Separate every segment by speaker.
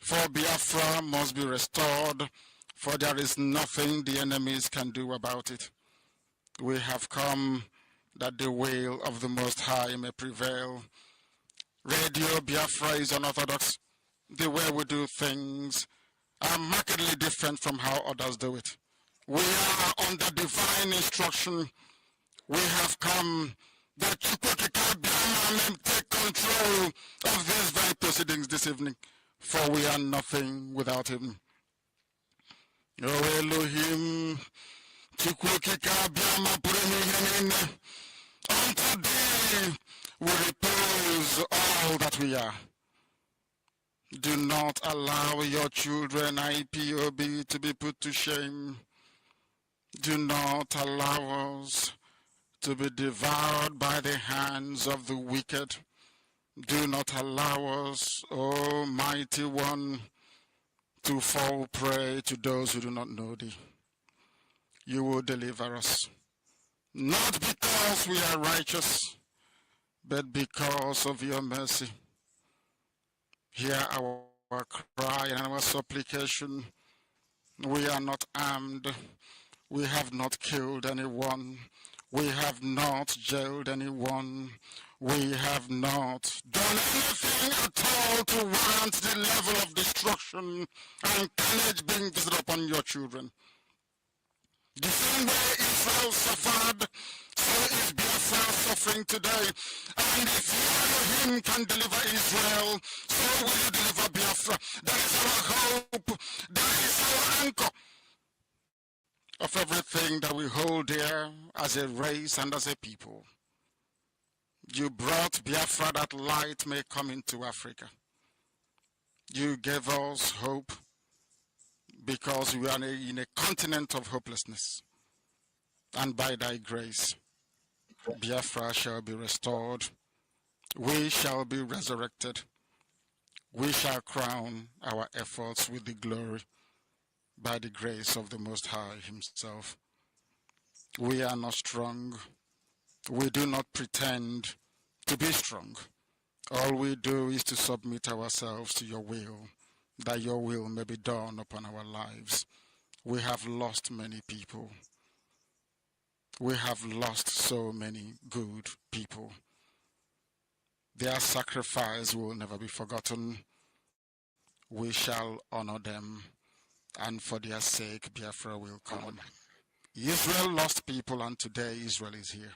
Speaker 1: For Biafra must be restored, for there is nothing the enemies can do about it. We have come that the will of the Most High may prevail. Radio Biafra is unorthodox. The way we do things are markedly different from how others do it. We are under divine instruction. We have come that Chukwukika may take control of these very proceedings this evening, for we are nothing without him. O Elohim, Chukwukika Biama Puremi, unto thee we repose all that we are. Do not allow your children, IPOB, to be put to shame. Do not allow us to be devoured by the hands of the wicked. Do not allow us, O mighty one, to fall prey to those who do not know thee. You will deliver us, not because we are righteous, but because of your mercy. Hear our cry and our supplication. We are not armed. We have not killed anyone. We have not jailed anyone. We have not done anything at all to warrant the level of destruction and carnage being visited upon your children. The same way Israel suffered, so is Biafra suffering today. And if you, Elohim, can deliver Israel, so will you deliver Biafra. That is our hope. That is our anchor of everything that we hold dear as a race and as a people. You brought Biafra that light may come into Africa. You gave us hope because we are in a continent of hopelessness. And by thy grace, Biafra shall be restored. We shall be resurrected. We shall crown our efforts with the glory by the grace of the Most High himself. We are not strong. We do not pretend to be strong. All we do is to submit ourselves to your will, that your will may be done upon our lives. We have lost many people. We have lost so many good people. Their sacrifice will never be forgotten. We shall honor them, and for their sake, Biafra will come. Israel lost people, and today Israel is here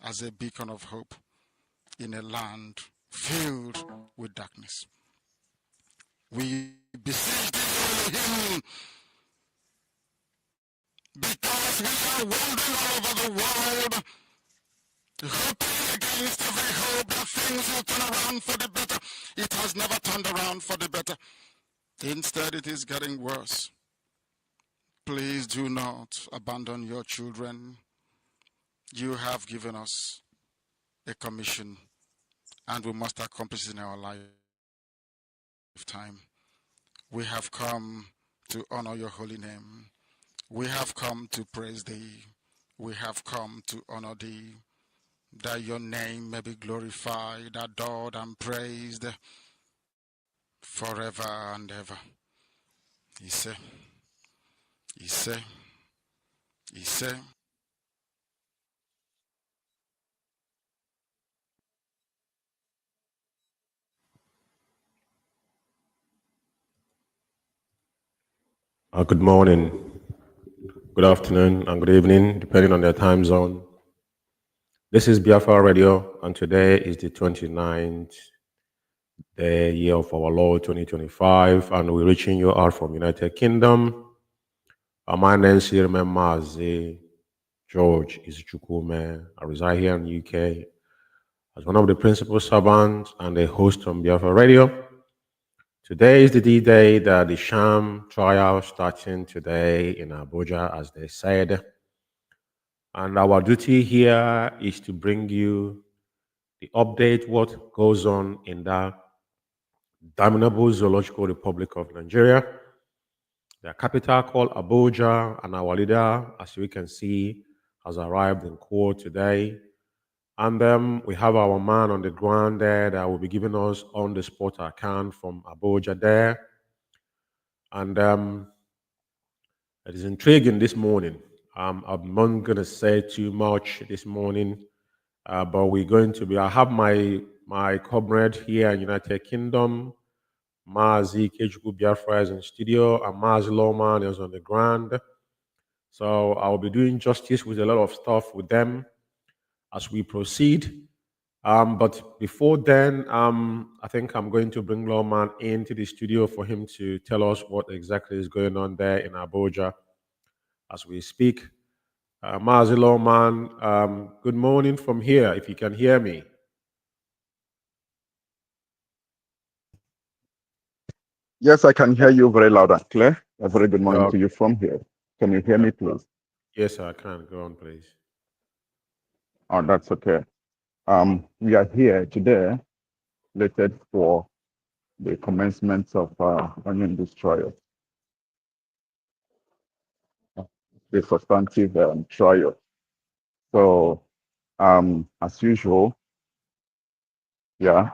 Speaker 1: as a beacon of hope in a land filled with darkness. We beseech thee, Elohim, because we are wandering all over the world, hoping against every hope that things will turn around for the better. It has never turned around for the better. Instead, it is getting worse. Please do not abandon your children. You have given us a commission, and we must accomplish it in our lifetime. We have come to honor your holy name. We have come to praise thee. We have come to honor thee, that your name may be glorified, adored, and praised forever and ever. Ise, Ise, Ise.
Speaker 2: Good morning, good afternoon, and good evening, depending on their time zone. This is Biafra Radio, and today is the 29th day year of our Lord 2025, and we're reaching you out from United Kingdom. My name is Mazzi George is Umeh. I reside here in the UK as one of the principal servants and a host on Biafra Radio. Today is the D-Day that the sham trial starting today in Abuja, as they said. And our duty here is to bring you the update, what goes on in that damnable zoological republic of Nigeria. The capital called Abuja, and our leader, as we can see, has arrived in court today. And we have our man on the ground there that will be giving us on-the-spot account from Abuja there. And it is intriguing this morning. I'm not going to say too much this morning, but we're going to be. I have my comrade here in United Kingdom, Mazzi Biafra is in studio, and Mazzi Lawman is on the ground. So I'll be doing justice with a lot of stuff with them as we proceed. But before then, I think I'm going to bring Lawman into the studio for him to tell us what exactly is going on there in Abuja as we speak. Mazzi Lawman, good morning from here, if you can hear me.
Speaker 3: Yes, I can hear you very loud and clear. A very good morning
Speaker 2: Yeah,
Speaker 3: to you from here. Can you hear
Speaker 2: yeah.
Speaker 3: me, please?
Speaker 2: Yes, I can. Go on, please.
Speaker 3: Oh, that's okay. We are here today, related for the commencement of onion destroyer, the substantive trial. So, as usual, yeah,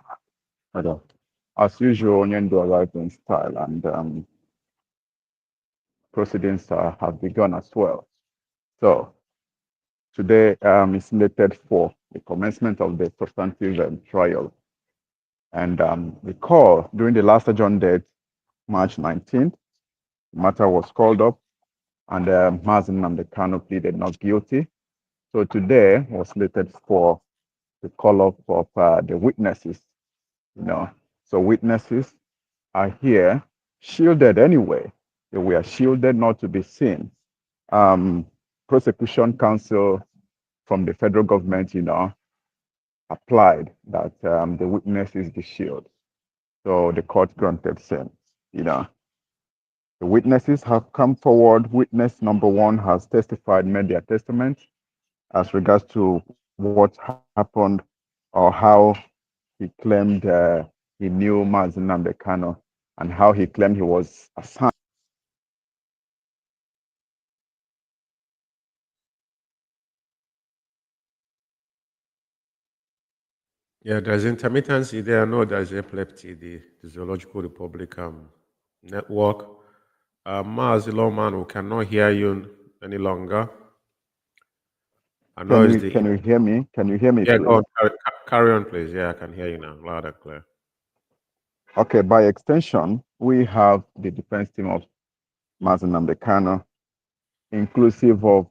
Speaker 3: as usual, onion do arrive in style, and proceedings have begun as well. So, today is slated for the commencement of the substantive trial. And recall, during the last adjourned date, March 19th, the matter was called up, and Mazi and the Kano pleaded not guilty. So today was slated for the call up of the witnesses. So witnesses are here, shielded anyway. They were shielded not to be seen. Prosecution counsel from the federal government, applied that the witnesses be shielded. So the court granted same. The witnesses have come forward. Witness number one has testified, made their testament as regards to what happened or how he claimed he knew Mazi Kano and how he claimed he was assigned.
Speaker 2: Yeah, there's intermittency there. No, there's epilepsy, the Zoological Republic network. Mazzi Lawman, we cannot hear you any longer. I know
Speaker 3: Can
Speaker 2: it's
Speaker 3: you
Speaker 2: the.
Speaker 3: can you hear me? Can you hear me,
Speaker 2: Yeah, go
Speaker 3: please?
Speaker 2: on. Carry on, please. Yeah, I can hear you now, loud and clear.
Speaker 3: Okay, by extension, we have the defense team of Mazi Kano, inclusive of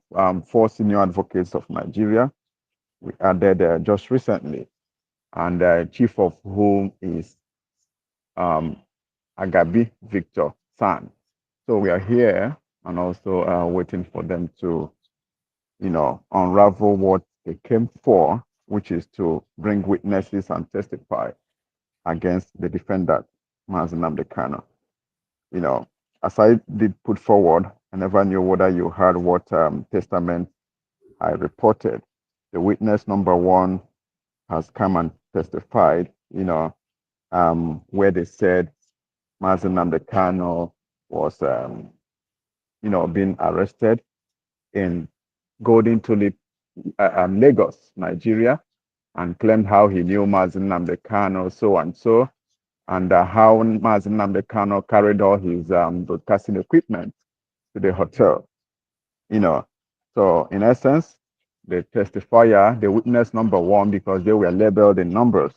Speaker 3: 4 senior advocates of Nigeria. We added just recently, and chief of whom is um, Agabi Victor San. So we are here and also waiting for them to, unravel what they came for, which is to bring witnesses and testify against the defendant, Mazi Kano. As I did put forward, I never knew whether you heard what testament I reported. The witness number one has come and testified, where they said Mazi Kano was, being arrested in Golden Tulip, Lagos, Nigeria, and claimed how he knew Mazi Kano, so and so, and how Mazi Kano carried all his broadcasting equipment to the hotel. So in essence, the testifier, the witness number one, because they were labeled in numbers.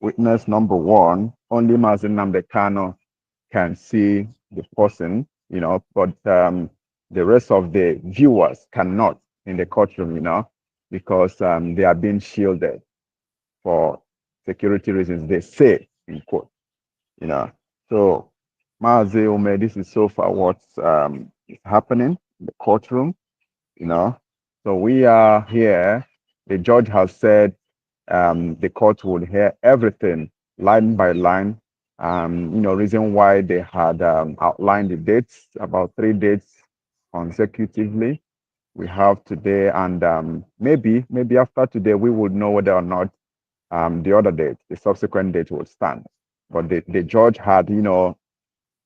Speaker 3: Witness number one, only Mazi Kano can see the person, but the rest of the viewers cannot in the courtroom, because they are being shielded for security reasons, they say, in quote, you know. So, Mazi Umeh, this is so far what's is happening in the courtroom, you know. So we are here. The judge has said the court would hear everything line by line. Reason why they had outlined the dates, about 3 dates consecutively. We have today, and maybe after today we would know whether or not the other date, the subsequent date, will stand. But the judge had,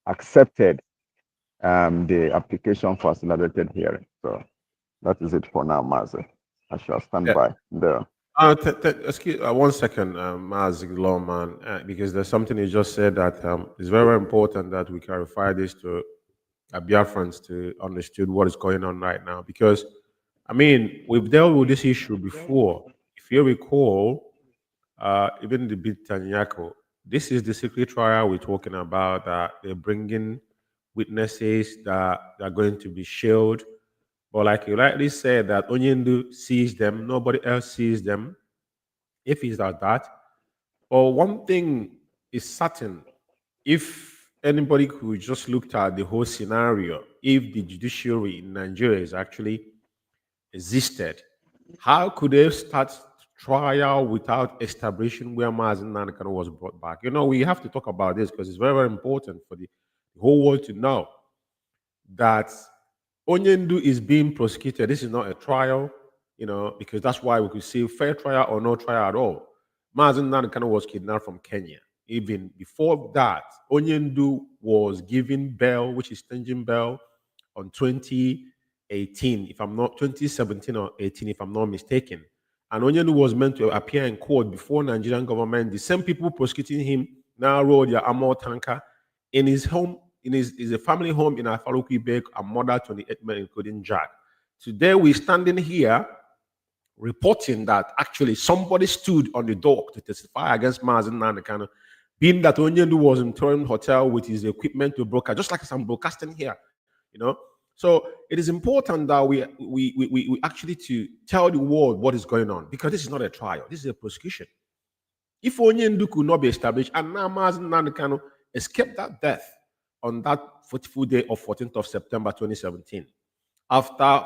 Speaker 3: accepted the application for accelerated hearing. So that is it for now, Mazi. I shall stand
Speaker 2: Yeah.
Speaker 3: by there.
Speaker 2: Excuse 1 second, Mazzi Lawman, because there's something you just said that it's very, very important that we clarify this to Biafrans to understood what is going on right now. Because, I mean, we've dealt with this issue before. If you recall, even the bit Tanyako, this is the secret trial we're talking about. That they're bringing witnesses that are going to be shielded. But like you rightly said, that Onyendu sees them, nobody else sees them. If he's like that, but one thing is certain: if anybody could just looked at the whole scenario, if the judiciary in Nigeria is actually existed, how could they start trial without establishing where Mazi Nanakano was brought back? You know, we have to talk about this because it's very, very important for the whole world to know that Onyendu is being prosecuted. This is not a trial, you know, because that's why we could see fair trial or no trial at all. Mazi Nanakano was kidnapped from Kenya. Even before that, Onyendu was given bail, which is stringent bail, on 2018, if I'm not 2017 or 18, if I'm not mistaken. And Onyendu was meant to appear in court before Nigerian government. The same people prosecuting him now rode their armor tanker in his home, in his a family home in Afaruku Bay, and murdered 28 men, including Jack. Today we're standing here reporting that actually somebody stood on the dock to testify against Mazi Nanakano, being that Onyendu was in Toronto Hotel with his equipment to broadcast, just like I'm broadcasting here, you know. So it is important that we actually to tell the world what is going on, because this is not a trial, this is a prosecution. If Onyendu could not be established, and now Mazi Nanakano escaped that death on that fateful day of 14th of September 2017, after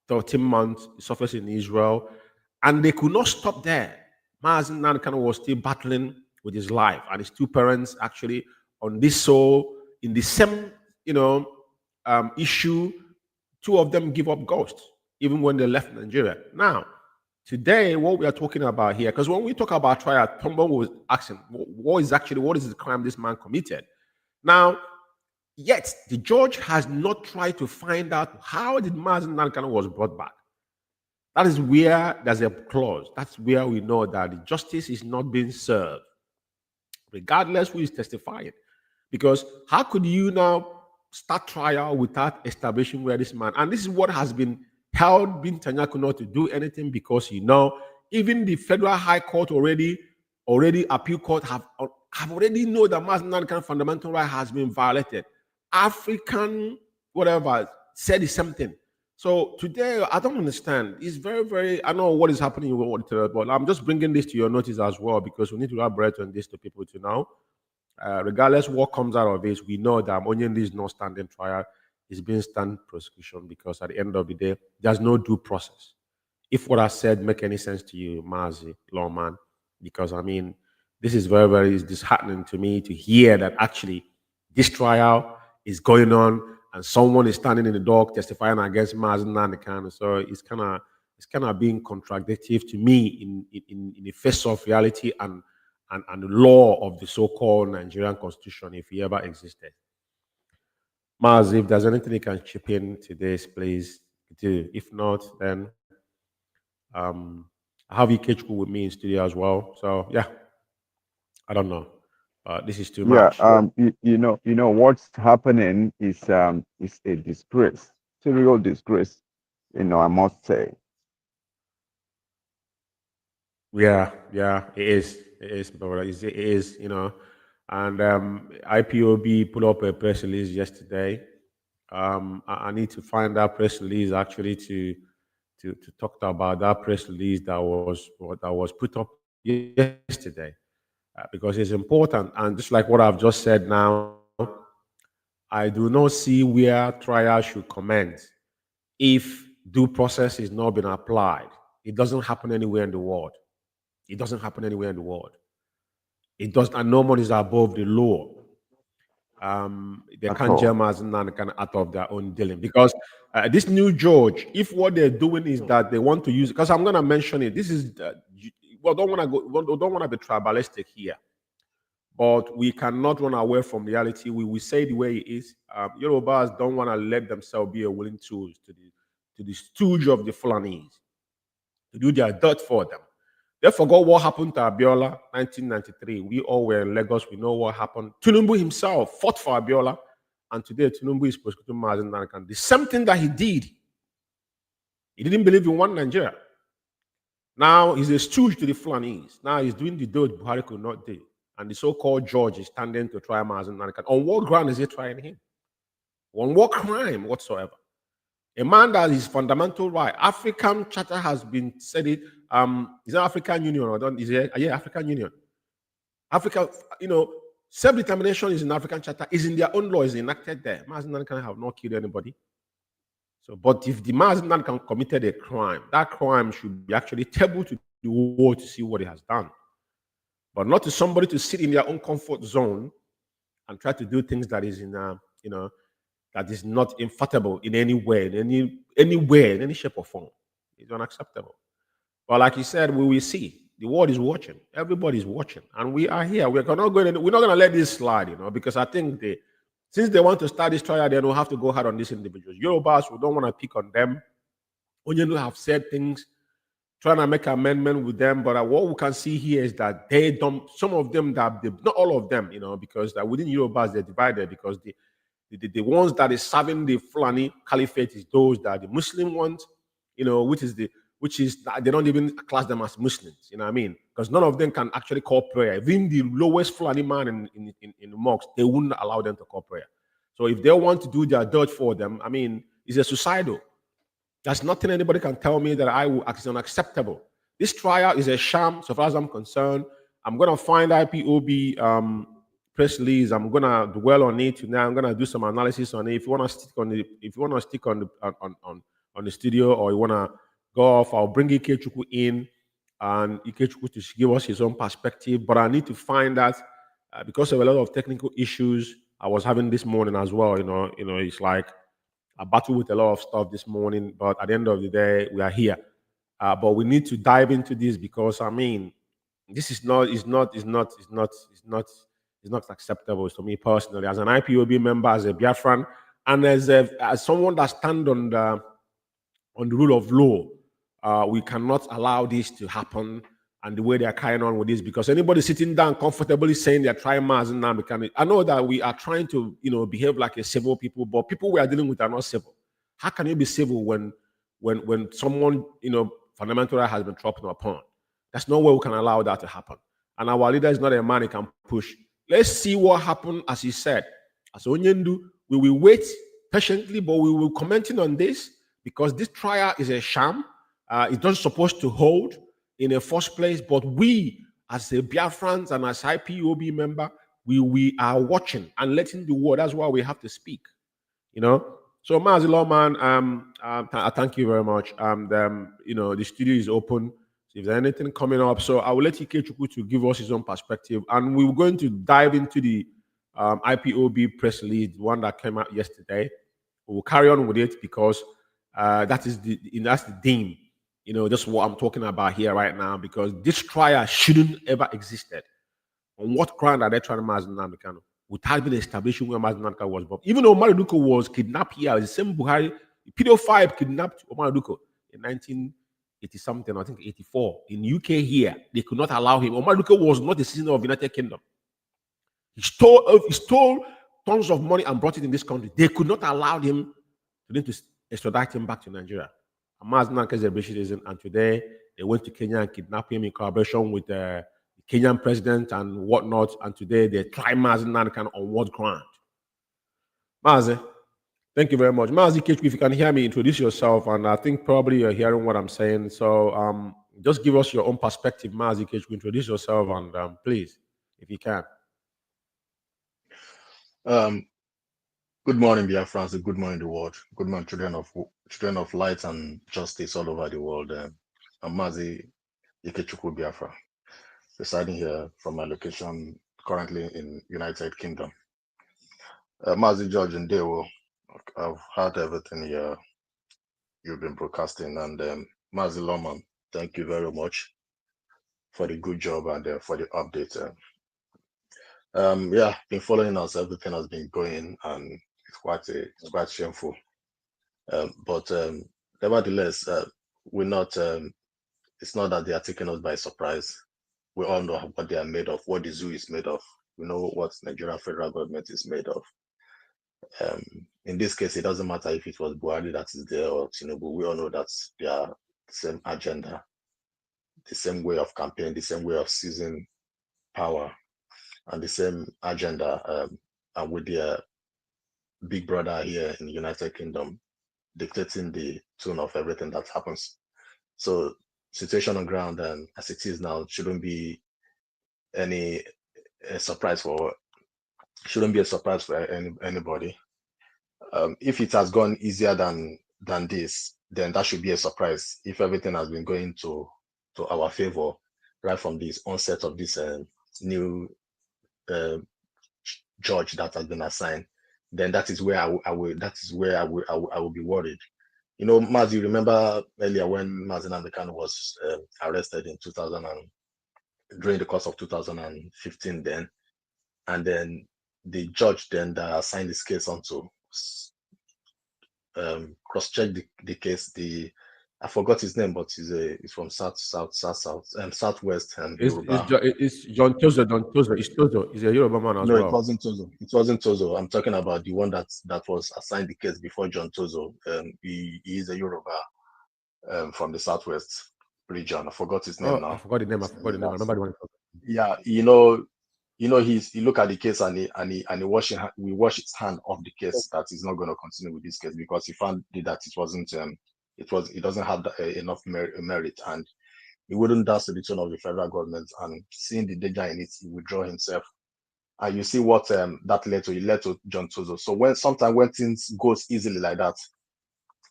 Speaker 2: 13 months, surfaced in Israel, and they could not stop there. Mazi Nanakano was still battling with his life, and his two parents actually on this soul in the same, you know, issue. Two of them give up ghosts, even when they left Nigeria. Now, today, what we are talking about here, because when we talk about trial, someone was asking, what is the crime this man committed? Now, yet the judge has not tried to find out how did Mazi Nanakano was brought back. That is where there's a clause. That's where we know that the justice is not being served, regardless who is testifying. Because how could you now start trial without establishing where this man? And this is what has been held Bin Tanyaku not to do anything, because you know even the Federal High Court already appeal court have already know that Mazi Nanakano fundamental right has been violated. African whatever said the same thing. So today, I don't understand. It's very, very. I know what is happening, but I'm just bringing this to your notice as well, because we need to elaborate on this to people to know. Regardless what comes out of this, we know that Onyendu is not standing trial; it's being stand prosecution, because at the end of the day, there's no due process. If what I said make any sense to you, Mazi, lawman, because I mean, this is very, very disheartening to me to hear that actually this trial is going on and someone is standing in the dock testifying against Mazi Nanakano. So it's kind of being contradictory to me in the face of reality and the law of the so-called Nigerian constitution, if it ever existed. Mazi, if there's anything you can chip in to this, please do. If not, then I have Ikechukwu with me in studio as well. So yeah, I don't know. This is too
Speaker 3: Yeah,
Speaker 2: much.
Speaker 3: you know what's happening is a disgrace, it's a real disgrace. You know, I must say.
Speaker 2: Yeah, it is. It is, brother. It is, you know. And IPOB put up a press release yesterday. I need to find that press release actually to talk about that press release that was put up yesterday, because it's important. And just like what I've just said now, I do not see where trial should commence if due process is not being applied. It doesn't happen anywhere in the world. It doesn't happen anywhere in the world. It does, and no one is above the law. They
Speaker 3: At
Speaker 2: can't
Speaker 3: all.
Speaker 2: jam us kind of out of their own dealing, because this new George, if what they're doing is that they want to use, because I'm going to mention it. This is well, don't want to go, don't want to be tribalistic here, but we cannot run away from reality. We will say the way it is. Yorubas don't want to let themselves be a willing tool to the stooge of the Fulanese to do their dirt for them. They forgot what happened to Abiola 1993. We all were in Lagos. We know what happened. Tinubu himself fought for Abiola and today Tinubu is prosecuting Mazi Nnamdi. The same thing that he did. He didn't believe in one Nigeria. Now he's a stooge to the Fulanese. Now he's doing the deal Buhari could not do. And the so-called judge is standing to try Mazi Nnamdi. On what ground is he trying him? On what crime whatsoever? A man that is fundamental right. African Charter has been said it. Is it African Union or don't? Is it? Yeah, African Union. Africa, self-determination is in African Charter. Is in their own law. Is enacted there. Mazi Nnamdi have not killed anybody. So, but if the Mazi Nnamdi committed a crime, that crime should be actually tabled to the world to see what he has done, but not to somebody to sit in their own comfort zone and try to do things that is in, that is not infallible in any way, in any shape or form. It's unacceptable. But like you said, we will see. The world is watching. Everybody's watching, and we are here. We're not going to let this slide, because I think since they want to start this trial, they don't have to go hard on these individuals. Yorubas, we don't want to pick on them. Onyenu have said things, trying to make amendment with them, but what we can see here is that they don't. Some of them not all of them, because that within Yorubas they're divided because the ones that is serving the Fulani Caliphate is those that the Muslim ones, which is they don't even class them as Muslims, you know what I mean? Because none of them can actually call prayer. Even the lowest Fulani man in the mosque, they wouldn't allow them to call prayer. So if they want to do their dirt for them, I mean, it's a suicidal. There's nothing anybody can tell me that I will is unacceptable. This trial is a sham, so far as I'm concerned. I'm gonna find IPOB press release. I'm gonna dwell on it now. I'm gonna do some analysis on it. If you wanna stick on the studio, or you wanna go off, I'll bring Ikechukwu in, and Ikechukwu to give us his own perspective. But I need to find that because of a lot of technical issues I was having this morning as well. It's like I battled with a lot of stuff this morning, but at the end of the day, we are here. But we need to dive into this because I mean, this is not acceptable to me personally as an IPOB member, as a Biafran, and as someone that stands on the rule of law. We cannot allow this to happen, and the way they are carrying on with this, because anybody sitting down comfortably saying they're trying Mazi Nnamdi, I know that we are trying to behave like a civil people, but people we are dealing with are not civil. How can you be civil when someone fundamental right has been trodden upon? That's no way we can allow that to happen. And our leader is not a man he can push. Let's see what happened, as he said. As Onyendu, we will wait patiently, but we will commenting on this because this trial is a sham. It's not supposed to hold in the first place, but we, as a Biafrans and as IPOB member, we are watching and letting the world. That's why we have to speak. So Mazi Lawman, I thank you very much. The studio is open. So if there's anything coming up, so I will let Ikechukwu to give us his own perspective, and we're going to dive into the IPOB press release, the one that came out yesterday. We'll carry on with it because that's the theme. Just what I'm talking about here right now, because this trial shouldn't ever existed. On what ground are they trying to Mazi Nnamdi Kanu? Without even establishing where Mazi Nnamdi Kanu was born. Even though Omar Duko was kidnapped here, the same Buhari, pedophile kidnapped Omar Duko in 1980 something, I think 84. In UK here, they could not allow him. Omar Duko was not a citizen of the United Kingdom. He stole tons of money and brought it in this country. They could not allow him to extradite him back to Nigeria. Mazi Nnamdi is a British citizen, and today they went to Kenya and kidnapped him in collaboration with the Kenyan president and whatnot. And today they try Mazi Nnamdi on what ground? Mazi, thank you very much. Mazi Kechku, if you can hear me, introduce yourself, and I think probably you're hearing what I'm saying. So just give us your own perspective, Mazi Kechku. Introduce yourself, and please, if you can.
Speaker 4: Good morning, Biafrans, and good morning, the world. Good morning, children of light and justice all over the world. I'm Mazi Ikechukwu Biafra, residing here from my location currently in United Kingdom. Mazzi George and Dewo, I've heard everything here you've been broadcasting, and Mazzi Lawman, thank you very much for the good job and for the update. Been following us. Everything has been going, and it's quite shameful. But nevertheless, we're not. It's not that they are taking us by surprise. We all know what they are made of, what the zoo is made of. We know what Nigerian federal government is made of. In this case, it doesn't matter if it was Buhari that is there or Tinubu. We all know that they are the same agenda, the same way of campaign, the same way of seizing power, and the same agenda, and with their big brother here in the United Kingdom dictating the tone of everything that happens. So situation on ground, and as it is now, shouldn't be any surprise for anybody. If it has gone easier than this, then that should be a surprise. If everything has been going to our favor right from this onset of this new judge that has been assigned, then that is where I will be worried. You know, Maz, you remember earlier when Mazi George was arrested in 2000 during the course of 2015 then, and then the judge then that assigned this case onto cross-check the case. I forgot his name, but he's from southwest Yoruba.
Speaker 2: It's John Tozo. John Tozo. It's Tozo. He's a Yoruba man as
Speaker 4: No,
Speaker 2: well.
Speaker 4: it wasn't Tozo. It wasn't Tozo. I'm talking about the one that was assigned the case before John Tozo. He is a Yoruba from the southwest region. I forgot his name now.
Speaker 2: I forgot the name. I remember the one.
Speaker 4: Yeah, you know, he look at the case and he wash his hand off the case that he's not going to continue with this case because he found that it doesn't have enough merit, and he wouldn't dance to the tune of the federal government, and seeing the danger in it, he withdraw himself. And you see what that led to. It led to John Tozo. So sometimes when things goes easily like that,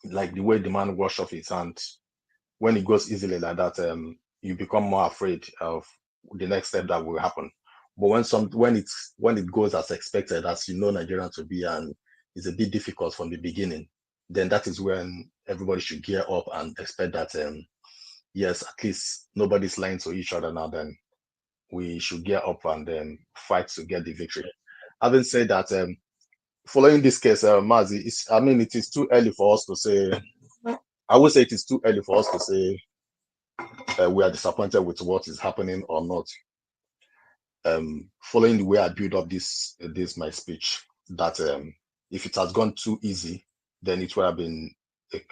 Speaker 4: like the way the man wash off his hand, when it goes easily like that, you become more afraid of the next step that will happen. But when it goes as expected, as you know Nigerian to be, and it's a bit difficult from the beginning, then that is when everybody should gear up and expect that yes, at least nobody's lying to each other now. Then we should gear up and then fight to get the victory. Having said that, following this case, Mazi, it is too early for us to say. I would say it is too early for us to say we are disappointed with what is happening or not. Following the way I build up this my speech, that if it has gone too easy, then it would have been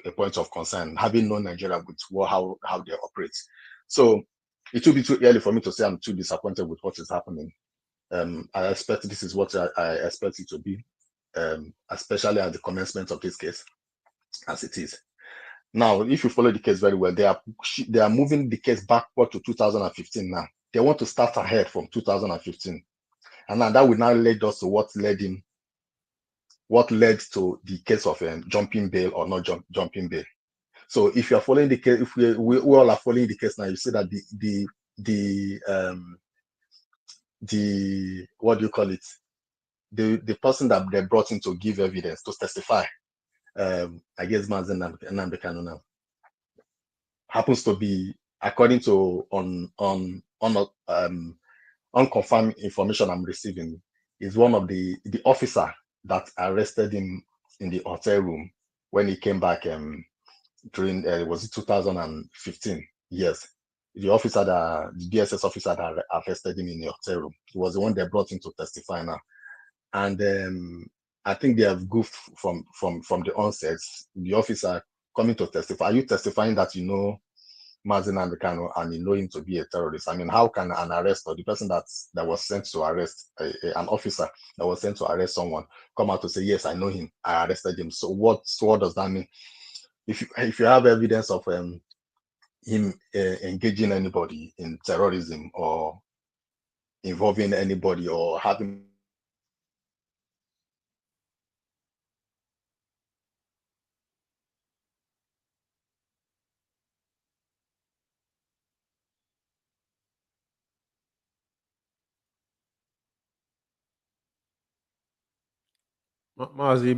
Speaker 4: a point of concern, having known Nigeria with how they operate. So it will be too early for me to say I'm too disappointed with what is happening. I expect this is what I expect it to be, especially at the commencement of this case, as it is. Now, if you follow the case very well, they are moving the case backward to 2015 now. They want to start ahead from 2015. And now that will now lead us to what led to the case of jumping bail or not jumping bail. So if you are following the case, if we all are following the case now, you see that the what do you call it? The person that they brought in to give evidence, to testify, I guess Mazzi George now, happens to be, according to unconfirmed information I'm receiving, is one of the officer that arrested him in the hotel room when he came back during was it 2015? Yes, the DSS officer that arrested him in the hotel room. He was the one they brought in to testify now, and I think they have goofed from the onset. The officer coming to testify. Are you testifying that you know Mazi George and you know him to be a terrorist? I mean, how can an arrest, or the person that was sent to arrest an officer that was sent to arrest someone come out to say, yes, I know him, I arrested him? So what does that mean? If you have evidence of him engaging anybody in terrorism or involving anybody or having
Speaker 2: Mazi, you're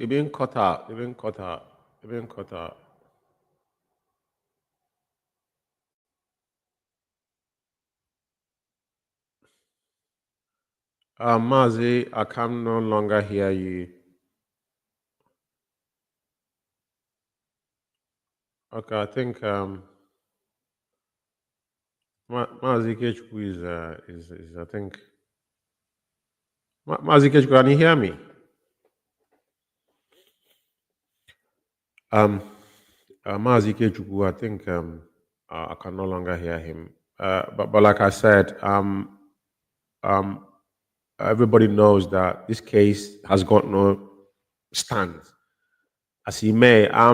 Speaker 2: being cut out. You're being cut out. You're being cut out. Mazi, I can no longer hear you. Okay, I think Mazi George is I think Mazi George, can you hear me? Mazzi George, I think I can no longer hear him. But like I said, um, everybody knows that this case has got no stand. As he may, I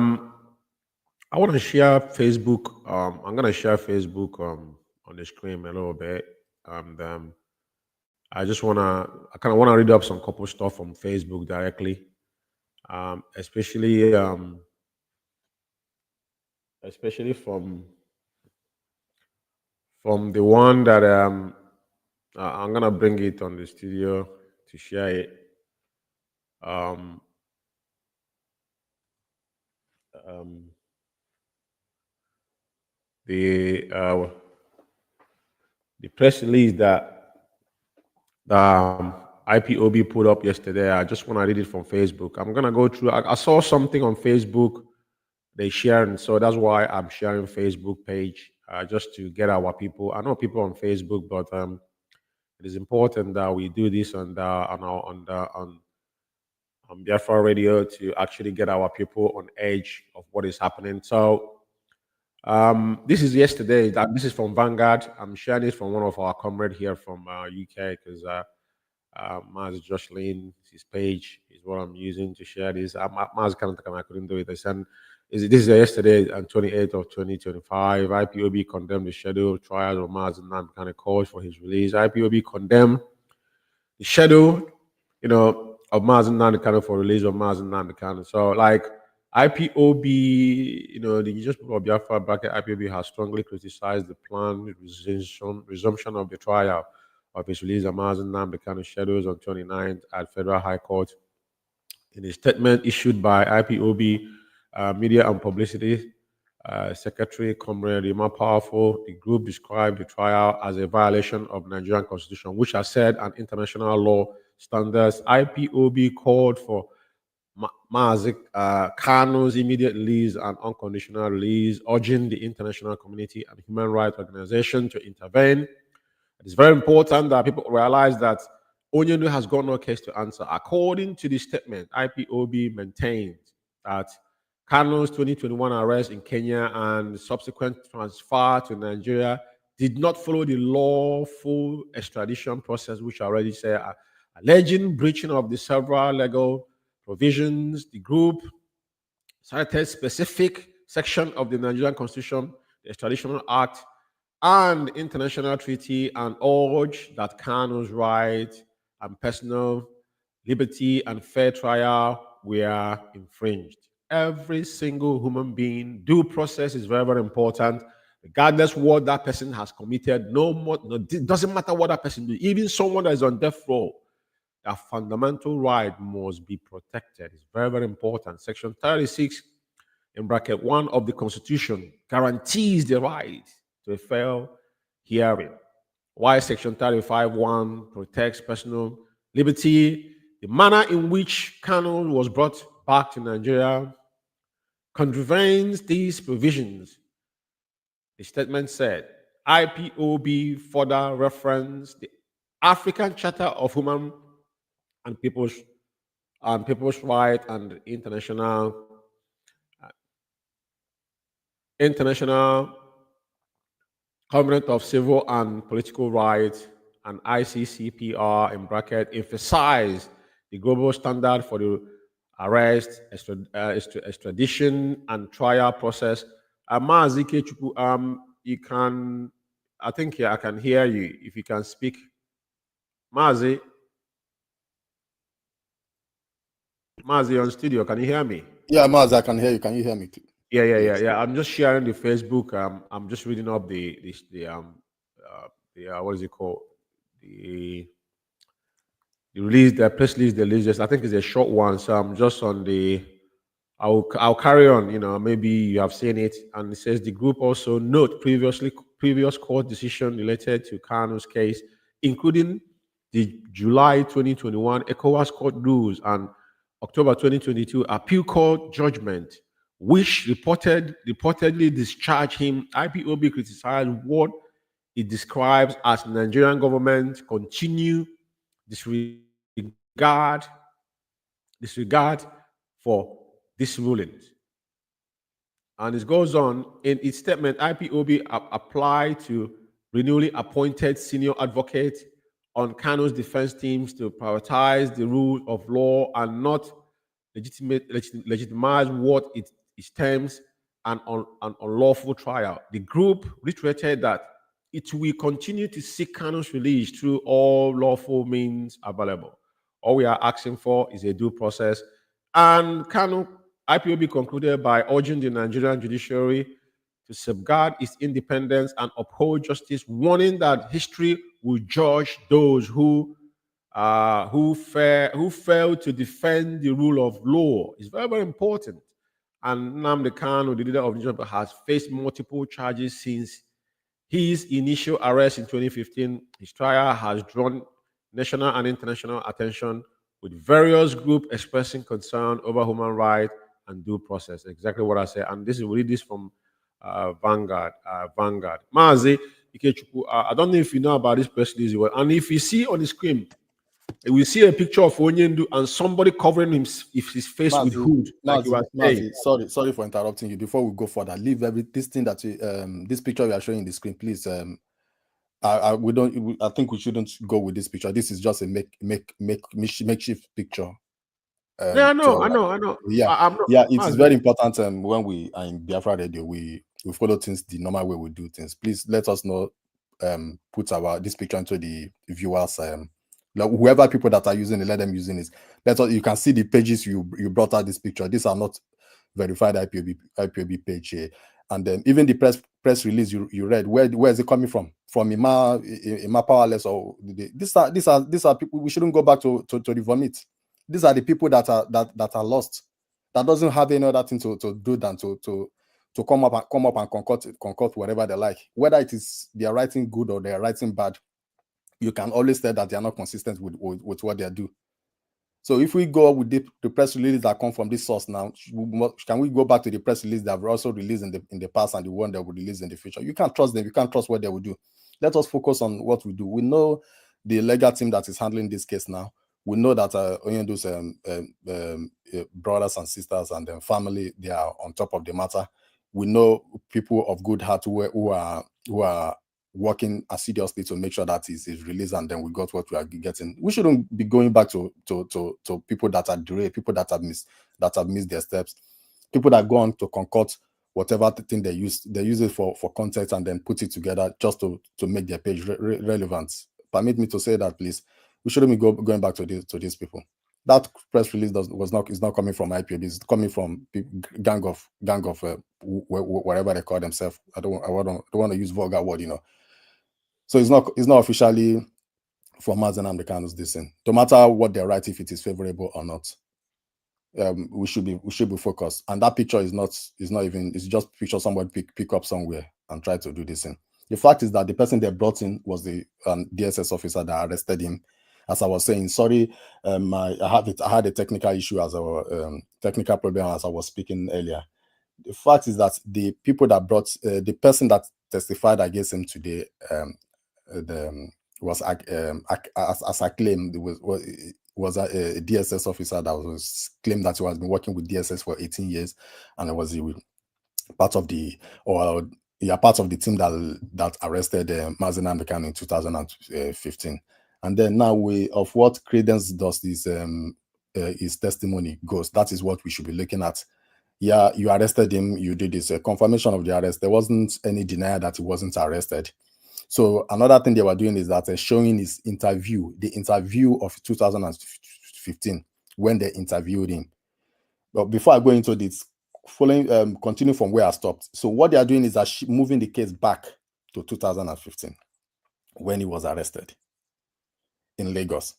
Speaker 2: want to share Facebook. I'm going to share Facebook on the screen a little bit, and I just want to, I kind of want to read up some couple stuff from Facebook directly, especially, especially from the one that I'm gonna bring it on the studio to share it. Um, um, the uh, the press release that IPOB put up yesterday. I just want to read it from Facebook. I'm gonna go through. I saw something on Facebook they sharing, so that's why I'm sharing Facebook page just to get our people. I know people on Facebook, but it is important that we do this on Biafra Radio to actually get our people on edge of what is happening. So this is yesterday. This is from Vanguard. I'm sharing it from one of our comrades here from UK because Mazzi George, his page is what I'm using to share this. Mazzi I couldn't do it. I sent this is yesterday on 28th of 2025. IPOB condemned the scheduled trials of Mazzi and calls for his release. IPOB condemned the schedule, of Mazi Nandekano for release of Mazi Nandekano. So, like IPOB, the Indigenous People of Biafra bracket IPOB has strongly criticized the planned resumption of the trial of his release of Mazi Nandekano schedules on 29th at Federal High Court. In a statement issued by IPOB Media and Publicity Secretary Comrade Rima Powerful, the group described the trial as a violation of Nigerian Constitution, which has said an international law standards. IPOB called for Mazi Kano's immediate release and unconditional release, urging the international community and human rights organizations to intervene. It's very important that people realize that Onyenu has got no case to answer. According to the statement, IPOB maintained that Kano's 2021 arrest in Kenya and subsequent transfer to Nigeria did not follow the lawful extradition process, which I already said, alleging breaching of the several legal provisions. The group cited specific section of the Nigerian Constitution, the Extradition Act, and international treaty, and urged that Kano's right and personal liberty and fair trial were infringed. Every single human being, due process is very, very important, regardless what that person has committed. It doesn't matter what that person do. Even someone that is on death row, their fundamental right must be protected. It's very, very important. Section 36 in bracket 1 of the Constitution guarantees the right to a fair hearing. While Section 35(1) protects personal liberty, the manner in which Kano was brought back to Nigeria contravenes these provisions. The statement said, IPOB further referenced the African Charter of Human and People's Rights and international Covenant of Civil and Political Rights and ICCPR in bracket emphasize the global standard for the arrest, extradition, and trial process. Mazzi George, you can, I think I can hear you. If you can speak, Mazzi on studio, can you hear me?
Speaker 4: Yeah, Mazi, I can hear you. Can you hear me too?
Speaker 2: Yeah. I'm just sharing the Facebook. I'm just reading up the what is it called? The release, the press release, the release. I think it's a short one, so I'm just on the. I'll carry on. Maybe you have seen it, and it says the group also note previous court decision related to Kano's case, including the July 2021 ECOWAS court rules and October 2022 appeal court judgment, which reportedly discharged him. IPOB criticized what it describes as Nigerian government continue disregard for these rulings. And it goes on, in its statement, IPOB applied to renewally appointed senior advocate on Kano's defense teams to prioritize the rule of law and not legitimize what it terms an unlawful trial. The group reiterated that it will continue to seek Kano's release through all lawful means available. All we are asking for is a due process. And Kano IPOB concluded by urging the Nigerian judiciary to safeguard its independence and uphold justice, warning that history will judge those who fail to defend the rule of law. It's very, very important. And Nnamdi Kanu, the leader of the Nigeria, has faced multiple charges since his initial arrest in 2015. His trial has drawn national and international attention, with various groups expressing concern over human rights and due process. Exactly what I said. And this is, we read this from Vanguard. Mazi Ikechukwu, I don't know if you know about this press release. And if you see on the screen, we see a picture of Onyendu and somebody covering his face
Speaker 4: Mazi,
Speaker 2: with hood, like you were saying.
Speaker 4: Sorry for interrupting you. Before we go further, leave this thing that you, this picture we are showing in the screen, please. I think we shouldn't go with this picture. This is just a makeshift picture.
Speaker 2: Yeah, I know.
Speaker 4: Yeah, it is very important. When we are in Biafra Radio, we follow things the normal way we do things. Please let us know. Put this picture into the viewers. Whoever people that are using it, let them using it. You can see the pages you brought out this picture. These are not verified IPOB page here. And then even the press release you read, where is it coming from? From Ima Powerless, or these are people. We shouldn't go back to the vomit. These are the people that are lost, that doesn't have any other thing to do than to come up and concoct whatever they like. Whether it is they are writing good or they are writing bad, you can always tell that they are not consistent with what they do. So if we go with the press releases that come from this source now, can we go back to the press release that were also released in the past and the one that will release in the future? You can't trust them. You can't trust what they will do. Let us focus on what we do. We know the legal team that is handling this case now. We know that Onyendu's brothers and sisters and their family, they are on top of the matter. We know people of good heart who are working assiduously to make sure that is released, and then we got what we are getting. We shouldn't be going back to people that are derailed, people that have missed their steps, people that go on to concoct whatever thing they use it for context and then put it together just to make their page relevant. Permit me to say that, please. We shouldn't be going back to these people. That press release is not coming from IPOB. It's coming from gang of whatever they call themselves. I don't want to use vulgar word, So it's not officially for Mazi and the Kanu's this thing. No matter what they write, if it is favorable or not, we should be focused. And that picture is not even. It's just picture somebody pick up somewhere and try to do this thing. The fact is that the person they brought in was the DSS officer that arrested him. As I was saying, sorry, I had a technical issue technical problem as I was speaking earlier. The fact is that the people that brought the person that testified against him today was as I claimed, was a DSS officer that was claimed that he has been working with DSS for 18 years, and it was part of the team that arrested Mazi and Kanu in 2015. And then now of what credence does his testimony goes. That is what we should be looking at. Yeah, you arrested him, you did this confirmation of the arrest. There wasn't any denial that he wasn't arrested. So another thing they were doing is that showing his interview, the interview of 2015, when they interviewed him. But before I go into this, continue from where I stopped. So what they are doing is moving the case back to 2015, when he was arrested in Lagos.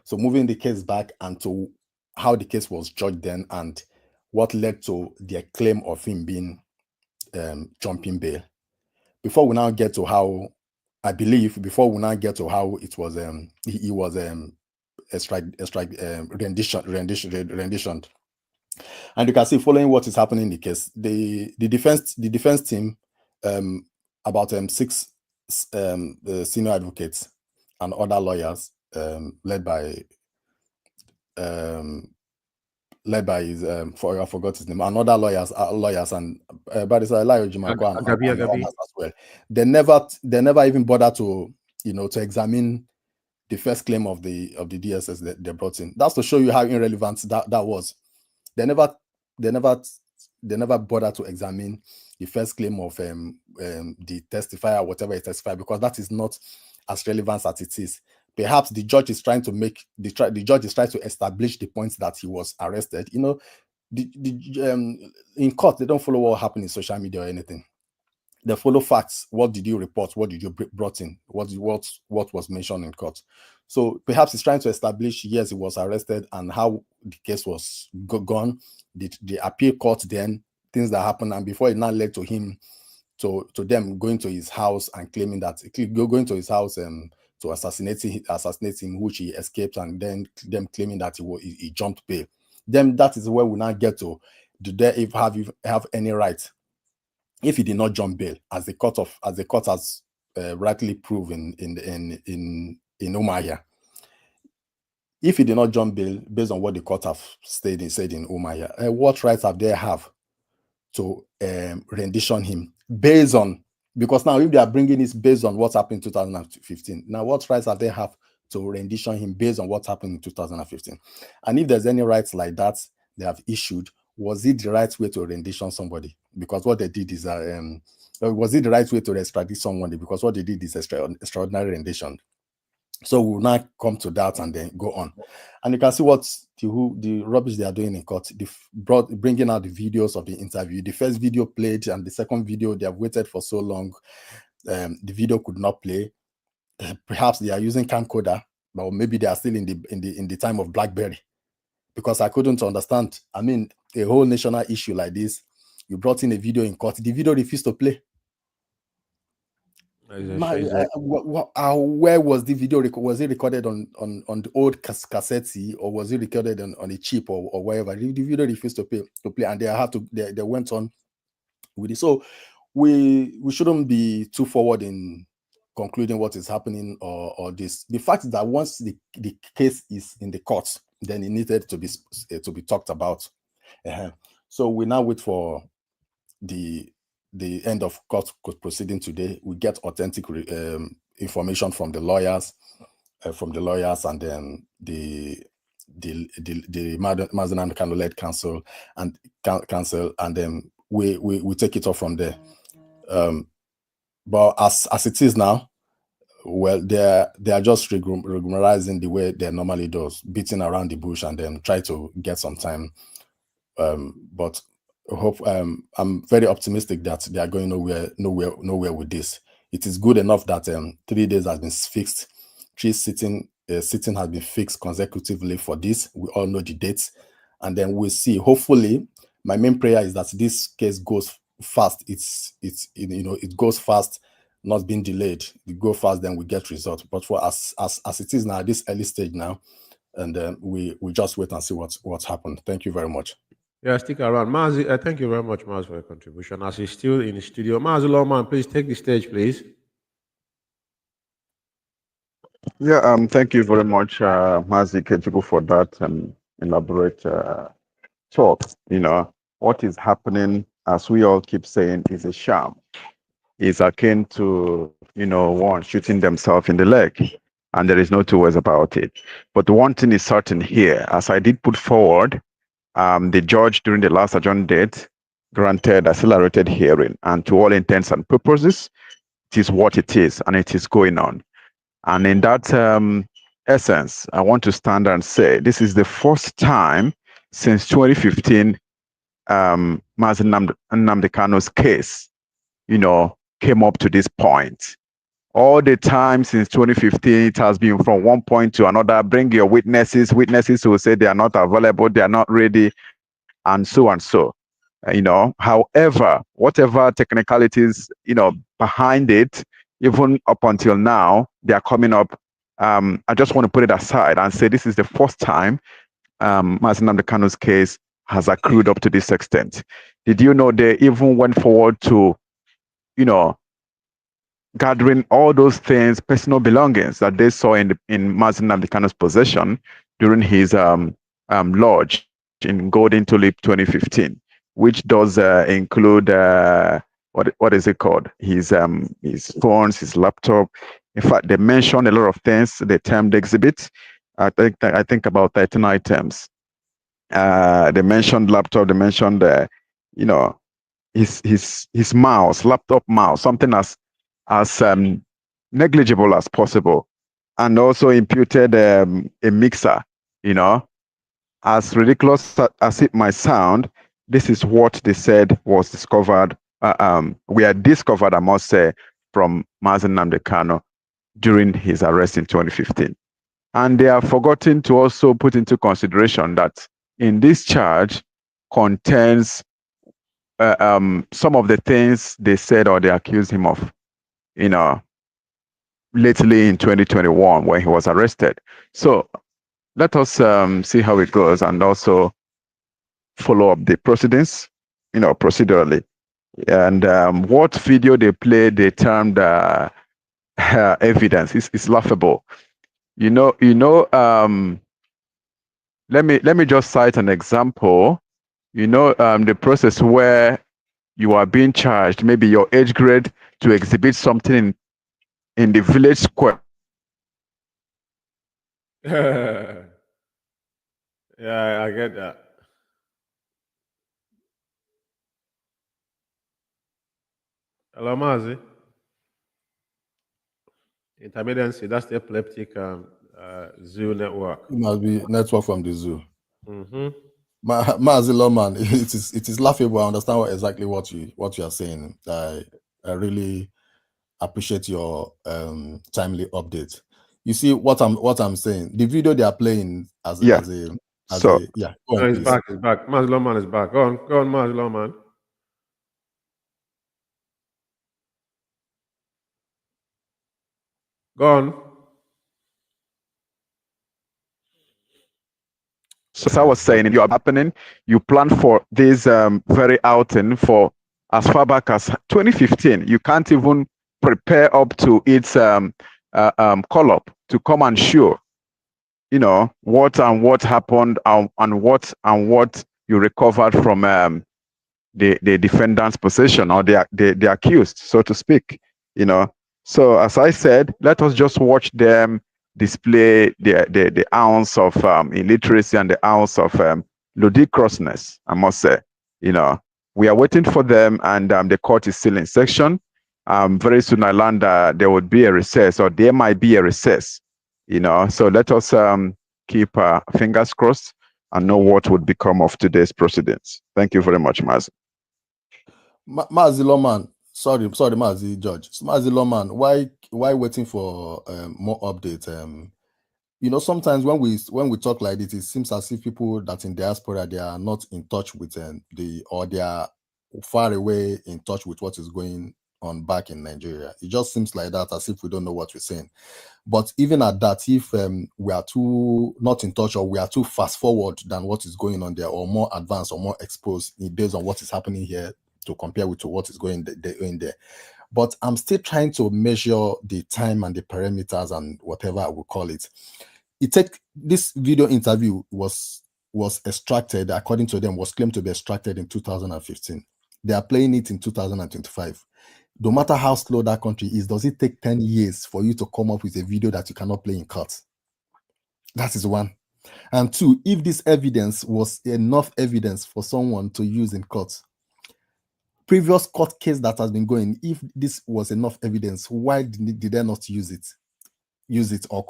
Speaker 4: So moving the case back and to how the case was judged then and what led to their claim of him being jumping bail. Before we now get to how, I believe, before we now get to how it was, he was rendition. And you can see, following what is happening in the case, the defense team, about 6 senior advocates and other lawyers, led by
Speaker 5: led by his I forgot his name, and other lawyers and Barrister Elayo Jimakwa and others as well. They never even bothered to to examine the first claim of the DSS that they brought in. That's to show you how irrelevant that was. They never bothered to examine the first claim of the testifier, whatever it testified, because that is not as relevant as it is. Perhaps the judge is trying to establish the point that he was arrested. In court they don't follow what happened in social media or anything. They follow facts. What did you report? What did you brought in? What was mentioned in court? So perhaps he's trying to establish, yes, he was arrested and how the case was gone. The appeal court, then things that happened, and before it now led to him to them going to his house and claiming that going to his house to assassinate him, which he escaped, and then them claiming that he jumped bail. Then that is where we now get to: do they have any right? If he did not jump bail, as the court has rightly proven in Umeh, if he did not jump bail based on what the court have said in Umeh, what rights have they have to rendition him based on? Because now if they are bringing this based on what happened in 2015, now what rights have they have to rendition him based on what happened in 2015? And if there's any rights like that they have issued, was it the right way to rendition somebody? Because what they did is was it the right way to extradite someone? Because what they did is extraordinary rendition. So we'll now come to that and then go on. And you can see what the rubbish they are doing in court. Bringing out the videos of the interview. The first video played, and the second video they have waited for so long. The video could not play. Perhaps they are using camcorder, or maybe they are still in the time of BlackBerry. Because I couldn't understand. I mean, a whole national issue like this, you brought in a video in court. The video refused to play. Where was the video? Was it recorded on the old cassette, or was it recorded on a chip or wherever? The video refused to play, and they went on with it. So we shouldn't be too forward in concluding what is happening or this. The fact is that once the case is in the courts, then it needed to be talked about. So we now wait for the end of court proceeding today. We get authentic information from the lawyers, and then the Mazi Kano-led council, and then we take it off from there. But as it is now, well, they are just regularizing the way they normally do, beating around the bush and then try to get some time. But I'm very optimistic that they are going nowhere with this. It is good enough that 3 days has been fixed. 3 sitting has been fixed consecutively for this. We all know the dates, and then we'll see. Hopefully, my main prayer is that this case goes fast. It goes fast, not being delayed. We go fast, then we get results. But for as it is now, this early stage now, and we just wait and see what's happened. Thank you very much.
Speaker 2: Yeah, stick around. Mazi, thank you very much, Mazi, for your contribution. As he's still in the studio, Mazi Lawman, please take the stage, please.
Speaker 3: Yeah, thank you very much, Mazzi George, for that elaborate talk. What is happening, as we all keep saying, is a sham. It's akin to, one shooting themselves in the leg, and there is no two ways about it. But one thing is certain here, as I did put forward, the judge during the last adjourned date granted accelerated hearing, and to all intents and purposes, it is what it is, and it is going on. And in that essence, I want to stand and say this is the first time since 2015, Mazi Nnamdi Kano's case, came up to this point. All the time since 2015, it has been from one point to another. Bring your witnesses. Witnesses who say they are not available, they are not ready, and so and so. However, whatever technicalities, behind it, even up until now, they are coming up. I just want to put it aside and say this is the first time Mazi Nnamdi Kano's case has accrued up to this extent. Did you know they even went forward to, gathering all those things, personal belongings that they saw in Mazi Nnamdi Kano's possession during his lodge in Golden Tulip 2015, which does include what is it called? His phones, his laptop. In fact, they mentioned a lot of things. They termed exhibits. I think about 13 items. They mentioned laptop. They mentioned his mouse, laptop mouse, something as negligible as possible, and also imputed a mixer. As ridiculous as it might sound, this is what they said was discovered. We are discovered, I must say, from Mazi Kano during his arrest in 2015. And they have forgotten to also put into consideration that in this charge contains some of the things they said or they accused him of, lately in 2021 when he was arrested. So let us see how it goes and also follow up the proceedings, procedurally. And what video they played, they termed evidence. It's laughable. Let me just cite an example. The process where you are being charged, maybe your age grade, to exhibit something in the village square.
Speaker 2: Yeah, I get that. Hello, Mazi. Intermittency, that's the epileptic zoo network.
Speaker 5: It must be network from the zoo.
Speaker 2: Mm-hmm.
Speaker 5: Mazzi Loman, it is laughable. I understand exactly what you are saying. I really appreciate your timely update. You see what I'm saying. The video they are playing as
Speaker 3: Yeah.
Speaker 5: Go
Speaker 2: No,
Speaker 5: on,
Speaker 2: he's
Speaker 5: please.
Speaker 2: back. He's back. Mazzi Loman is back. Go on, Mazzi Loman. Go on.
Speaker 3: So as I was saying, you are happening. You plan for this very outing for as far back as 2015. You can't even prepare up to its call-up to come and show, what happened and what you recovered from the defendant's possession or the accused, so to speak. So as I said, let us just watch them display the ounce of illiteracy and the ounce of ludicrousness, I must say. We are waiting for them, and the court is still in session. Very soon I learned that there would be a recess, or there might be a recess. So let us keep fingers crossed and know what would become of today's proceedings. Thank you very much, Mazi.
Speaker 5: Mazzi Loman, sorry, Mazzi George. Mazzi Loman, why waiting for more updates? Sometimes when we talk like this, it seems as if people that in diaspora, they are not in touch with or they are far away in touch with what is going on back in Nigeria. It just seems like that, as if we don't know what we're saying. But even at that, if we are too not in touch, or we are too fast forward than what is going on there, or more advanced or more exposed based on what is happening here to compare with what is going in there. But I'm still trying to measure the time and the parameters and whatever I will call it. This video interview was extracted, according to them, was claimed to be extracted in 2015. They are playing it in 2025. No matter how slow that country is, does it take 10 years for you to come up with a video that you cannot play in court? That is one. And two, if this evidence was enough evidence for someone to use in court, previous court case that has been going, if this was enough evidence, why did they not use it or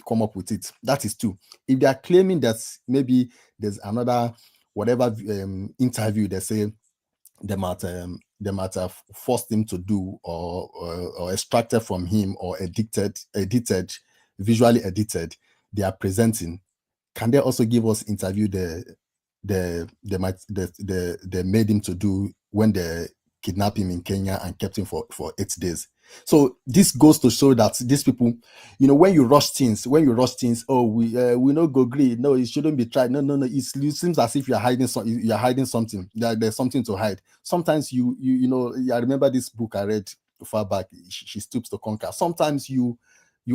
Speaker 5: come up with it? That is two. If they are claiming that maybe there's another whatever interview they say they might have forced him to do or extracted from him or visually edited, they are presenting, can they also give us interview they made him to do when they kidnapped him in Kenya and kept him for 8 days? So this goes to show that these people, when you rush things, oh, we no go agree, no, it shouldn't be tried, no, it seems as if you're hiding something. There's something to hide. Sometimes I remember this book I read far back, She Stoops to Conquer. Sometimes you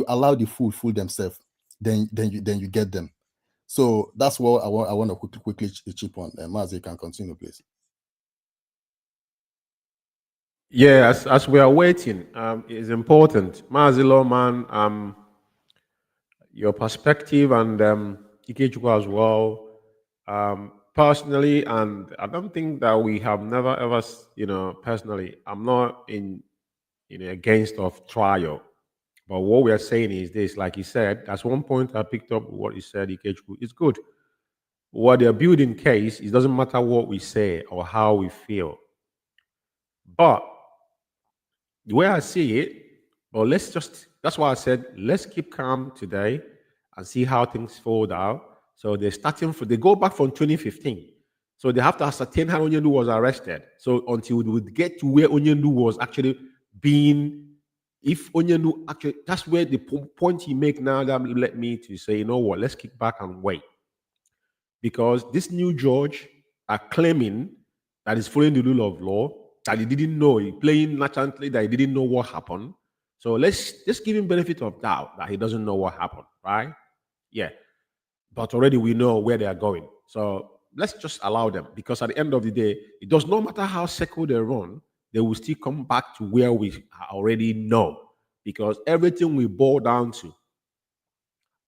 Speaker 5: allow the fool themselves, then you get them. So that's what I want to quickly chip on. Mazi, you can continue, please.
Speaker 2: Yeah, as we are waiting, it's important. Mazi Lawman, your perspective and Ikechukwu as well. Personally, and I don't think that we have never ever, personally, I'm not against of trial. But what we are saying is this, like he said, that's one point I picked up what he said, Ikechukwu. It's good. What they're building case, it doesn't matter what we say or how we feel. But the way I see it, well, that's why I said, let's keep calm today and see how things fold out. So they go back from 2015. So they have to ascertain how Onyendu was arrested. So until we would get to where Onyendu was actually being, if Onyendu actually, that's where the point he make now that led me to say, you know what, let's kick back and wait. Because this new George are claiming that he's following the rule of law, that he didn't know, he playing naturally, that he didn't know what happened. So let's just give him benefit of doubt that he doesn't know what happened, right? Yeah. But already we know where they are going. So let's just allow them, because at the end of the day, it does not matter how circle they run, they will still come back to where we already know. Because everything we boil down to,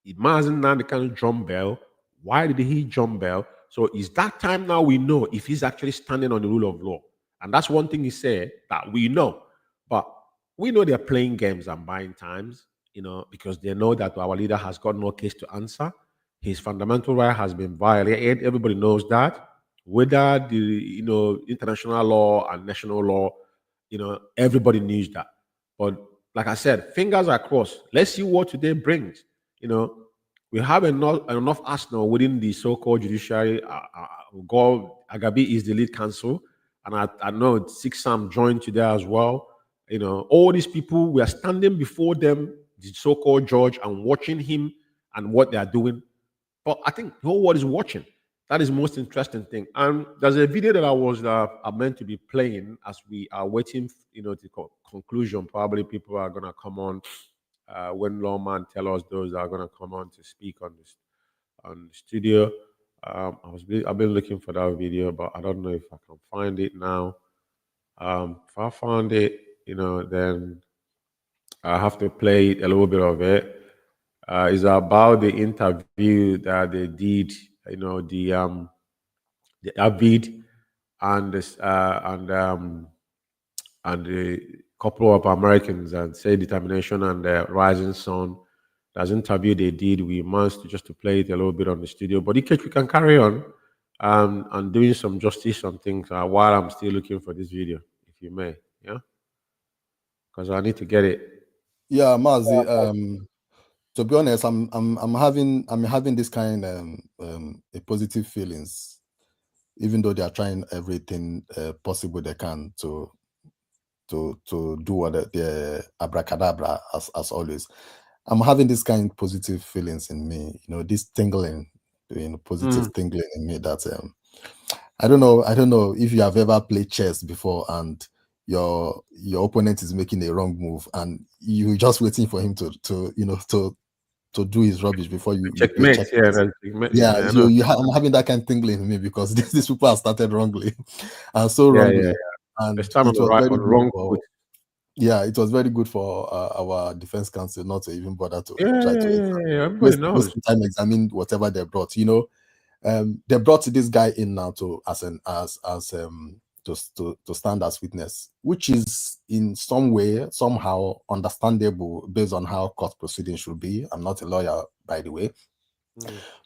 Speaker 2: imagine now the kind of drum bell. Why did he jump bell? So it's that time now we know if he's actually standing on the rule of law. And that's one thing he said that we know. But we know they're playing games and buying times, because they know that our leader has got no case to answer. His fundamental right has been violated. Everybody knows that. Whether the international law and national law, everybody knows that. But like I said, fingers are crossed. Let's see what today brings. We have enough arsenal within the so-called judiciary. God, Agabi is the lead counsel, and I know Six Sam joined today as well. All these people, we are standing before them, the so-called judge, and watching him and what they are doing. But I think the whole world is watching. That is the most interesting thing. And there's a video that I was meant to be playing as we are waiting, the conclusion. Probably people are gonna come on when Lawman tell us those are gonna come on to speak on this on the studio. I've been looking for that video, but I don't know if I can find it now. If I found it, then I have to play a little bit of it. It's about the interview that they did, the Avid and this and a couple of Americans and Say Determination and the Rising Sun. That's interview they did. We managed to play it a little bit on the studio, but we can carry on and doing some justice on things while I'm still looking for this video, if you may, yeah, because I need to get it.
Speaker 5: Yeah, Mazi. To be honest, I'm having this kind a positive feelings, even though they are trying everything possible they can to do what the abracadabra as always. I'm having this kind of positive feelings in me, this tingling, positive tingling in me that I don't know if you have ever played chess before and your opponent is making a wrong move and you're just waiting for him to do his rubbish before you
Speaker 2: Checkmate.
Speaker 5: check.
Speaker 2: Yeah,
Speaker 5: I'm having that kind of tingling in me because these people have started wrongly and so wrongly.
Speaker 2: Yeah.
Speaker 5: And
Speaker 2: it was
Speaker 5: it was very good for our defense counsel not to even bother to try to
Speaker 2: waste
Speaker 5: time examine whatever they brought. They brought this guy in now to stand as witness, which is in some way somehow understandable based on how court proceedings should be. I'm not a lawyer, by the way,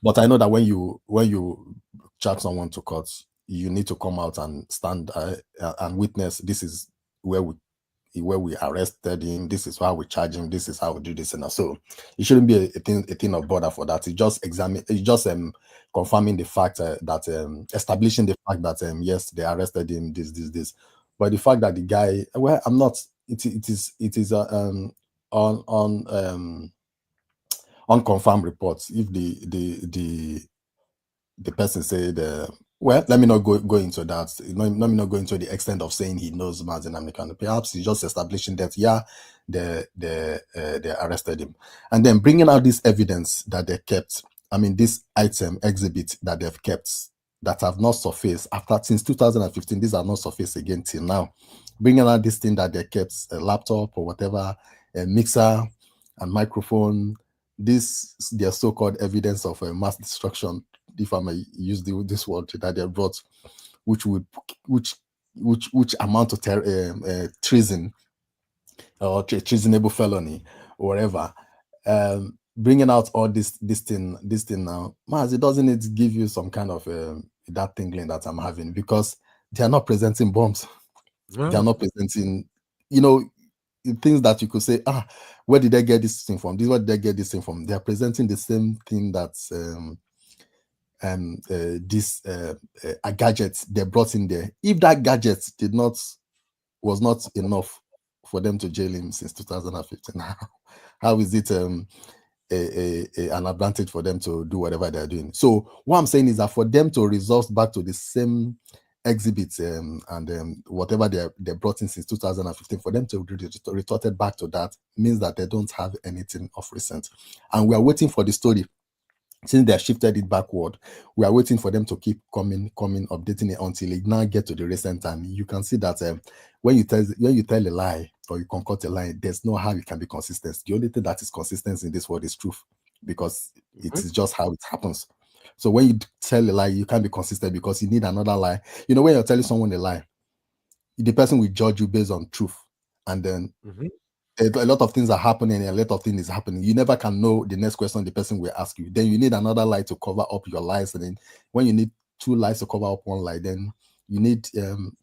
Speaker 5: but I know that when you charge someone to court, you need to come out and stand and witness. This is where we arrested him. This is how we charge him. This is how we do this, and so it shouldn't be a thing of bother for that. It just confirming the fact that establishing the fact that yes, they arrested him. This, but the fact that the guy, well, I'm not. It is unconfirmed reports. If the person said, well, let me not go into that. Let me not go into the extent of saying he knows Mazi Namdekan. Perhaps he's just establishing that, yeah, they arrested him. And then bringing out this evidence that they kept this item exhibit that they've kept that have not surfaced since 2015. These are not surfaced again till now. Bringing out this thing that they kept, a laptop or whatever, a mixer and microphone. This their so-called evidence of mass destruction, if I may use this word, that they brought, which amount to treason or treasonable felony or whatever. Bringing out all this thing now, Mazi, doesn't it give you some kind of that tingling that I'm having, because they are not presenting bombs.
Speaker 2: No.
Speaker 5: They are not presenting, things that you could say, where did they get this thing from? Where did they get this thing from? They are presenting the same thing that's a gadget they brought in there. If that gadget was not enough for them to jail him since 2015, how is it an advantage for them to do whatever they're doing? So what I'm saying is that for them to resort back to the same exhibits and whatever they brought in since 2015, for them to retorted back to that means that they don't have anything of recent. And we are waiting for the story. Since they have shifted it backward, we are waiting for them to keep coming, updating it until it now get to the recent time. You can see that when you tell a lie or you concoct a lie, there's no how you can be consistent. The only thing that is consistent in this world is truth, because it is just how it happens. So when you tell a lie, you can't be consistent because you need another lie. When you're telling someone a lie, the person will judge you based on truth, and then a lot of things are happening and a lot of things is happening. You never can know the next question the person will ask you. Then you need another lie to cover up your lies. And then when you need 2 lies to cover up 1 lie, then you need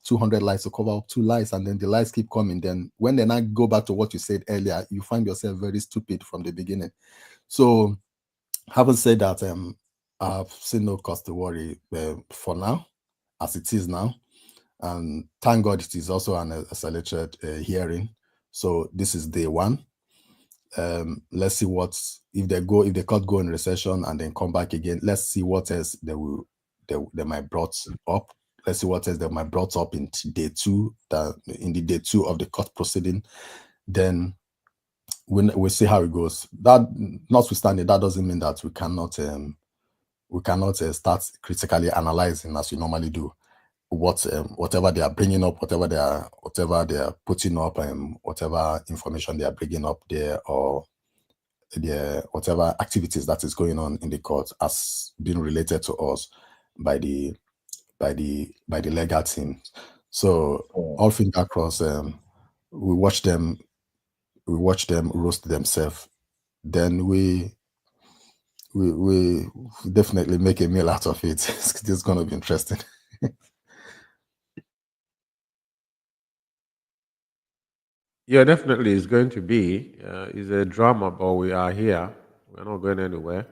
Speaker 5: 200 lies to cover up 2 lies. And then the lies keep coming. Then when they now go back to what you said earlier, you find yourself very stupid from the beginning. So having said that, I've seen no cause to worry for now, as it is now. And thank God it is also an accelerated hearing. So this is day 1. Let's see if the court go in recession and then come back again. Let's see what else they might brought up. Let's see what else they might brought up in day 2, in the day 2 of the court proceeding. Then we'll see how it goes. That notwithstanding, that doesn't mean that we cannot start critically analyzing as we normally do. Whatever they are bringing up, whatever they are putting up, and whatever information they are bringing up there, or whatever activities that is going on in the court has been related to us by the legal team. So all finger cross, we watch them roast themselves. Then we definitely make a meal out of it. It's going to be interesting.
Speaker 2: Yeah, definitely, it's going to be. It's a drama, but we are here. We're not going anywhere.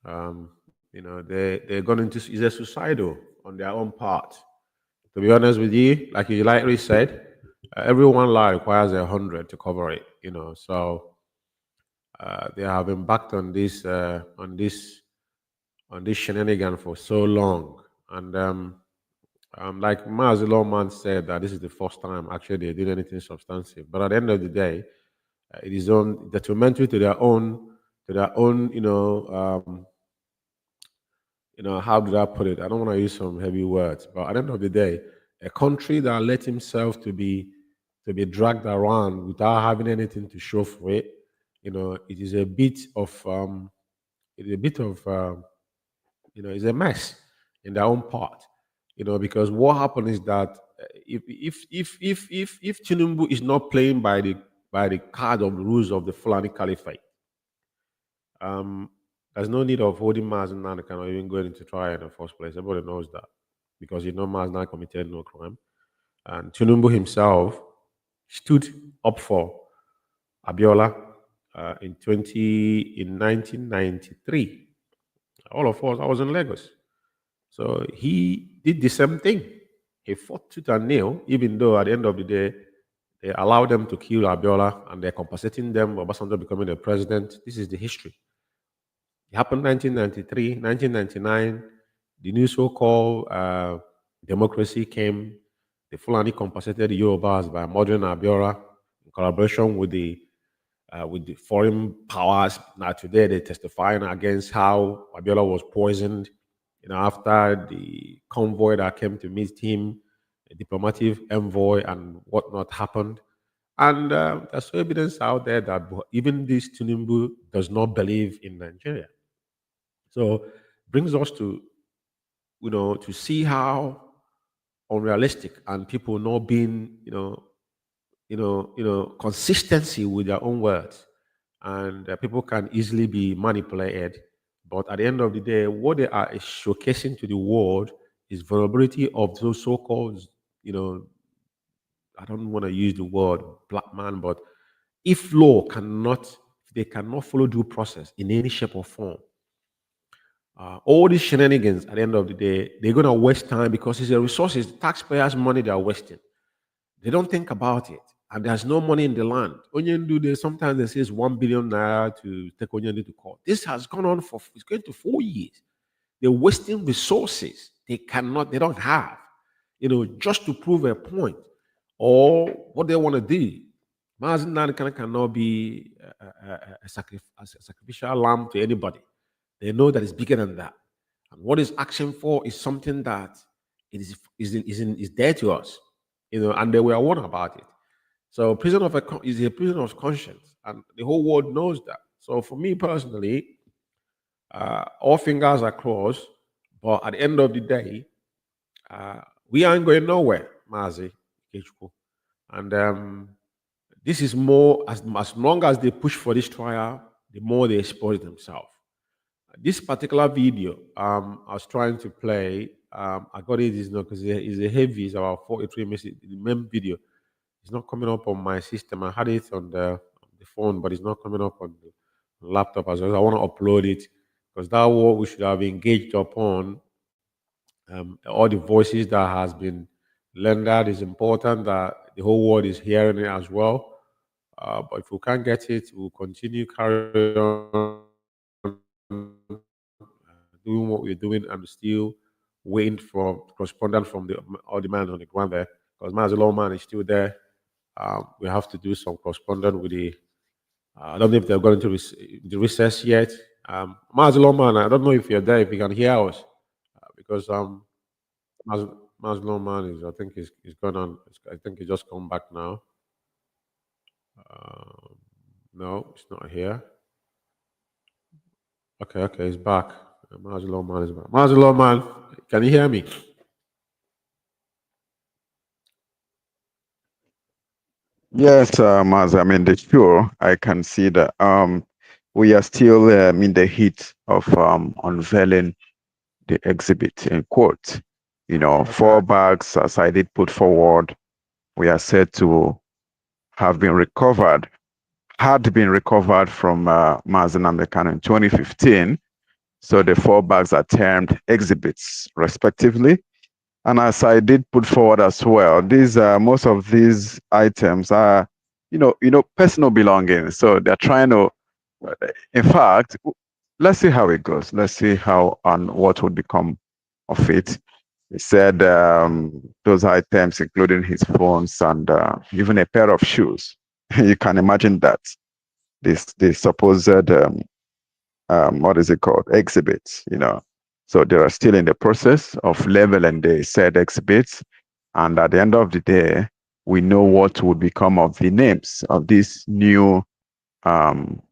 Speaker 2: They're going into it's a suicidal on their own part. To be honest with you, like you rightly said, every one lie requires 100 to cover it. So they have embarked on this shenanigan for so long, and like Mazzi George said, that this is the first time actually they did anything substantive. But at the end of the day, it is detrimental to their own, how did I put it? I don't want to use some heavy words, but at the end of the day, a country that let himself to be dragged around without having anything to show for it, it is a bit of it's a mess in their own part. Because what happened is that if Tinubu is not playing by the card of the rules of the Fulani Caliphate, there's no need of holding Mazi now or even going into trial in the first place. Everybody knows that, because Mazi now committed no crime, and Tinubu himself stood up for Abiola in 1993. All of us, I was in Lagos. So he did the same thing. He fought tooth and nail, even though at the end of the day, they allowed them to kill Abiola and they're compensating them, Obasanjo becoming the president. This is the history. It happened 1993, 1999. The new so-called democracy came. The Fulani compensated the Yorubas by murdering Abiola in collaboration with the with the foreign powers. Now today they're testifying against how Abiola was poisoned. After the convoy that came to meet him, a diplomatic envoy and whatnot happened. And there's evidence out there that even this Tinubu does not believe in Nigeria. So brings us to, to see how unrealistic and people not being, consistency with their own words, and people can easily be manipulated. But at the end of the day, what they are showcasing to the world is vulnerability of those so-called, I don't want to use the word black man, but if they cannot follow due process in any shape or form, all these shenanigans at the end of the day, they're going to waste time because it's a resource, it's taxpayers' money they're wasting. They don't think about it. And there's no money in the land. Onyendu, sometimes they say it's 1 billion naira to take Onyendu to court. This has gone on it's going to 4 years. They're wasting resources they don't have, just to prove a point or what they want to do. Mazi cannot be a sacrificial lamb to anybody. They know that it's bigger than that. And what is action for is something that is dear to us, and they were warned about it. So is a prison of conscience, and the whole world knows that. So for me personally, all fingers are crossed, but at the end of the day, we aren't going nowhere, Mazi. And this is more, as long as they push for this trial, the more they expose themselves. This particular video, I was trying to play. I got it, because it's a heavy, it's about 43 minutes. The main video is not coming up on my system. I had it on the phone, but it's not coming up on the laptop as well. I want to upload it because that's what we should have engaged upon. All the voices that has been rendered is important, that the whole world is hearing it as well. But if we can't get it, we'll continue carry on doing what we're doing and still waiting for correspondence from all the man on the ground there. Because Mazzi Lawman is still there. We have to do some correspondence with the. I don't know if they're going to the recess yet. Mazzi Lawman, I don't know if you're there, if you can hear us, because Mazzi Lawman is. I think he's gone on. I think he just come back now. No, it's not here. Okay, he's back. Mazzi Lawman is back. Mazzi Lawman, can you hear me?
Speaker 3: Yes, Maz, I'm in the show. I can see that we are still in the heat of unveiling the exhibit in court. Okay. 4 bags, as I did put forward, we are said to have been recovered, had been recovered from Mazi Namdekan in 2015. So the 4 bags are termed exhibits, respectively. And as I did put forward as well, these most of these items are, personal belongings. So they're trying to, in fact, let's see how it goes. Let's see how and what would become of it. He said those items, including his phones and even a pair of shoes. You can imagine that this supposed what is it called, exhibits, So they are still in the process of leveling the said exhibits. And at the end of the day, we know what would become of the names of these newfound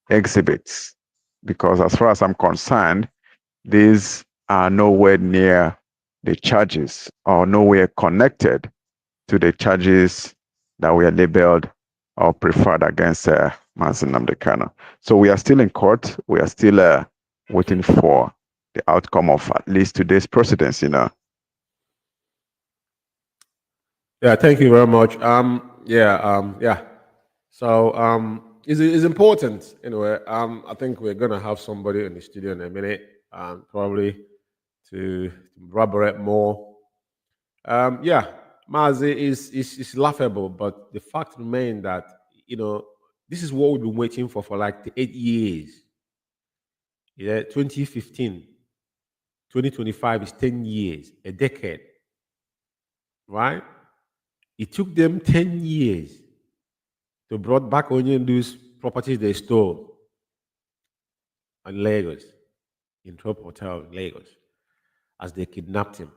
Speaker 3: exhibits. Because as far as I'm concerned, these are nowhere near the charges or nowhere connected to the charges that were labeled or preferred against Mazi Namdekan. So we are still in court. We are still waiting for the outcome of at least today's proceedings,
Speaker 2: Yeah, thank you very much. So it's important anyway. I think we're gonna have somebody in the studio in a minute, probably to elaborate more. Mazi is laughable, but the fact remains that this is what we've been waiting for like 8 years. 2015, 2025 is 10 years, a decade, right? It took them 10 years to brought back Onyendu's properties they stole in Lagos, in Trop Hotel in Lagos, as they kidnapped him.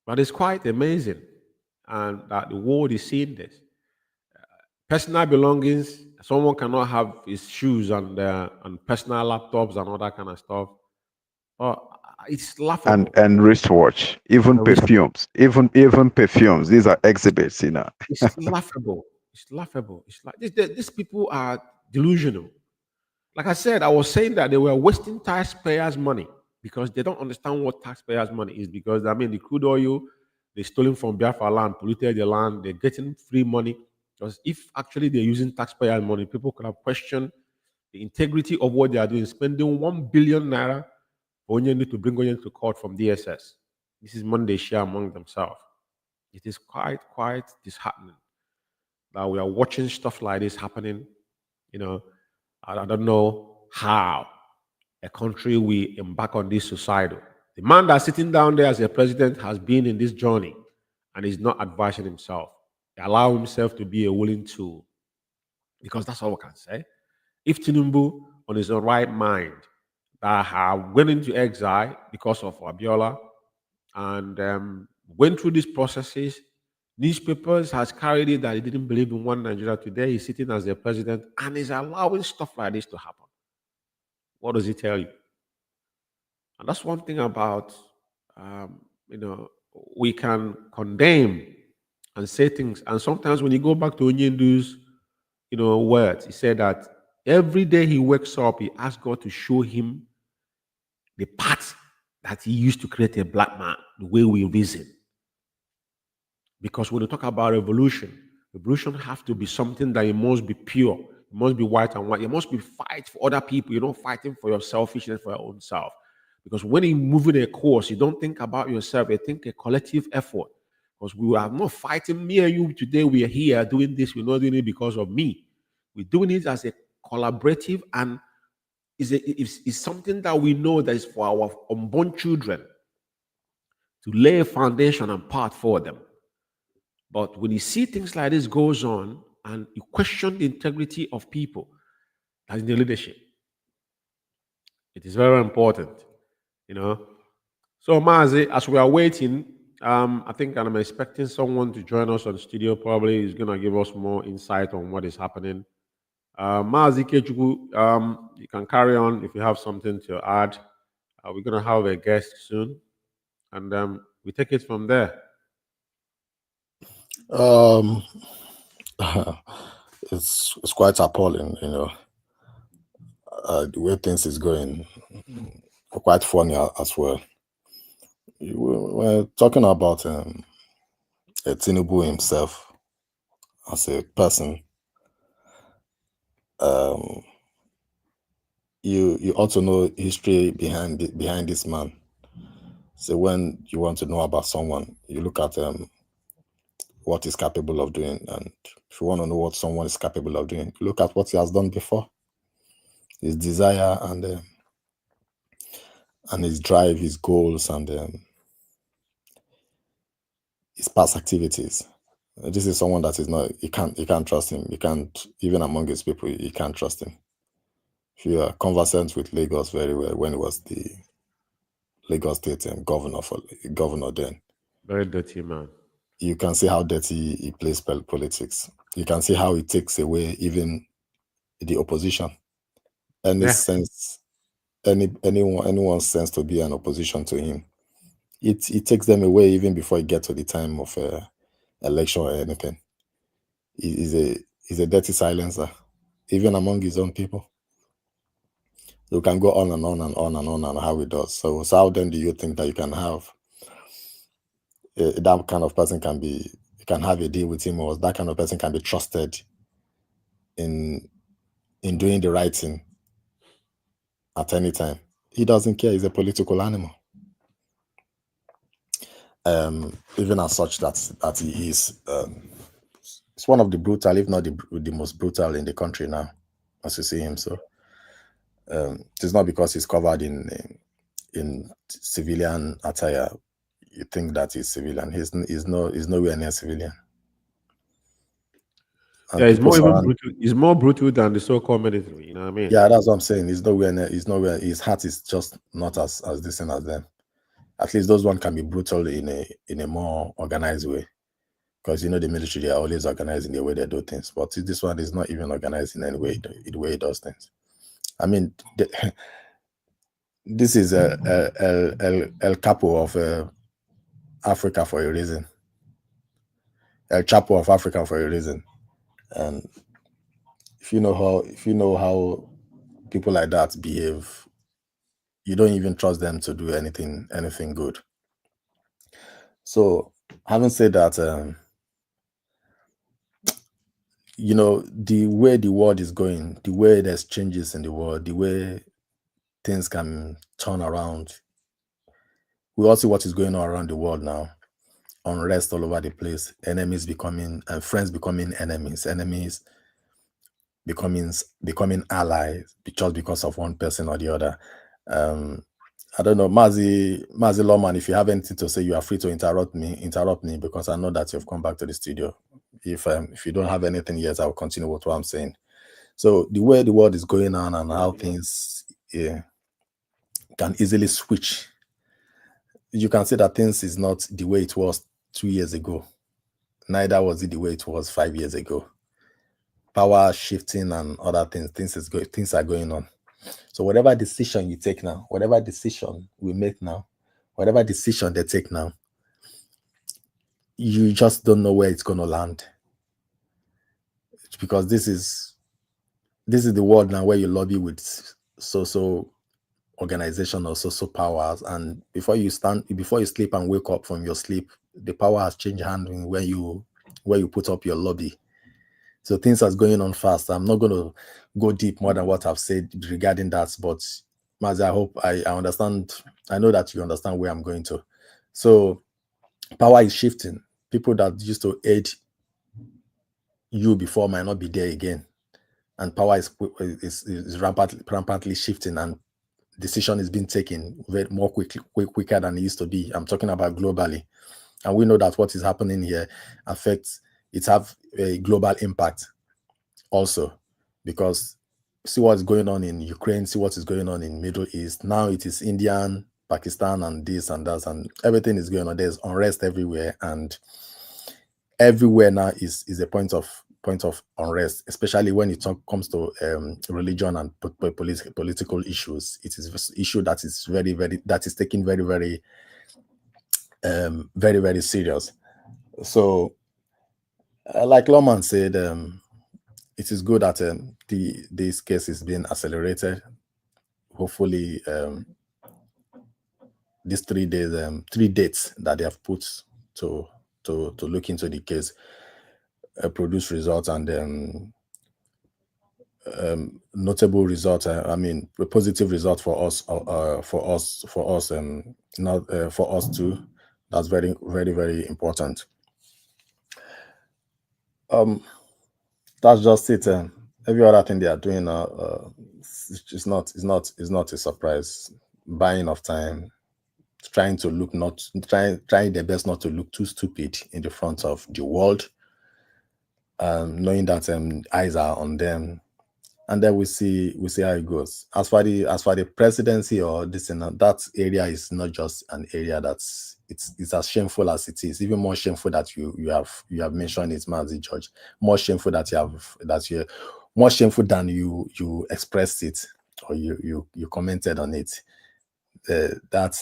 Speaker 2: But it's quite amazing, and that the world is seeing this. Personal belongings, someone cannot have his shoes and personal laptops and all that kind of stuff. Oh, it's laughable.
Speaker 3: And wristwatch, even
Speaker 2: The risk-
Speaker 3: perfumes, even perfumes. These are exhibits, you know.
Speaker 2: It's laughable. It's laughable. It's like these people are delusional. Like I said, I was saying that they were wasting taxpayers' money because they don't understand what taxpayers' money is. Because I mean, the crude oil they stolen from Biafra land, polluted the land, they're getting free money. Because if actually they're using taxpayers' money, people could have questioned the integrity of what they are doing, spending 1 billion naira for Onyendu to bring Onyendu to court from DSS. This is money they share among themselves. It is quite disheartening that we are watching stuff like this happening. You know, I don't know how a country will embark on this suicidal. The man that's sitting down there as a president has been in this journey and is not advising himself. He allow himself to be a willing tool, because that's all I can say. If Tinubu, on his own right mind, that have went into exile because of Abiola and went through these processes, newspapers has carried it that he didn't believe in one Nigeria. Today he's sitting as the president and is allowing stuff like this to happen. What does he tell you? And that's one thing about, we can condemn and say things. And sometimes when you go back to Onyendu's, words, he said that every day he wakes up, he asks God to show him the path that he used to create a black man, the way we reason. Because when you talk about revolution have to be something that it must be pure. It must be white and white. It must be fight for other people. You're not fighting for your selfishness, for your own self. Because when you move in a course, you don't think about yourself. You think a collective effort. Because we are not fighting, me and you today. We are here doing this. We're not doing it because of me. We're doing it as a collaborative, and is something that we know that is for our unborn children, to lay a foundation and path for them. But when you see things like this goes on and you question the integrity of people as in the leadership, it is very important, So Mazi, as we are waiting, I think I'm expecting someone to join us on the studio. Probably is going to give us more insight on what is happening. Mazi Kechuku, you can carry on if you have something to add. We're going to have a guest soon, and we take it from there.
Speaker 5: It's quite appalling, the way things is going. Quite funny as well. We're talking about Tinubu himself as a person. You ought to know history behind this man. So when you want to know about someone, you look at what he's capable of doing, and if you want to know what someone is capable of doing, look at what he has done before. His desire and his drive, his goals, and his past activities. This is someone that is not. You can't trust him. You can't, even among his people. You can't trust him. If you are conversant with Lagos very well, when he was the Lagos State governor then,
Speaker 2: very dirty man.
Speaker 5: You can see how dirty he plays politics. You can see how he takes away even the opposition. Sense, anyone's sense to be an opposition to him, it takes them away even before it gets to the time of election or anything. He's a dirty silencer, even among his own people. You can go on and on and on and on and how he does. So how then do you think that you can have that kind of person you can have a deal with him, or that kind of person can be trusted in doing the right thing at any time? He doesn't care. He's a political animal. Even as such that he is, it's one of the brutal, if not the most brutal in the country now, as you see him. So it's not because he's covered in civilian attire you think that he's civilian. He's nowhere near civilian.
Speaker 2: Yeah, it's more even brutal. It's more brutal than the so-called military. You know what I mean?
Speaker 5: Yeah, that's what I'm saying. He's nowhere. He's nowhere. His heart is just not as decent as them. At least those one can be brutal in a more organized way, because you know the military, they are always organized in the way they do things. But this one is not even organized in any way. The way it does things. I mean, this is El Capo of Africa for a reason. El Chapo of Africa for a reason. And if you know how people like that behave, you don't even trust them to do anything good. So, having said that, you know, the way the world is going, the way there's changes in the world, the way things can turn around, we all see what is going on around the world now. Unrest all over the place, enemies becoming and friends becoming enemies, enemies becoming allies just because of one person or the other. I don't know, Mazi Lawman, if you have anything to say, you are free to interrupt me, because I know that you've come back to the studio. If you don't have anything yet, I'll continue with what I'm saying. So the way the world is going on and how things can easily switch, you can see that things is not the way it was 2 years ago. Neither was it the way it was 5 years ago. Power shifting and other things, things are going on. So whatever decision you take now, whatever decision we make now, whatever decision they take now, you just don't know where it's going to land. It's because this is the world now where you lobby with so organization or so powers, and before you sleep and wake up from your sleep, the power has changed handling where you put up your lobby. So things are going on fast. I'm not going to go deep more than what I've said regarding that, but Mazi, I hope I understand. I know that you understand where I'm going to. So power is shifting. People that used to aid you before might not be there again, and power is rampantly shifting, and decision is being taken more quicker than it used to be. I'm talking about globally, and we know that what is happening here have a global impact also, because see what's going on in Ukraine, see what is going on in Middle East. Now it is India, Pakistan, and this and that, and everything is going on. There's unrest everywhere, and everywhere now is a point of unrest, especially when it comes to religion and political issues. It is an issue that is that is taken very, very, very, very serious. So, like Lawman said, it is good that this case is being accelerated. Hopefully, these 3 days, 3 dates that they have put to look into the case produce results, and notable results. I mean, a positive result for us, not for us too. That's very, very, very important. That's just it. Every other thing they are doing now, it's not a surprise. Buying of time, trying their best not to look too stupid in the front of the world, knowing that eyes are on them, and then we see how it goes. As for the presidency or this and that area is not just an area that's it's as shameful as it is. Even more shameful that you have mentioned it, Mazzi George. More shameful more shameful than you expressed it or you commented on it. That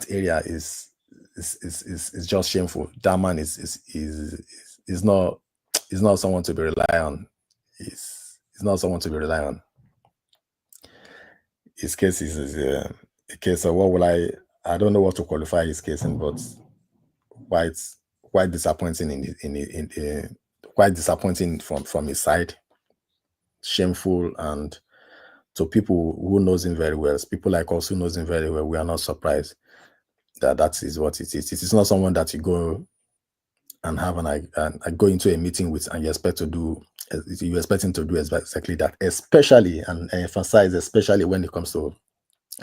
Speaker 5: area is just shameful. That man is not someone to be relied on. It's not someone to be relied on. His case is a case of I don't know what to qualify his case in, but quite disappointing quite disappointing from his side. Shameful, and to people who knows him very well, people like us who knows him very well, we are not surprised that is what it is. It is not someone that you go and have and go into a meeting with and you expect him to do exactly that, especially and emphasize, especially when it comes to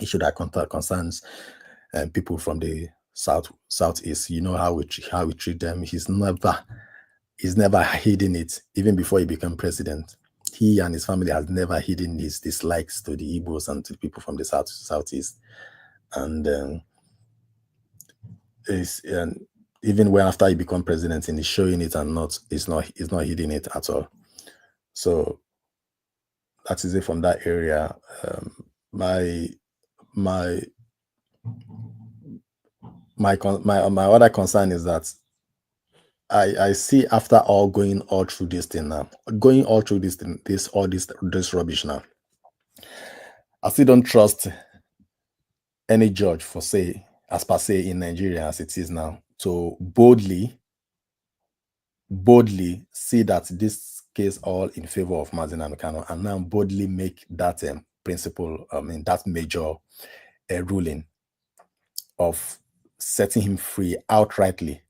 Speaker 5: issue that concerns people from the southeast. You know how we treat them. He's never he's never hidden it, even before he became president. He and his family has never hidden his dislikes to the Igbos and to the people from the southeast. And even when after he become president and he's showing it and he's not hiding it at all. So that is it from that area. My other concern is that I see after all going all through this thing now, this rubbish now, I still don't trust any judge as per se in Nigeria as it is now, to boldly see that this case all in favor of Mazi Kanu, and now boldly make that principle, that major ruling of setting him free outrightly.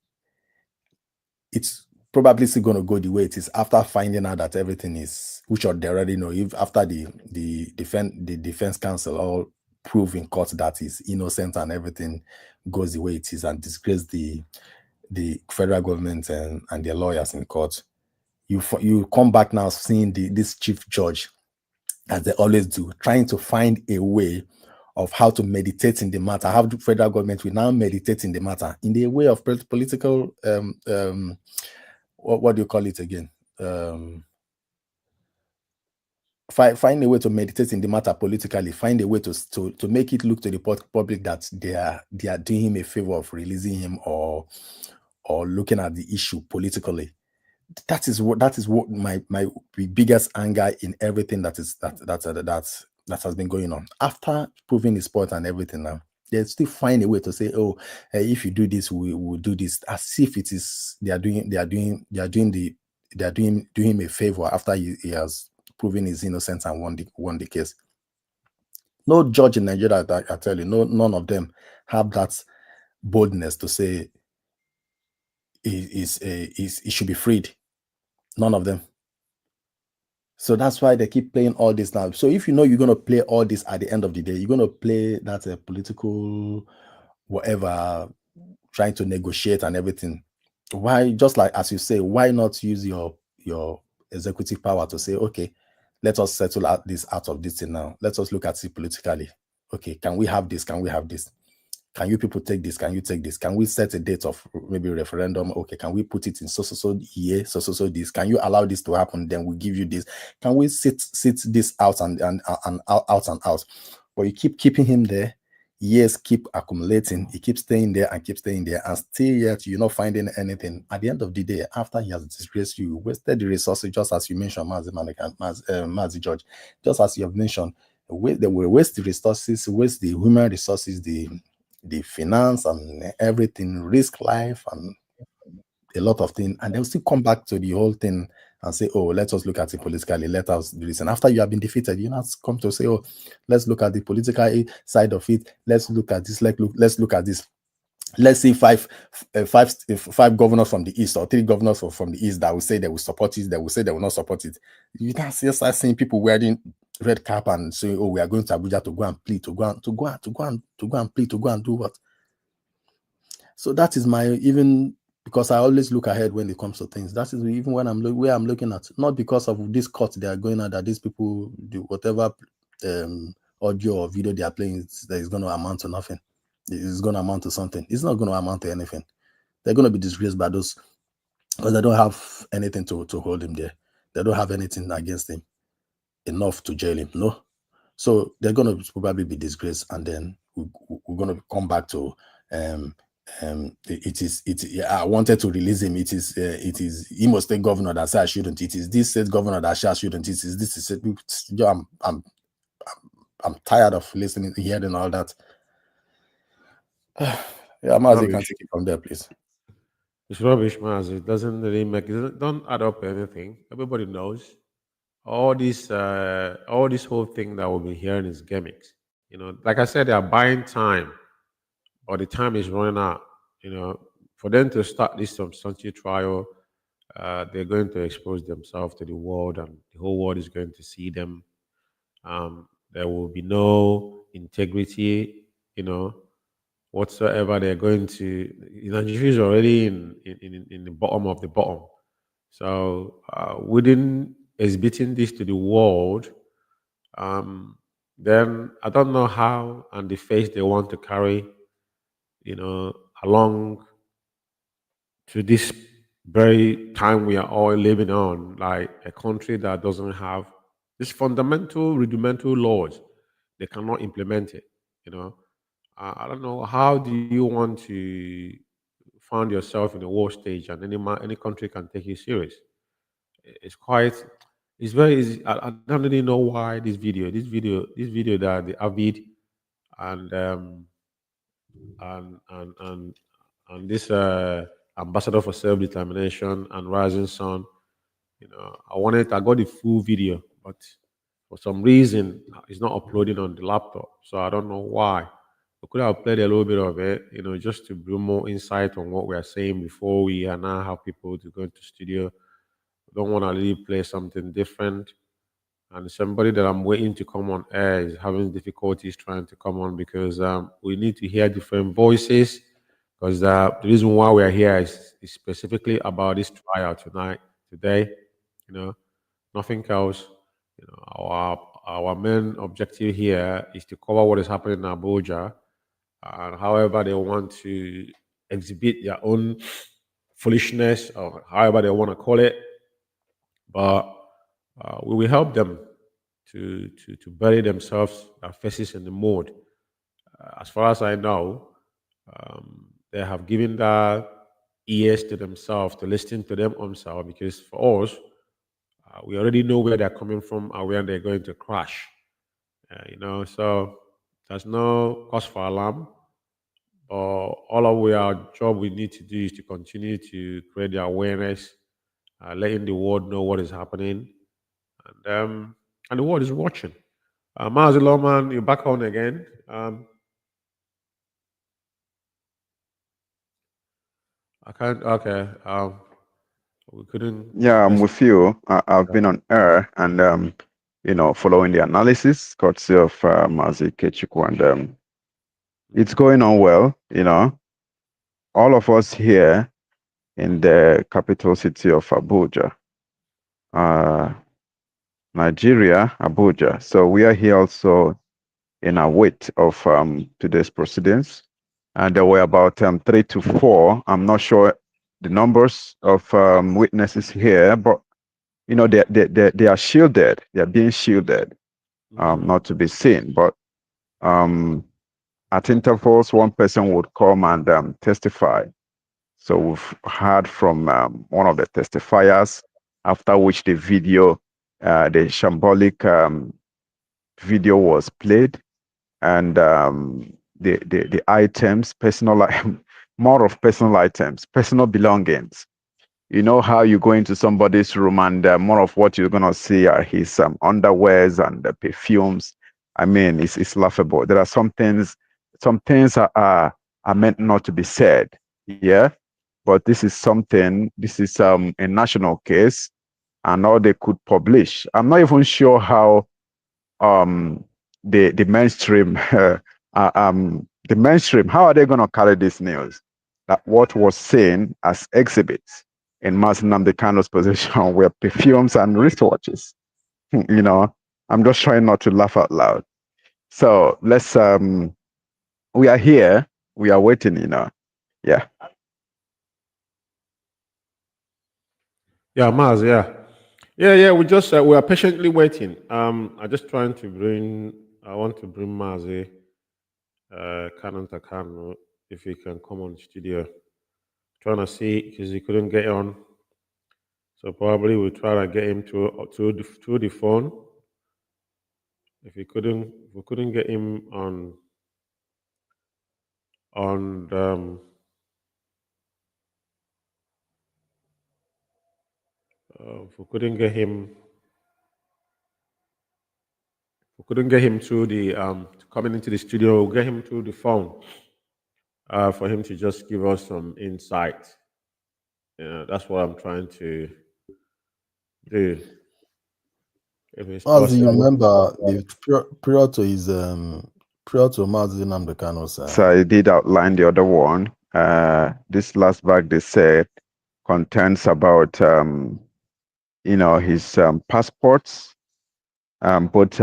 Speaker 5: It's probably still going to go the way it is after finding out that everything is, which they already know, if after the defense counsel all prove in court that he's innocent and everything goes the way it is and disgrace the federal government and their lawyers in court, you come back now seeing this chief judge, as they always do, trying to find a way of how to meditate in the matter, how the federal government will now meditate in the matter in the way of political, what do you call it again? Find a way to meditate in the matter politically, find a way to make it look to the public that they are doing him a favor of releasing him or looking at the issue politically. That is what my biggest anger in everything that has been going on. After proving his point and everything now, they still find a way to say, oh, if you do this, we will do this, as if it is they are doing him a favor after he has proven his innocence and won the case. No judge in Nigeria, I tell you, none of them have that boldness to say he should be freed. None of them. So that's why they keep playing all this now. So if you know you're going to play all this at the end of the day, you're going to play that political whatever, trying to negotiate and everything. Why, just like as you say, why not use your executive power to say, okay, let us settle out of this thing now. Let us look at it politically. Okay, can we have this? Can we have this? Can you people take this? Can you take this? Can we set a date of maybe referendum? Okay, can we put it in so year, so this? Can you allow this to happen? Then we give you this. Can we sit this out and out? But you keep keeping him there. Years keep accumulating. He keeps staying there, and still yet you're not finding anything. At the end of the day, after he has disgraced you, wasted the resources, just as you mentioned, Mazzi George, just as you have mentioned, they will waste the resources, waste the human resources, the finance and everything, risk life and a lot of things, and they'll still come back to the whole thing and say, oh, let us look at it politically, let us do this. And after you have been defeated, you not come to say, oh, let's look at the political side of it, let's look at this, let's look at this. Let's see five governors from the east or 3 governors from the east that will say they will support it, they will say they will not support it. You can start seeing people wearing red cap and saying, oh, we are going to Abuja to go and plead, to go and plead, to go and do what? So that is even because I always look ahead when it comes to things. That is even when I'm looking at, not because of this court they are going at, that these people do whatever audio or video they are playing that is going to amount to nothing. It's going to amount to something. It's not going to amount to anything. They're going to be disgraced by those because they don't have anything to hold him there. They don't have anything against him enough to jail him. No. So they're going to probably be disgraced, and then we're going to come back to I wanted to release him. It is Imo State governor that said I shouldn't. It is this state governor that said I shouldn't. It is this. I'm tired of hearing all that. Yeah, Mazi, can take it from there, please.
Speaker 2: It's rubbish, Mazi. It doesn't really don't add up anything. Everybody knows. All this whole thing that we'll be hearing is gimmicks. Like I said, they are buying time, or the time is running out. For them to start this substantive trial, they're going to expose themselves to the world, and the whole world is going to see them. There will be no integrity, whatsoever. They're going to, Nigeria is already in the bottom of the bottom. So within exhibiting this to the world, then I don't know how and the face they want to carry, along to this very time we are all living on, like a country that doesn't have these fundamental, rudimental laws. They cannot implement it. You know, I don't know how do you want to find yourself in a war stage and any country can take you serious. It's quite, it's very easy. I don't really know why this video that the Avid and and and and and this ambassador for self determination and Rising Sun. I got the full video, but for some reason it's not uploading on the laptop, so I don't know why. I could have played a little bit of it, just to bring more insight on what we are saying before we are now have people to go into studio. I don't want to really play something different. And somebody that I'm waiting to come on air is having difficulties trying to come on because we need to hear different voices. Because the reason why we are here is specifically about this trial today. You know, nothing else. Our main objective here is to cover what is happening in Abuja, and however they want to exhibit their own foolishness or however they want to call it, but we will help them to bury themselves, their faces in the mud. As far as I know, they have given their ears to themselves to listen to them themselves because for us, we already know where they're coming from and where they're going to crash. So there's no cause for alarm. All of our job we need to do is to continue to create the awareness, letting the world know what is happening, and the world is watching. Mazi Loman, you're back on again. I can't. Okay. We couldn't.
Speaker 3: Yeah, I'm
Speaker 2: Let's.
Speaker 3: with you. I've been on air and following the analysis, courtesy of Mazzi George, and it's going on well. All of us here in the capital city of Abuja, uh, Nigeria, Abuja. So we are here also in a wait of today's proceedings, and there were about 3 to 4. I'm not sure the numbers of witnesses here, but they are shielded. They are being shielded, not to be seen. But at intervals, one person would come and testify. So we've heard from one of the testifiers, after which the video, the shambolic video was played, and the items, more of personal items, personal belongings. You know how you go into somebody's room and more of what you're gonna see are his underwears and perfumes. I mean, it's laughable. There are some things are meant not to be said. Yeah, but this is something. This is a national case, and all they could publish. I'm not even sure how the mainstream the mainstream, how are they gonna carry this news? That what was seen as exhibits in Mazi Nnamdi position were perfumes and wristwatches. I'm just trying not to laugh out loud. So let's we are here, we are waiting, Yeah.
Speaker 2: Yeah, Maz. Yeah. We are patiently waiting. I'm just trying to bring. I want to bring Mazi, Canon Takano, if he can come on studio. Trying to see because he couldn't get on. So probably we'll try to get him through the phone. If we couldn't get him on if we couldn't get him through the coming into the studio, we'll get him through the phone for him to just give us some insight. That's what I'm trying to do. If it's
Speaker 5: Mazi, you
Speaker 2: possible.
Speaker 5: remember prior to his prior to Mazzi Nnamdi
Speaker 3: So I did outline the other one. This last bag they said concerns about, his passports, both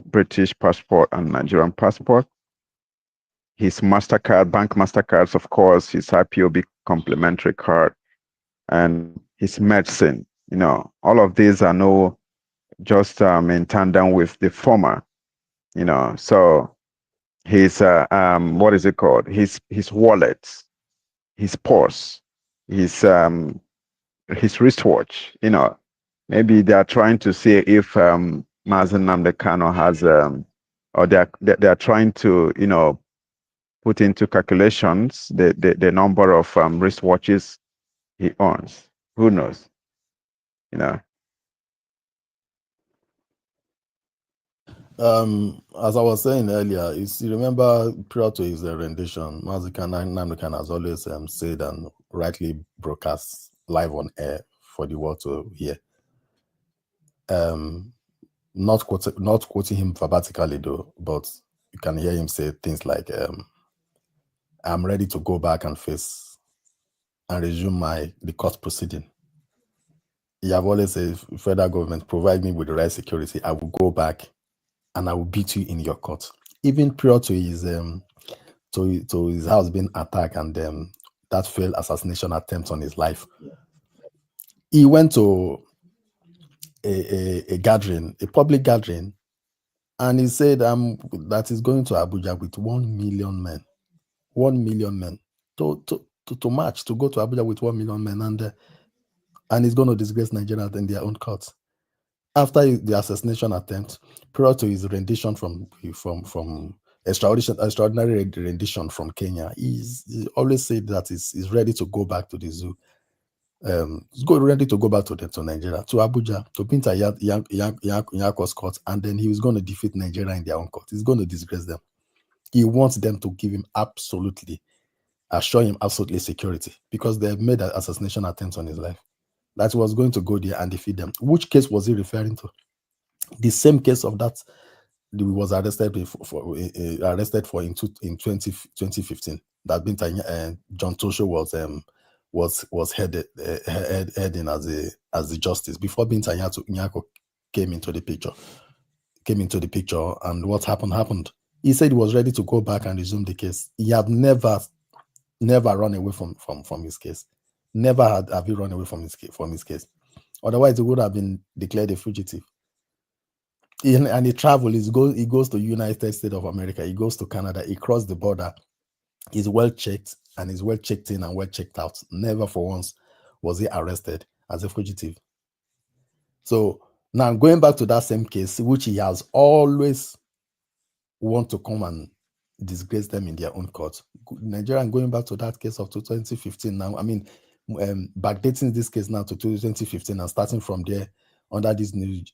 Speaker 3: British passport and Nigerian passport, his MasterCard, bank MasterCards, of course, his IPOB complimentary card, and his medicine. All of these are no just in tandem with the former. So his what is it called? His wallets, his purse, his wristwatch. Maybe they are trying to see if Mazi Nnamdi Kanu has or they are trying to put into calculations the number of wristwatches he owns. Who knows?
Speaker 5: As I was saying earlier, you remember prior to his rendition, Mazzi Nnamdi Kanu has always said and rightly broadcast live on air for the world to hear. Not quoting him verbatically though, but you can hear him say things like, "I'm ready to go back and face and resume the court proceeding." He have always said, "Federal government provide me with the right security, I will go back and I will beat you in your court." Even prior to his to his house being attacked and that failed assassination attempt on his life, he went to a gathering, a public gathering, and he said that he's going to Abuja with 1 million men. 1 million men to march, to go to Abuja with 1 million men, and he's going to disgrace Nigeria in their own courts. After the assassination attempt, prior to his rendition from extraordinary rendition from Kenya, he always said that he's ready to go back to the zoo. He's ready to go back to Nigeria, to Abuja, to Binta Nyako's court, and then he was going to defeat Nigeria in their own court. He's going to disgrace them. He wants them to give him assure him absolutely security, because they have made an assassination attempt on his life. That was going to go there and defeat them. Which case was he referring to? The same case of that he was arrested for in 2015. That Binta John Tosho was heading as the justice before Binta Nyako came into the picture. And what happened. He said he was ready to go back and resume the case. He had never run away from his case. Never have he run away from his case. Otherwise, he would have been declared a fugitive. And he travels. He goes to United States of America. He goes to Canada. He crossed the border. He's well checked, and he's well checked in and well checked out. Never for once was he arrested as a fugitive. So now going back to that same case, which he has always want to come and disgrace them in their own court. Nigeria, going back to that case of 2015 now, I mean, backdating this case now to 2015 and starting from there under this new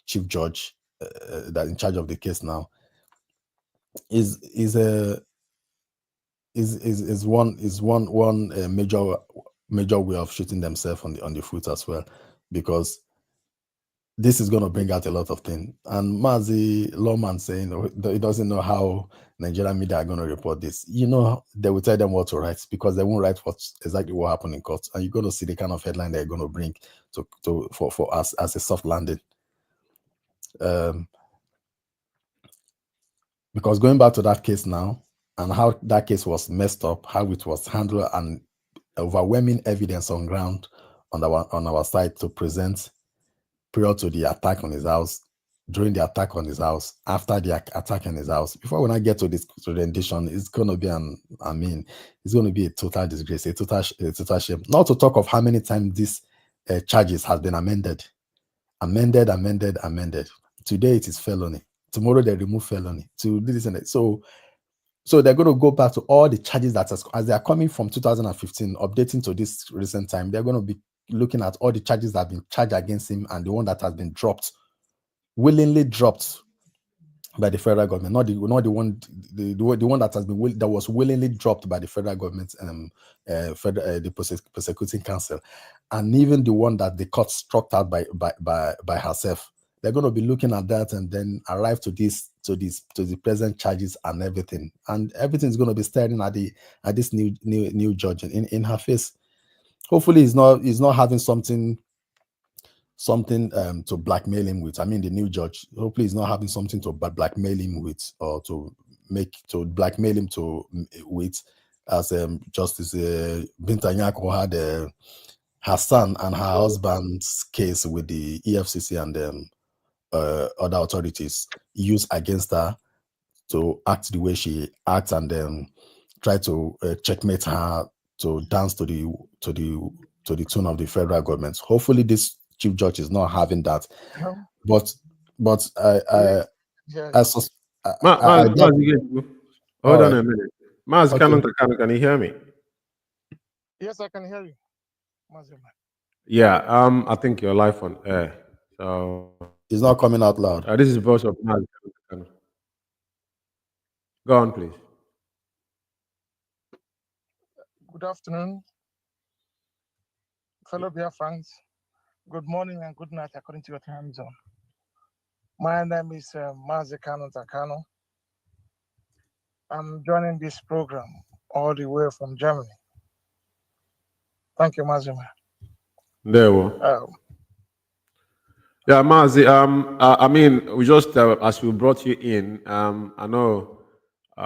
Speaker 5: chief judge that in charge of the case now is one major way of shooting themselves on the foot as well, because this is going to bring out a lot of things. And Mazi Lawman saying he doesn't know how Nigerian media are going to report this. They will tell them what to write, because they won't write exactly what happened in court. And you're going to see the kind of headline they're going to bring for us as a soft landing. Because going back to that case now, and how that case was messed up, how it was handled, and overwhelming evidence on ground on our side to present prior to the attack on his house, during the attack on his house, after the attack on his house. Before when I get to this rendition, it's going to be it's going to be a total disgrace, a total shame. Not to talk of how many times these charges has been amended. Today it is felony. Tomorrow they remove felony. To this and that. So they're going to go back to all the charges that as they are coming from 2015, updating to this recent time. They're going to be looking at all the charges that have been charged against him and the one that has been willingly dropped by the federal government, not the one that has been that was willingly dropped by the federal government and the prosecuting counsel, and even the one that the court struck out by herself. They're going to be looking at that and then arrive to the present charges and everything is going to be staring at this new judge in her face. hopefully he's not having something to blackmail him with. I mean, the new judge, hopefully he's not having something to blackmail him with, or to blackmail him with, as Justice Binta Nyako had her son and her husband's case with the EFCC and other authorities use against her to act the way she acts, and try to checkmate her to dance to the tune of the federal government. Hopefully this chief judge is not having that. But I
Speaker 2: hold on a minute. Mazzi,
Speaker 5: okay.
Speaker 2: can you hear me?
Speaker 6: Yes, I can hear you. Mazzi.
Speaker 2: Yeah, I think you're live on air. So
Speaker 5: it's not coming out loud.
Speaker 2: This is the voice of Mazzi. Go on, please.
Speaker 6: Good afternoon, fellow Biafrans. Good morning and good night according to your time zone. My name is Mazzi Takano. I'm joining this program all the way from Germany. Thank you, Mazzi.
Speaker 2: There we go. Yeah, Mazi. I mean, we just as we brought you in, I know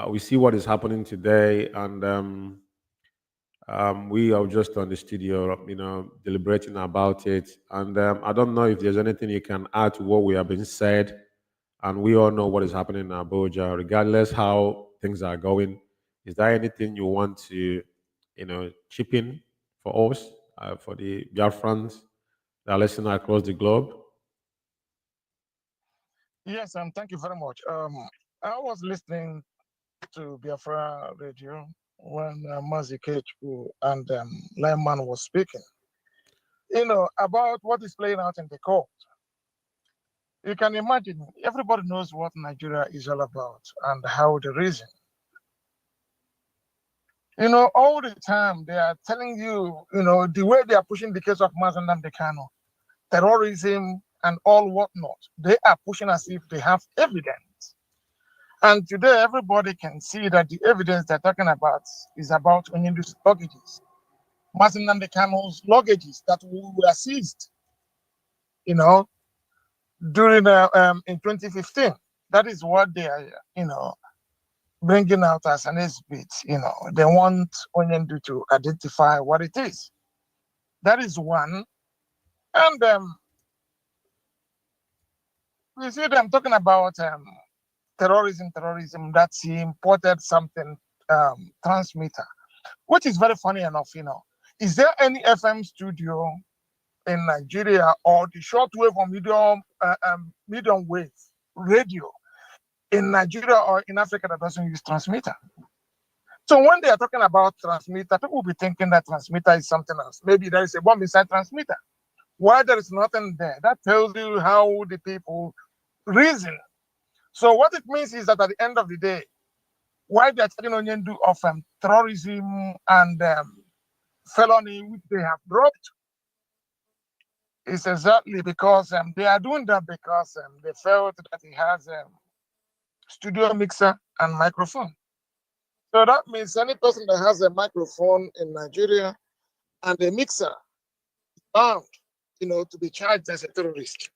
Speaker 2: we see what is happening today, and we are just on the studio, deliberating about it. And I don't know if there's anything you can add to what we have been said. And we all know what is happening in Abuja, regardless how things are going. Is there anything you want to, chip in for us, for the Biafrans that are listening across the globe?
Speaker 6: Yes, and thank you very much. I was listening to Biafra Radio when Mazzi George and Lyman was speaking, about what is playing out in the court. You can imagine, everybody knows what Nigeria is all about and how the reason. All the time they are telling you, the way they are pushing the case of Mazi George, terrorism and all whatnot, they are pushing as if they have evidence. And today, everybody can see that the evidence they're talking about is about Onyendu's luggages. Mazi George's luggages that were seized, during in 2015. That is what they are, bringing out as an exhibit. They want Onyendu to identify what it is. That is one. And we see them talking about terrorism, that he imported something, transmitter, which is very funny enough. Is there any FM studio in Nigeria or the shortwave or medium wave radio in Nigeria or in Africa that doesn't use transmitter? So when they are talking about transmitter, people will be thinking that transmitter is something else. Maybe there is a bomb inside transmitter. Why there is nothing there? That tells you how the people reason. So what it means is that at the end of the day, why they are telling Onyendu of terrorism and felony which they have dropped is exactly because they are doing that because they felt that he has a studio mixer and microphone. So that means any person that has a microphone in Nigeria and a mixer is bound, to be charged as a terrorist.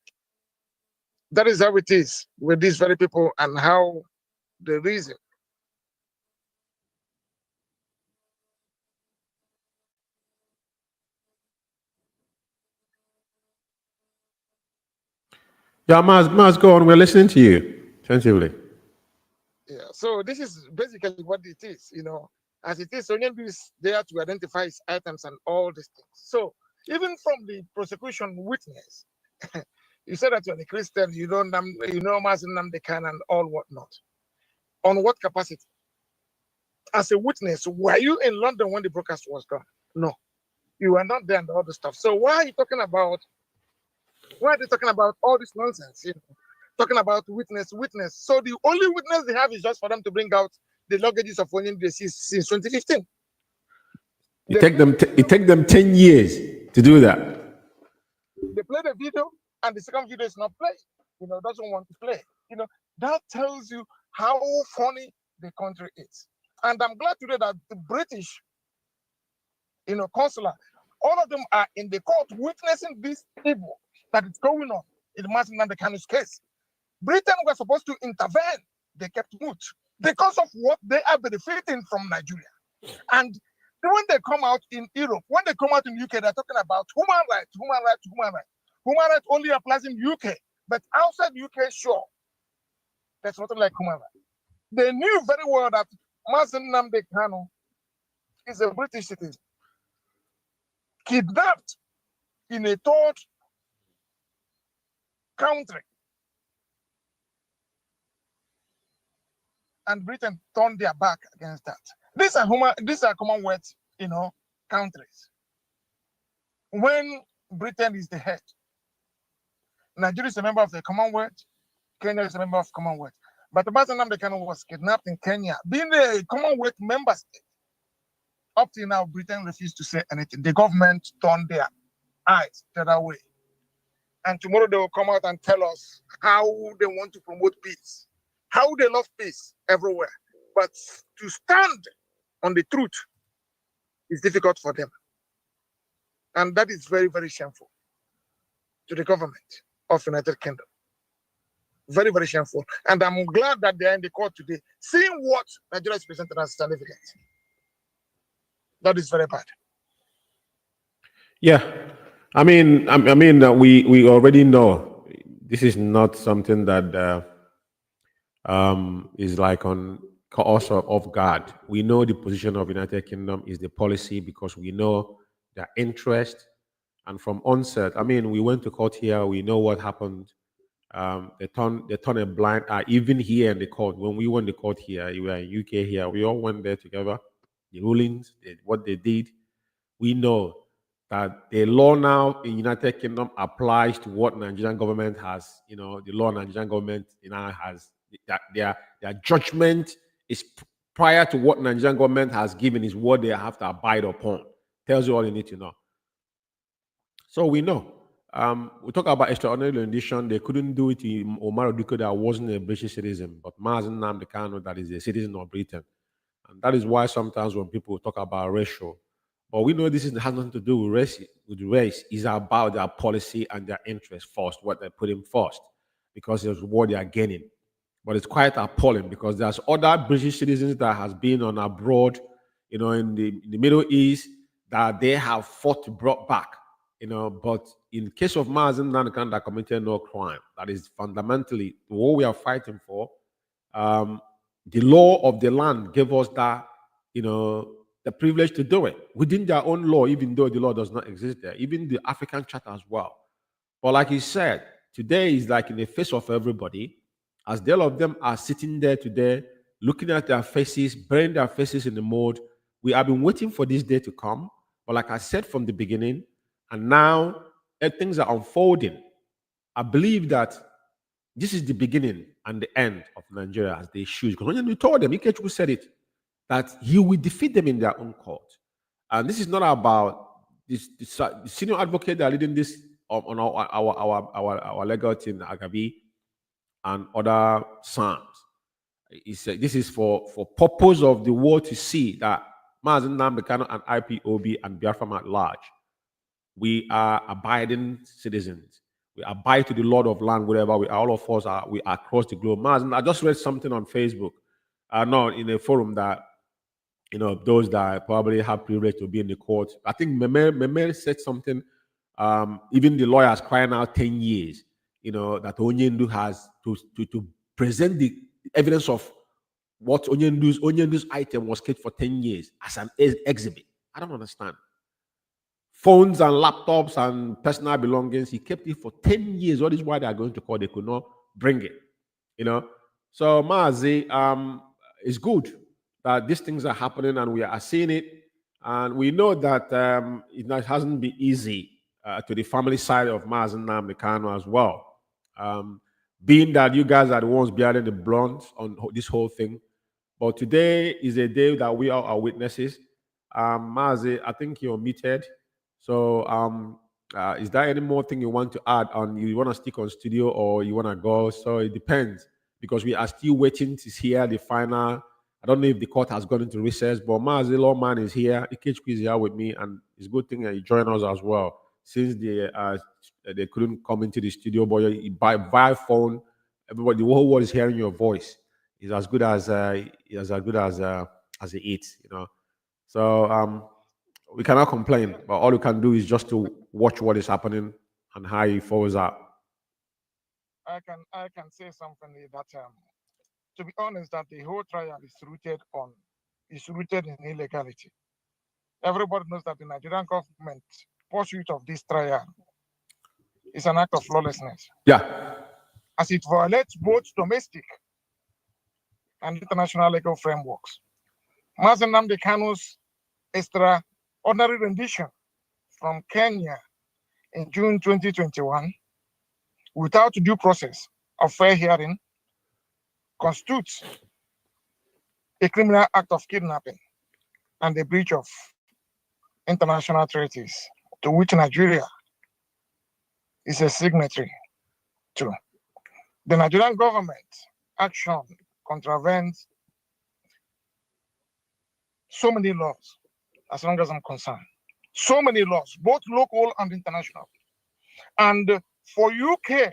Speaker 6: That is how it is with these very people and how they reason.
Speaker 2: Yeah, Maz, go on. We're listening to you attentively.
Speaker 6: Yeah, so this is basically what it is, as it is. Onyendu is there to identify his items and all these things. So even from the prosecution witness, you said that you're a Christian, you know Mazi George and all whatnot. On what capacity? As a witness, were you in London when the broadcast was done? No, you were not there and all the stuff. So why are they talking about all this nonsense? Talking about witness. So the only witness they have is just for them to bring out the luggages of Onyendu since 2015.
Speaker 2: It take them 10 years to do that.
Speaker 6: They play the video and the second video is not played. Doesn't want to play. That tells you how funny the country is. And I'm glad today that the British, consular All of them are in the court witnessing this evil that is going on in Mazi Nnamdi Kanu's case. Britain was supposed to intervene. They kept mute because of what they are benefiting from Nigeria. And when they come out in Europe, when they come out in UK, they're talking about human rights, human rights, human rights. Human rights only applies in UK, but outside UK, sure, there's nothing like human rights. They knew very well that Mazi Nnamdi Kanu is a British citizen, kidnapped in a third country. And Britain turned their back against that. These are Commonwealth, countries. When Britain is the head, Nigeria is a member of the Commonwealth, Kenya is a member of Commonwealth. But Mazi Nnamdi Kanu was kidnapped in Kenya, being a Commonwealth member state. Up till now, Britain refused to say anything. The government turned their eyes the other way. And tomorrow they will come out and tell us how they want to promote peace, how they love peace everywhere. But to stand on the truth is difficult for them. And that is very, very shameful to the government of the United Kingdom. Very, very shameful. And I'm glad that they are in the court today, seeing what Nigeria is presented as significant. That is very bad.
Speaker 2: Yeah, I mean, we already know this is not something that is like on also off guard. We know the position of United Kingdom is the policy because we know their interest, and from onset, I mean, we went to court here. We know what happened. They turn a blind eye. Even here in the court, when we went to court here, you were in UK here. We all went there together. The rulings, what they did, we know that the law now in United Kingdom applies to what Nigerian government has. The law Nigerian government has. Their judgment is prior to what Nigerian government has given is what they have to abide upon. Tells you all you need to know. So we know. We talk about extraordinary rendition. They couldn't do it in Omar Duko that wasn't a British citizen, but Mazi Nnamdi Kanu that is a citizen of Britain. And that is why sometimes when people talk about racial, but we know this has nothing to do with race. It's about their policy and their interest first, what they're putting first, because it's what they are gaining. But it's quite appalling because there's other British citizens that has been on abroad, in the Middle East that they have fought to brought back, But in case of Mazi Nnamdi Kanu that committed no crime, that is fundamentally what we are fighting for. The law of the land gave us that, the privilege to do it within their own law, even though the law does not exist there, even the African Charter as well. But like you said, today is like in the face of everybody, as all of them are sitting there today, looking at their faces, burying their faces in the mud. We have been waiting for this day to come. But like I said from the beginning, and now things are unfolding. I believe that this is the beginning and the end of Nigeria as they choose. Because when we told them, Ikechukwu said it, that he will defeat them in their own court. And this is not about this. The senior advocate that are leading this on our legal team, Agabi, and other Psalms. He said this is for purpose of the world to see that Mazi Nnamdi Kanu and IPOB and Biafra at large, we are abiding citizens. We abide to the Lord of land, wherever we are. All of us are. We are across the globe. I just read something on Facebook, no, in a forum that those that probably have privilege to be in the court. I think Meme said something. Even the lawyers crying out 10 years. That Onyendu has to present the evidence of what Onyendu's item was kept for 10 years as an exhibit. I don't understand. Phones and laptops and personal belongings, he kept it for 10 years. What is why they are going to court? They could not bring it. So Mazi, it's good that these things are happening and we are seeing it. And we know that it hasn't been easy to the family side of Mazi Nnamdi Kanu as well. Being that you guys are the ones bearing the brunt on this whole thing. But today is a day that we are witnesses. Mazi, I think you're muted. So is there any more thing you want to add on? You want to stick on studio or you want to go? So it depends because we are still waiting to hear the final I don't know if the court has gone into recess, but Mazzi Lawman is here. Ikechukwu is here with me, and it's a good thing that he joined us as well. Since they couldn't come into the studio, but by phone, everybody, the whole world is hearing your voice. It's as good as it is, you know. So we cannot complain, but all we can do is just to watch what is happening and how it falls out.
Speaker 6: I can say something that to be honest, that the whole trial is rooted in illegality. Everybody knows that the Nigerian government pursuit of this trial is an act of lawlessness.
Speaker 2: Yeah.
Speaker 6: As it violates both domestic and international legal frameworks. Mazi Nnamdi Kanu's extraordinary rendition from Kenya in June 2021, without due process of fair hearing, constitutes a criminal act of kidnapping and a breach of international treaties to which Nigeria is a signatory to. The Nigerian government action contravenes so many laws, as long as I'm concerned. So many laws, both local and international. And for UK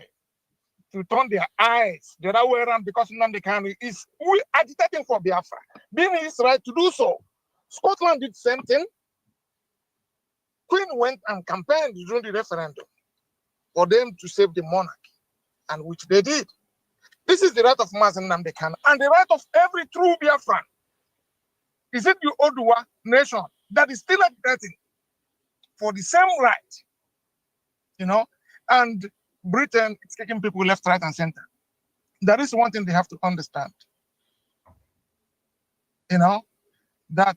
Speaker 6: to turn their eyes the other way around because Nnamdi Kanu is agitating for Biafra, being his right to do so. Scotland did the same thing. Queen went and campaigned during the referendum for them to save the monarchy, and which they did. This is the right of Mazi Nnamdi Kanu and the right of every true Biafran. Is it the Odua nation that is still agitating for the same right? You know, and Britain is taking people left, right, and center. That is one thing they have to understand. You know, that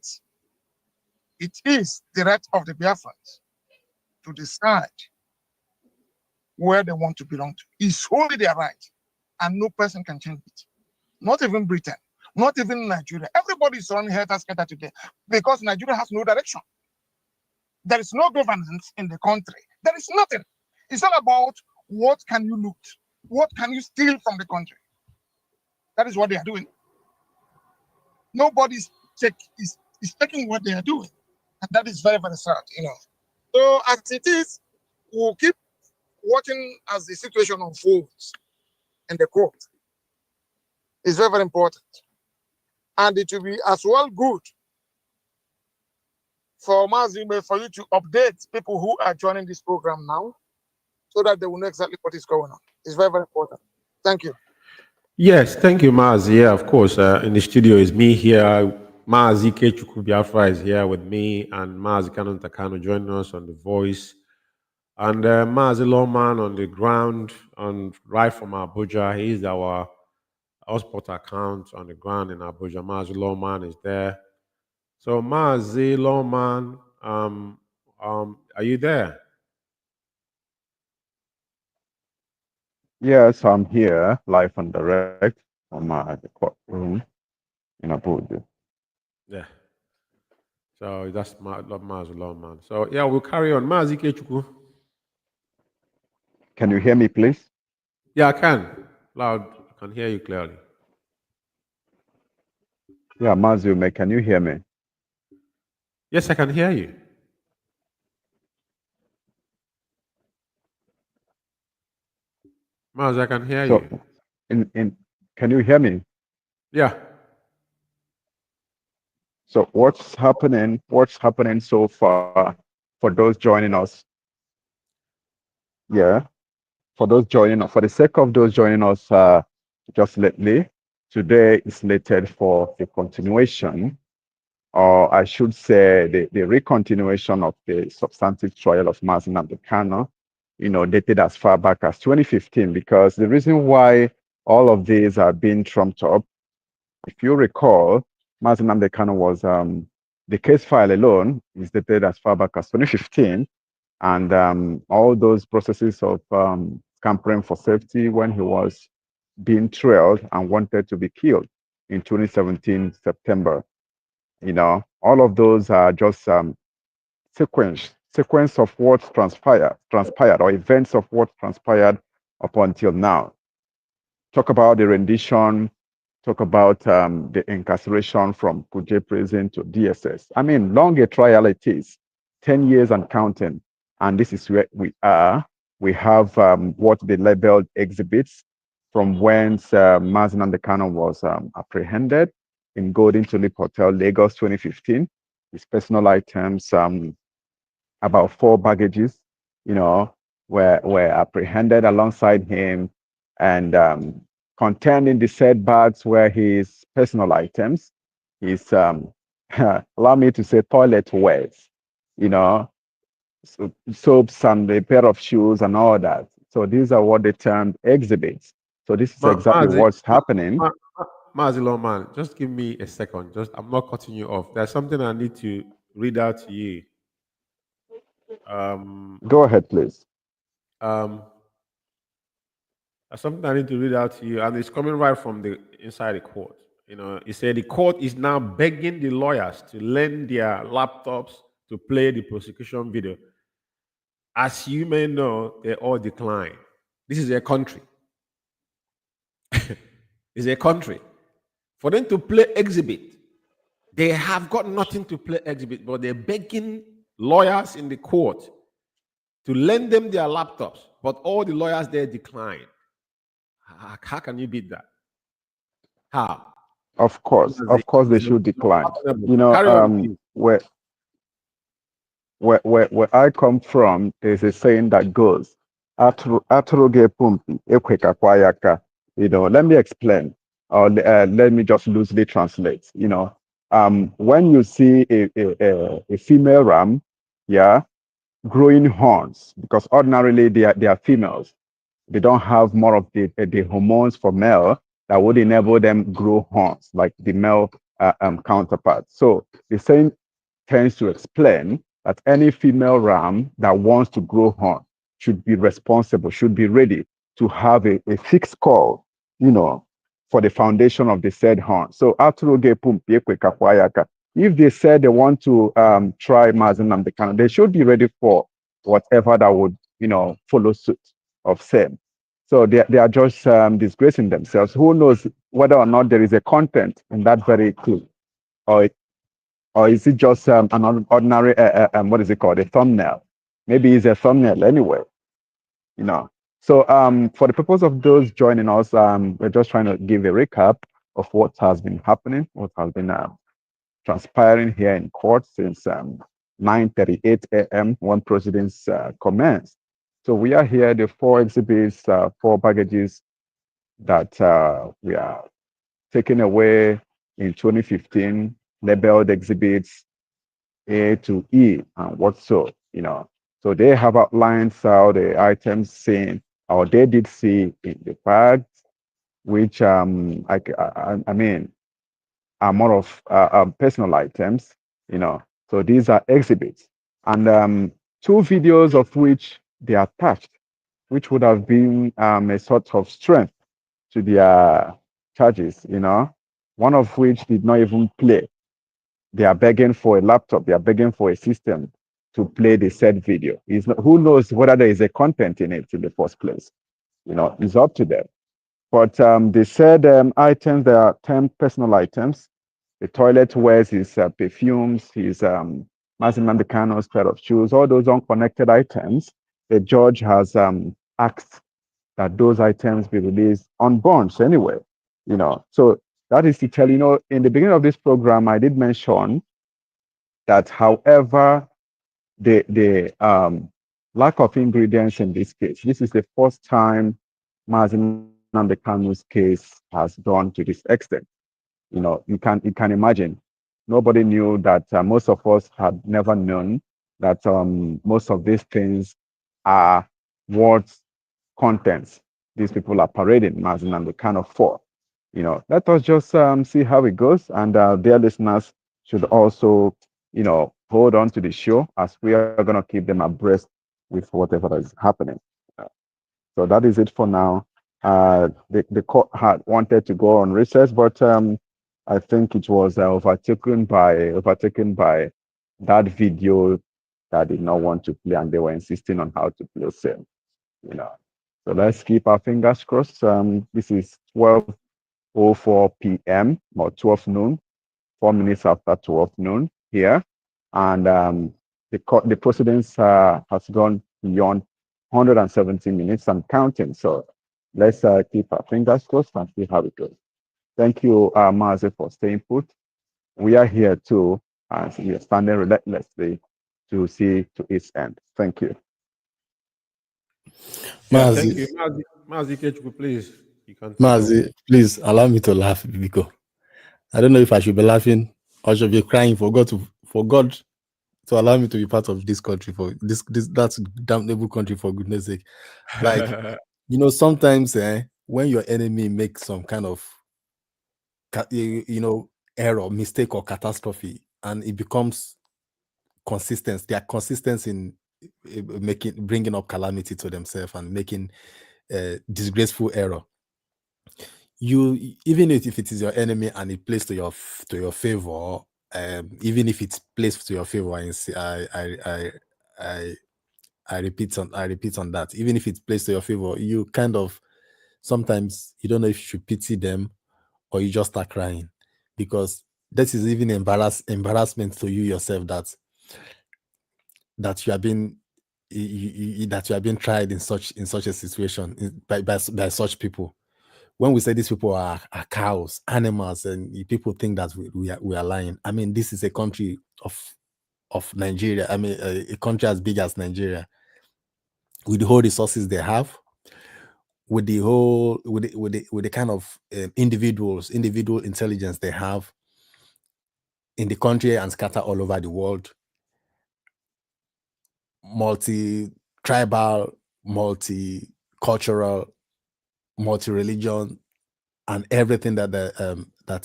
Speaker 6: it is the right of the Biafrans to decide where they want to belong to. It's only their right, and no person can change it. Not even Britain, not even Nigeria. Everybody is running helter-skelter today because Nigeria has no direction. There is no governance in the country. There is nothing. It's all about what can you loot, what can you steal from the country. That is what they are doing. Nobody is taking what they are doing, and that is very, very sad. You know. So as it is, we'll keep watching as the situation unfolds in the court. It's very, very important. And it will be as well good for Mazi, for you to update people who are joining this program now so that they will know exactly what is going on. It's very, very important. Thank you.
Speaker 2: Yes, thank you, Mazi. Yeah, of course. In the studio is me here. Mazi Ikechukwu Biafra is here with me, and Mazi Takano joining us on the voice. And Mazi Lawman on the ground, right from Abuja. He's our hotspot account on the ground in Abuja. Mazi Lawman is there. So Mazi Lawman, are you there?
Speaker 3: Yes, I'm here, live and direct from the courtroom in Abuja.
Speaker 2: Yeah. So that's Mazi Lawman. So yeah, we'll carry on. Mazi Ikechukwu.
Speaker 3: Can you hear me, please?
Speaker 2: Yeah, I can. Loud. I can hear you clearly.
Speaker 3: Yeah, Mazi Umeh, can you hear me?
Speaker 2: Yes, I can hear you. Mazi, I can hear you.
Speaker 3: Can you hear me?
Speaker 2: Yeah.
Speaker 3: So what's happening so far for those joining us? Yeah. For the sake of those joining us just lately, today is slated for the continuation, or I should say the recontinuation of the substantive trial of Mazi Nnamdi Kanu, dated as far back as 2015, because the reason why all of these are being trumped up, if you recall, Mazi Nnamdi Kanu was, the case file alone is dated as far back as 2015, and all those processes of scampering for safety when he was being trailed and wanted to be killed in 2017 September. All of those are just sequence of what transpired, or events of what transpired up until now. Talk about the rendition, talk about the incarceration from Kuje prison to DSS. I mean, long a trial it is, 10 years and counting. And this is where we are. We have what they labeled exhibits from whence Mazi Kano was apprehended in Golden Tulip Hotel, Lagos, 2015. His personal items, about 4 baggages, were apprehended alongside him, and contained in the said bags were his personal items, his allow me to say toilet wares, soaps and a pair of shoes and all that. So these are what they termed exhibits. So this is exactly
Speaker 2: Mazi,
Speaker 3: what's happening.
Speaker 2: Mazi Lawman, just give me a second. I'm not cutting you off. There's something I need to read out to you.
Speaker 3: Go ahead, please.
Speaker 2: There's something I need to read out to you, and it's coming right from the inside the court. It said the court is now begging the lawyers to lend their laptops to play the prosecution video. As you may know, they all decline. This is a country. It's a country. For them to play exhibit, they have got nothing to play exhibit, but they're begging lawyers in the court to lend them their laptops, but all the lawyers there decline. How can you beat that? How?
Speaker 3: Of course they should decline. Where I come from, there's a saying that goes, "Atruge pumpi ekweka kwayaka." Let me explain, or let me just loosely translate. When you see a female ram, yeah, growing horns, because ordinarily they are females, they don't have more of the hormones for male that would enable them grow horns like the male counterpart. So the saying tends to explain that any female ram that wants to grow horn should be responsible, should be ready to have a fixed call, for the foundation of the said horn. So if they said they want to try Mazi Kano, they should be ready for whatever that would, follow suit of same. So they are just disgracing themselves. Who knows whether or not there is a content in that very clip, or is it just an ordinary what is it called, a thumbnail? Maybe it's a thumbnail anyway. So for the purpose of those joining us, we're just trying to give a recap of what has been happening, what has been transpiring here in court since 9:38 a.m. when proceedings commenced. So we are here, the 4 exhibits, 4 baggages that we are taking away in 2015, labeled exhibits A to E and what so, So they have outlined how the items seen, or they did see in the bags, which I mean are more of personal items, So these are exhibits, and 2 videos of which they are attached, which would have been a sort of strength to their charges, one of which did not even play. They are begging for a laptop, they are begging for a system to play the said video. Who knows whether there is a content in it in the first place? It's up to them. But they said items, there are 10 personal items. The toilet wears, his perfumes, his Mazi Kano's pair of shoes, all those unconnected items. The judge has asked that those items be released on bonds anyway. So that is to tell, in the beginning of this program, I did mention that however the lack of ingredients in this case, this is the first time Mazi Kano's case has gone to this extent. You can imagine. Nobody knew that. Most of us had never known that most of these things are what contents these people are parading Mazi Kano for. Let us just see how it goes, and their listeners should also, hold on to the show, as we are going to keep them abreast with whatever is happening. So that is it for now. The court had wanted to go on recess, but I think it was overtaken by that video that did not want to play, and they were insisting on how to play same. So let's keep our fingers crossed. This is 12 6:04 p.m. or 12 noon, 4 minutes after 12 noon here. And the proceedings has gone beyond 170 minutes and counting. So let's keep our fingers crossed and see how it goes. Thank you, Mazi, for staying put. We are here too, and we are standing relentlessly to see to its end. Thank you.
Speaker 2: Yeah,
Speaker 5: Mazi,
Speaker 2: thank you. Mazi George, please. You can
Speaker 5: Mazi, please allow me to laugh because I don't know if I should be laughing or should be crying for God to allow me to be part of this country, for this that's damnable country, for goodness sake. Like, sometimes when your enemy makes some kind of error, mistake, or catastrophe, and it becomes consistent, they are consistent in bringing up calamity to themselves and making disgraceful error. You, even if it is your enemy and it plays to your favor, even if it's placed to your favor, I repeat on that. Even if it's placed to your favor, you kind of sometimes you don't know if you should pity them or you just start crying, because that is even embarrassment to you yourself that you have been that you have been tried in such a situation by such people. When we say these people are cows, animals, and people think that we are lying. I mean, this is a country of Nigeria. I mean, a country as big as Nigeria, with the whole resources they have, with the kind of individual intelligence they have in the country and scatter all over the world, multi-tribal, multi-cultural, multi-religion, and everything that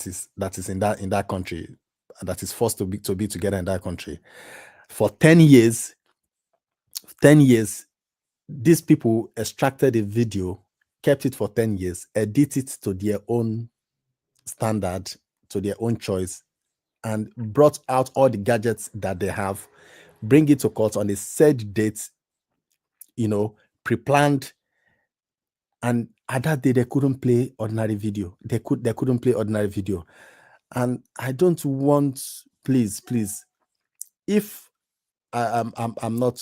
Speaker 5: is in that country, that is forced to be together in that country. For 10 years, these people extracted a video, kept it for 10 years, edit it to their own standard, to their own choice, and brought out all the gadgets that they have, bring it to court on a set date, pre-planned. And at that day, they couldn't play ordinary video. They couldn't play ordinary video. And I don't want, please, if I'm not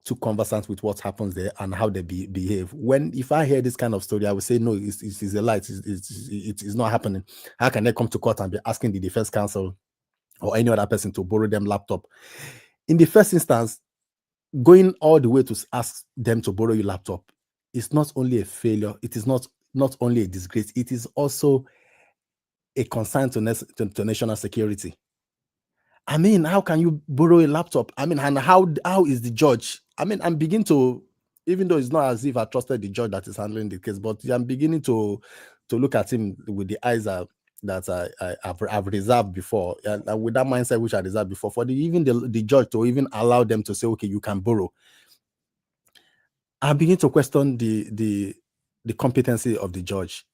Speaker 5: too conversant with what happens there and how they behave. If I hear this kind of story, I would say, no, it's a lie. It's not happening. How can they come to court and be asking the defense counsel or any other person to borrow them laptop? In the first instance, going all the way to ask them to borrow your laptop is not only a failure. It is not only a disgrace. It is also a concern to national security. I mean, how can you borrow a laptop? I mean, and how is the judge? I mean, I'm beginning to, even though it's not as if I trusted the judge that is handling the case, but I'm beginning to look at him with the eyes that I've reserved before, and with that mindset which I reserved before, for the judge to even allow them to say, okay, you can borrow. I begin to question the competency of the judge.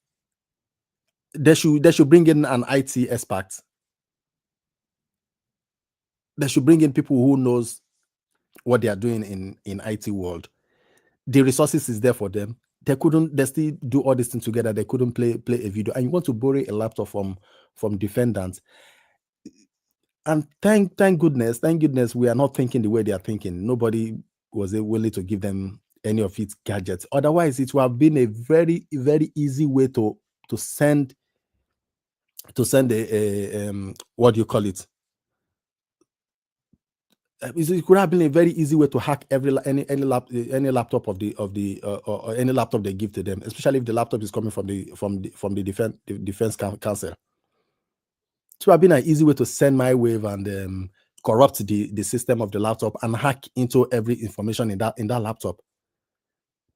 Speaker 5: They should bring in an IT expert. They should bring in people who knows what they are doing in IT world. The resources is there for them. They still do all this thing together. They couldn't play a video. And you want to borrow a laptop from defendants. And thank goodness, we are not thinking the way they are thinking. Nobody was willing to give them any of its gadgets. Otherwise, it would have been a very, very easy way to send a what do you call it? It could have been a very easy way to hack any laptop or any laptop they give to them, especially if the laptop is coming from the defense counsel. It would have been an easy way to send my wave and corrupt the system of the laptop and hack into every information in that laptop.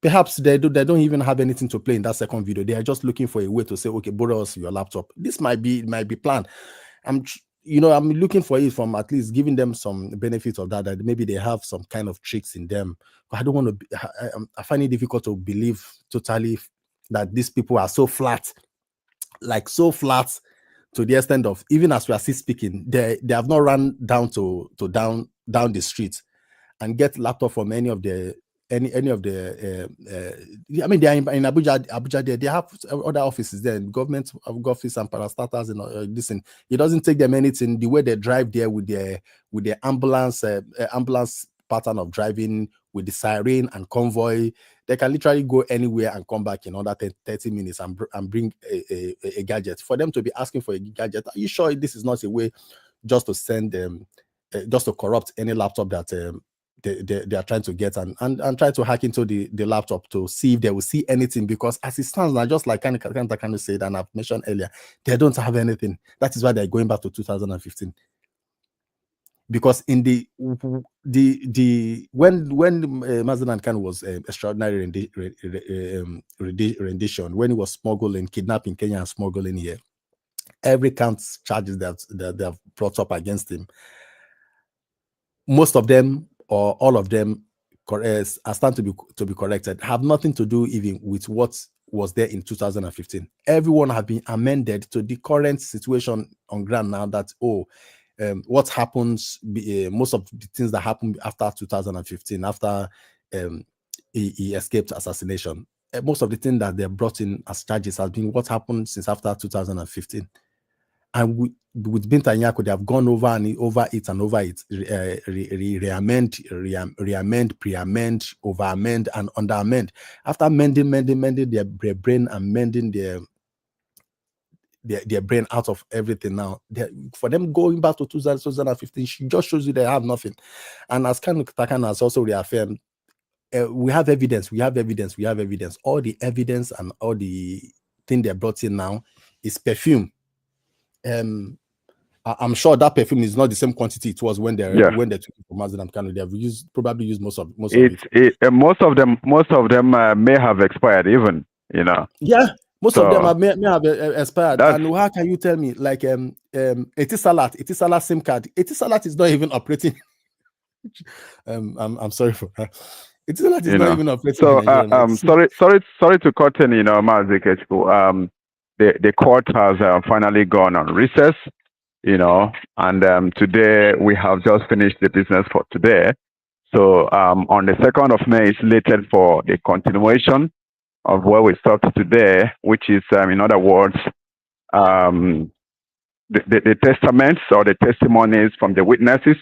Speaker 5: Perhaps they don't even have anything to play in that second video. They are just looking for a way to say, okay, borrow us your laptop. This might be planned. I'm looking for it from at least giving them some benefit of that maybe they have some kind of tricks in them. But I don't want to. I find it difficult to believe totally that these people are so flat, to the extent of, even as we are still speaking, they have not run down down the street and get laptop from any of the any of the I mean, they are in Abuja. They have other offices there, government office and parastatals and listen. It doesn't take them anything. The way they drive there with their ambulance pattern of driving with the siren and convoy, they can literally go anywhere and come back in under 30 minutes and bring a gadget. For them to be asking for a gadget, are you sure this is not a way just to send them, just to corrupt any laptop that they are trying to get and try to hack into the laptop to see if they will see anything? Because as it stands now, just like kind of said, and I've mentioned earlier, they don't have anything. That is why they're going back to 2015. Because in the when Mazi Khan was extraordinary rendition, when he was smuggling, kidnapping Kenya and smuggling here, every count charges that they have brought up against him, most of them or all of them are starting to be corrected, have nothing to do even with what was there in 2015. Everyone have been amended to the current situation on ground now that, what happens, most of the things that happened after 2015, after he escaped assassination, most of the things that they brought in as charges has been what happened since after 2015. And with Binta Nyako, they have gone over it, re-amend, pre-amend, over-amend, and under-amend. After mending their brain and mending their brain out of everything now, for them going back to 2015 just shows you they have nothing. And as Kanu Takan has also reaffirmed, we have evidence. All the evidence and all the thing they brought in now is perfume. I'm sure that perfume is not the same quantity it was when they took it from Mazi Kanu. They have probably used most of it.
Speaker 3: Most of them may have expired even,
Speaker 5: Yeah, most of them may have expired. And how can you tell me, like, Etisalat SIM card? Etisalat is not even operating. I'm sorry for that. Etisalat is not even operating.
Speaker 3: So sorry to cut in, Mazi George. The court has finally gone on recess, and today we have just finished the business for today. So on the 2nd of May, it's slated for the continuation of where we stopped today, which is, in other words, the testaments or the testimonies from the witnesses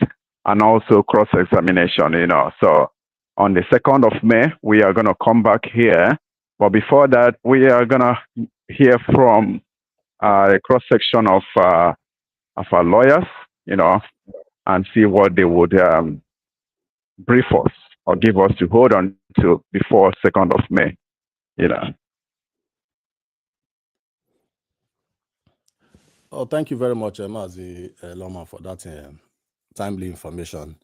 Speaker 3: and also cross-examination, So on the 2nd of May, we are going to come back here. But before that, we are going to hear from a cross-section of our lawyers, and see what they would brief us or give us to hold on to before 2nd of May,
Speaker 5: Oh, thank you very much, Mazi Loma, for that timely information.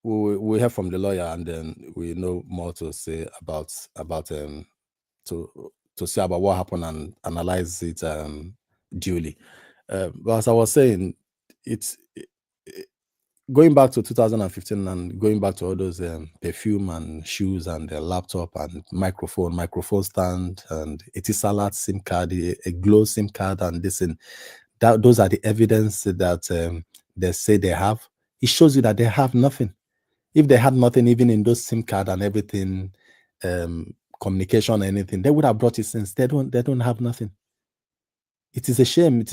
Speaker 5: We hear from the lawyer, and then we know more to say about to say about what happened and analyze it duly. But as I was saying, it's going back to 2015 and going back to all those perfume and shoes and the laptop and microphone stand and Etisalat SIM card, a Glow SIM card, and this and that. Those are the evidence that they say they have. It shows you that they have nothing. If they had nothing, even in those SIM card and everything, communication or anything, they would have brought it since. They don't have nothing. It is a shame.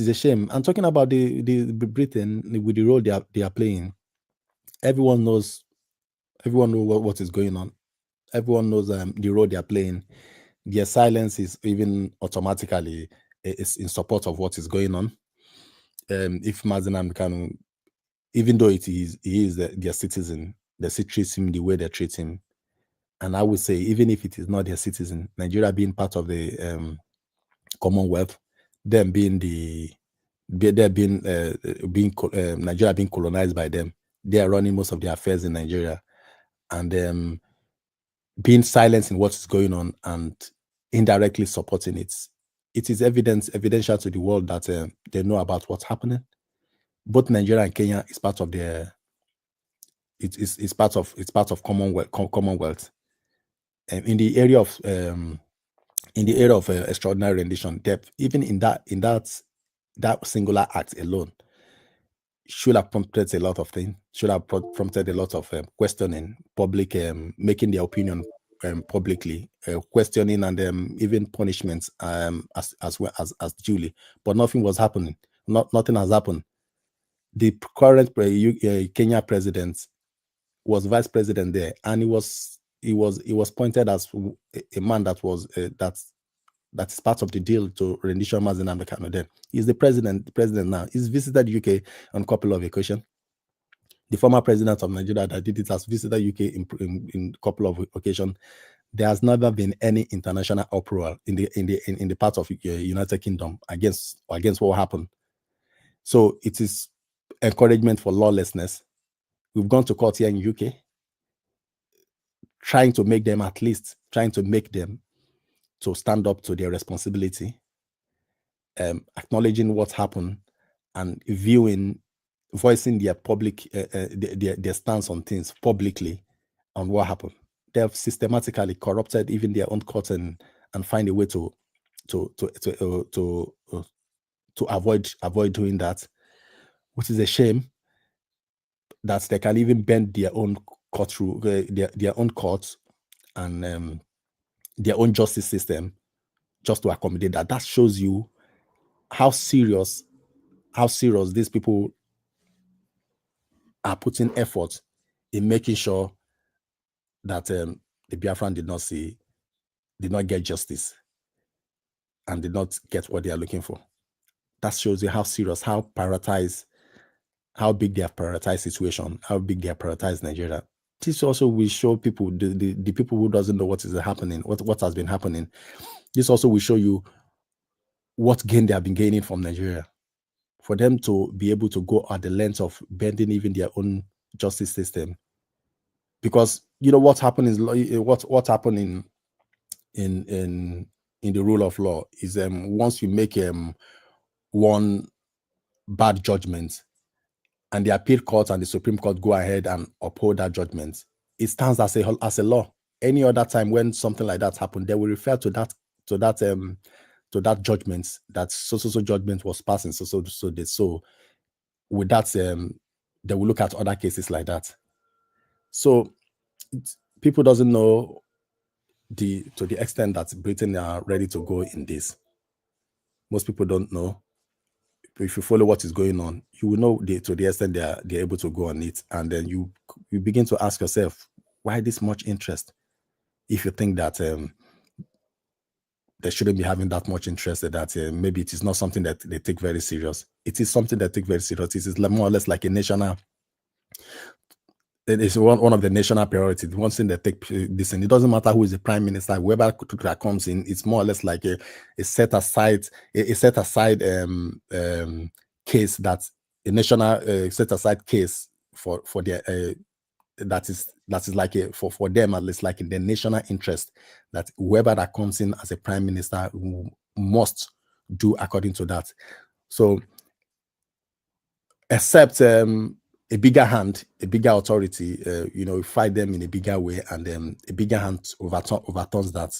Speaker 5: I'm talking about the Britain with the role they are playing. Everyone knows what is going on. Everyone knows the role they are playing. Their silence is even automatically is in support of what is going on. If Mazi Kanu, even though he is their citizen, they still treat him the way they treat him. And I would say, even if it is not their citizen, Nigeria being part of the Commonwealth, them being Nigeria being colonized by them, they are running most of the affairs in Nigeria, and being silent in what is going on and indirectly supporting it. It is evidential to the world that they know about what's happening. Both Nigeria and Kenya is part of their. It's part of Commonwealth. In the area of extraordinary rendition, depth, even in that singular act alone, should have prompted a lot of things. should have prompted a lot of questioning, public, making their opinion publicly, questioning, and even punishments as well as duly. But nothing was happening. Nothing has happened. The current Kenya president was vice president there, and he was pointed as a man that was that's part of the deal to rendition Mazzi George. Then he's the president now. He's visited UK on a couple of occasions. The former president of Nigeria that did it has visited UK in a couple of occasions. There has never been any international uproar in the part of United Kingdom against what happened. So it is encouragement for lawlessness. We've gone to court here in UK, trying to make them to stand up to their responsibility, acknowledging what happened, and voicing their public their stance on things publicly on what happened. They have systematically corrupted even their own court and find a way to avoid doing that, which is a shame. That they can even bend their own court through their own courts and their own justice system just to accommodate that. That shows you how serious these people are putting effort in making sure that the Biafran did not get justice and did not get what they are looking for. That shows you how serious, how big they have prioritized situation, how big they have prioritized Nigeria. This also will show people, the people who doesn't know what is happening, what has been happening. This also will show you what gain they have been gaining from Nigeria. For them to be able to go at the length of bending even their own justice system. Because you know what happened is what happened in the rule of law is once you make one bad judgment and the appeal court and the Supreme Court go ahead and uphold that judgment, it stands as a law. Any other time when something like that happened, they will refer to that judgment, that so judgment was passing, so with that they will look at other cases like that. So people doesn't know to the extent that Britain are ready to go in this. Most people don't know. If you follow what is going on, you will know to the extent they're able to go on it, and then you begin to ask yourself, why this much interest? If you think that they shouldn't be having that much interest, that maybe it is not something that they take very serious. It is something they take very serious. It is more or less like a national. It is one of the national priorities. One thing they take this, and it doesn't matter who is the prime minister, whoever that comes in. It's more or less like a set aside case, that a national set aside case for their that is like for them, at least, like in the national interest, that whoever that comes in as a prime minister must do according to that. So except a bigger hand, a bigger authority, fight them in a bigger way, and a bigger hand overturns that,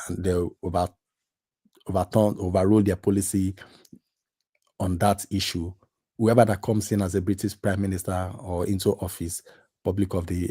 Speaker 5: and they overrule their policy on that issue. Whoever that comes in as a British prime minister or into office, public of the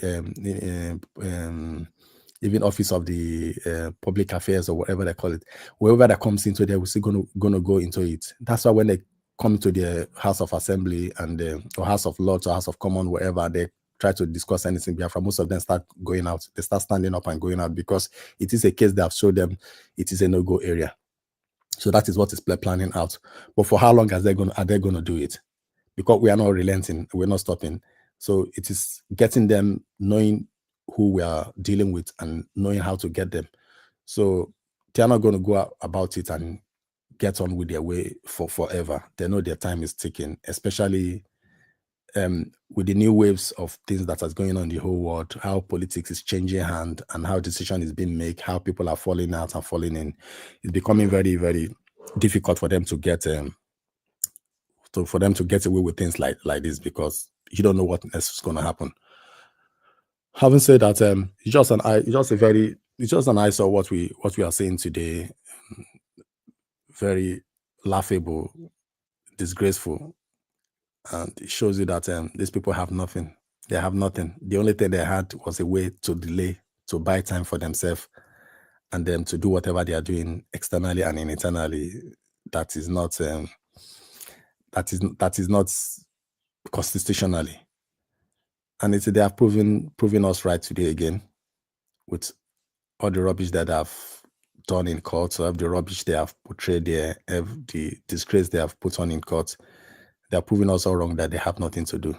Speaker 5: even office of the public affairs or whatever they call it, whoever that comes into there, we're still gonna go into it. That's why when they come to the House of Assembly and or House of Lords or House of Commons, wherever they try to discuss anything Biafra, most of them start going out. They start standing up and going out because it is a case they have showed them it is a no-go area. So that is what is planning out. But for how long are they going to do it? Because we are not relenting, we're not stopping. So it is getting them, knowing who we are dealing with and knowing how to get them. So they are not going to go about it and get on with their way for forever. They know their time is ticking, especially with the new waves of things that is going on in the whole world, how politics is changing hand and how decision is being made, how people are falling out and falling in. It's becoming very, very difficult for them to get away with things like this, because you don't know what else is going to happen. Having said that, it's just an eyesore what we are seeing today. Very laughable, disgraceful, And it shows you that these people have nothing. They have nothing. The only thing they had was a way to delay, to buy time for themselves, and then to do whatever they are doing externally and internally. That is not that is not constitutionally. And they have proven us right today again with all the rubbish that have done in court, so the rubbish they have portrayed there, the disgrace they have put on in court. They are proving us all wrong that they have nothing to do.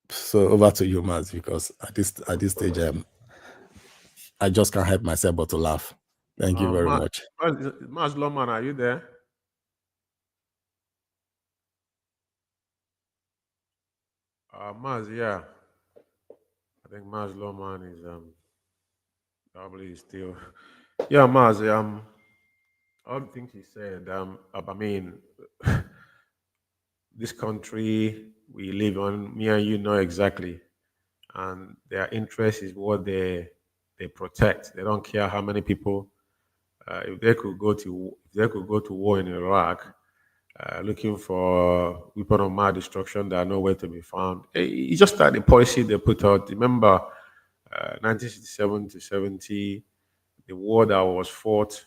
Speaker 5: So over to you, Maz, because at this stage, I just can't help myself but to laugh. Thank you very much.
Speaker 2: Maz Loman, are you there? Maz, yeah. I think Maz Loman is probably still. Yeah, Maz, all the things he said, I mean, this country we live on, me and you know exactly, and their interest is what they protect. They don't care how many people. If they could go to war in Iraq, looking for weapon of mass destruction that are nowhere to be found. It's just like the policy they put out. Remember, 1967 to 70, the war that was fought.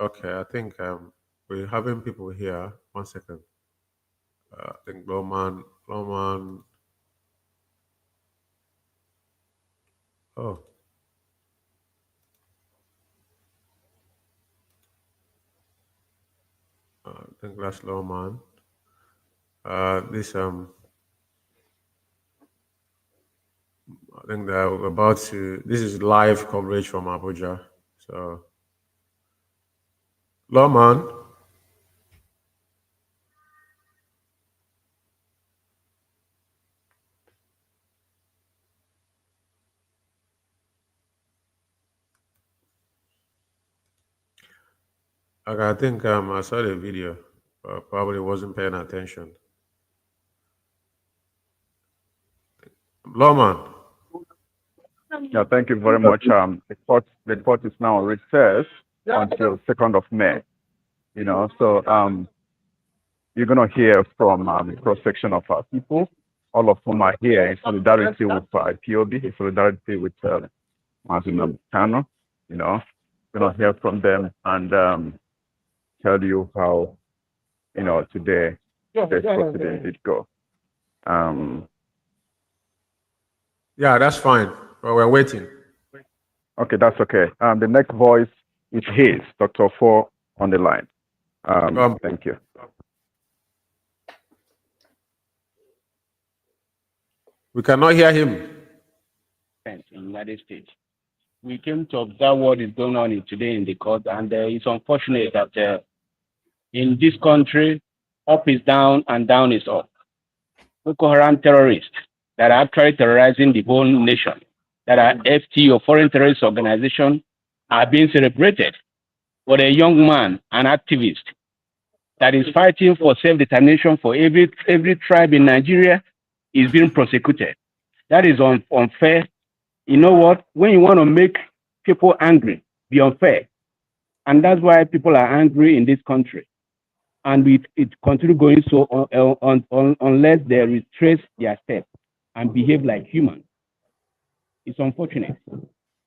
Speaker 2: Okay, I think we're having people here. 1 second. I think Loman. Oh. I think that's Loman. This I think they're about to. This is live coverage from Abuja. So, Loman. Okay, I think I saw the video, but probably wasn't paying attention. Loman.
Speaker 3: Yeah, thank you very much. The court is now recessed until 2nd of May. So you're gonna hear from a cross section of our people, all of whom are here in solidarity with IPOB, in solidarity with Mazi Kano. Gonna hear from them and tell you how today today's proceedings did go.
Speaker 2: Yeah, that's fine. But we're waiting.
Speaker 3: Okay, that's okay. The next voice is his, Dr. Four on the line. Thank you.
Speaker 2: We cannot hear him.
Speaker 7: In the United States. We came to observe what is going on today in the court, and it's unfortunate that in this country, up is down and down is up. Boko Haram terrorists that are actually terrorizing the whole nation, that are FT or foreign terrorist organization, are being celebrated. But a young man, an activist, that is fighting for self-determination for every tribe in Nigeria is being prosecuted. That is unfair. You know what? When you want to make people angry, be unfair. And that's why people are angry in this country. And it continue going so unless they retrace their steps and behave like humans. It's unfortunate.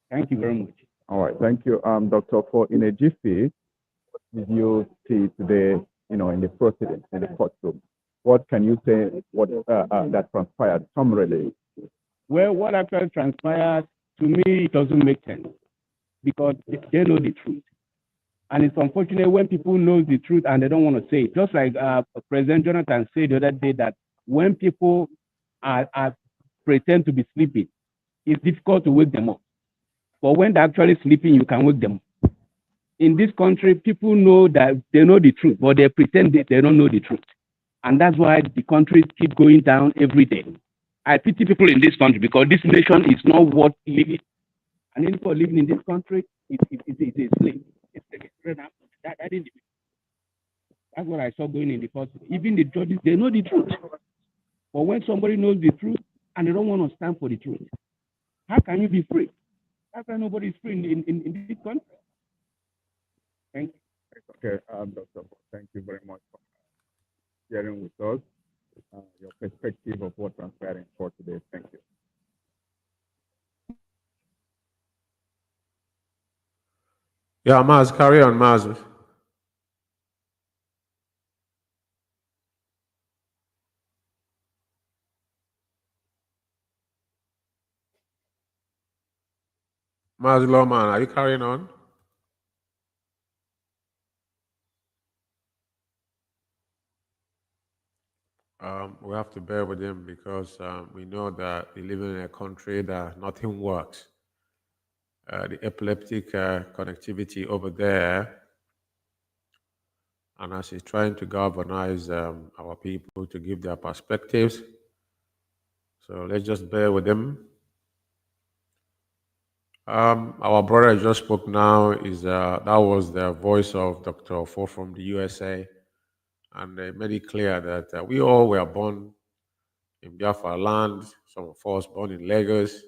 Speaker 7: Thank you very much.
Speaker 3: All right, thank you, Dr. For in a jiffy, did you see today, in the proceedings, in the courtroom? What can you say that transpired summarily?
Speaker 7: Well, what actually transpired, to me, it doesn't make sense because they know the truth. And it's unfortunate when people know the truth and they don't want to say it. Just like President Jonathan said the other day that when people are pretend to be sleeping, it's difficult to wake them up. But when they're actually sleeping, you can wake them up. In this country, people know that they know the truth, but they pretend that they don't know the truth. And that's why the country keep going down every day. I pity people in this country because this nation is not worth living. And even for living in this country, it's a slave. That's what I saw going in the court. Even the judges, they know the truth. But when somebody knows the truth and they don't want to stand for the truth, how can you be free? How can nobody is free in this country? Thank you.
Speaker 3: Okay, Doctor, thank you very much. sharing with us your perspective of what transpired in court today. Thank you.
Speaker 2: Yeah, Maz, carry on, Maz. Maz Lawman, are you carrying on? We have to bear with him because we know that we live in a country that nothing works. The epileptic connectivity over there, and as he's trying to galvanize our people to give their perspectives. So let's just bear with him. Our brother just spoke now is that was the voice of Dr. Ofo from the USA, and they made it clear that we all were born in Biafra land, some of us born in Lagos,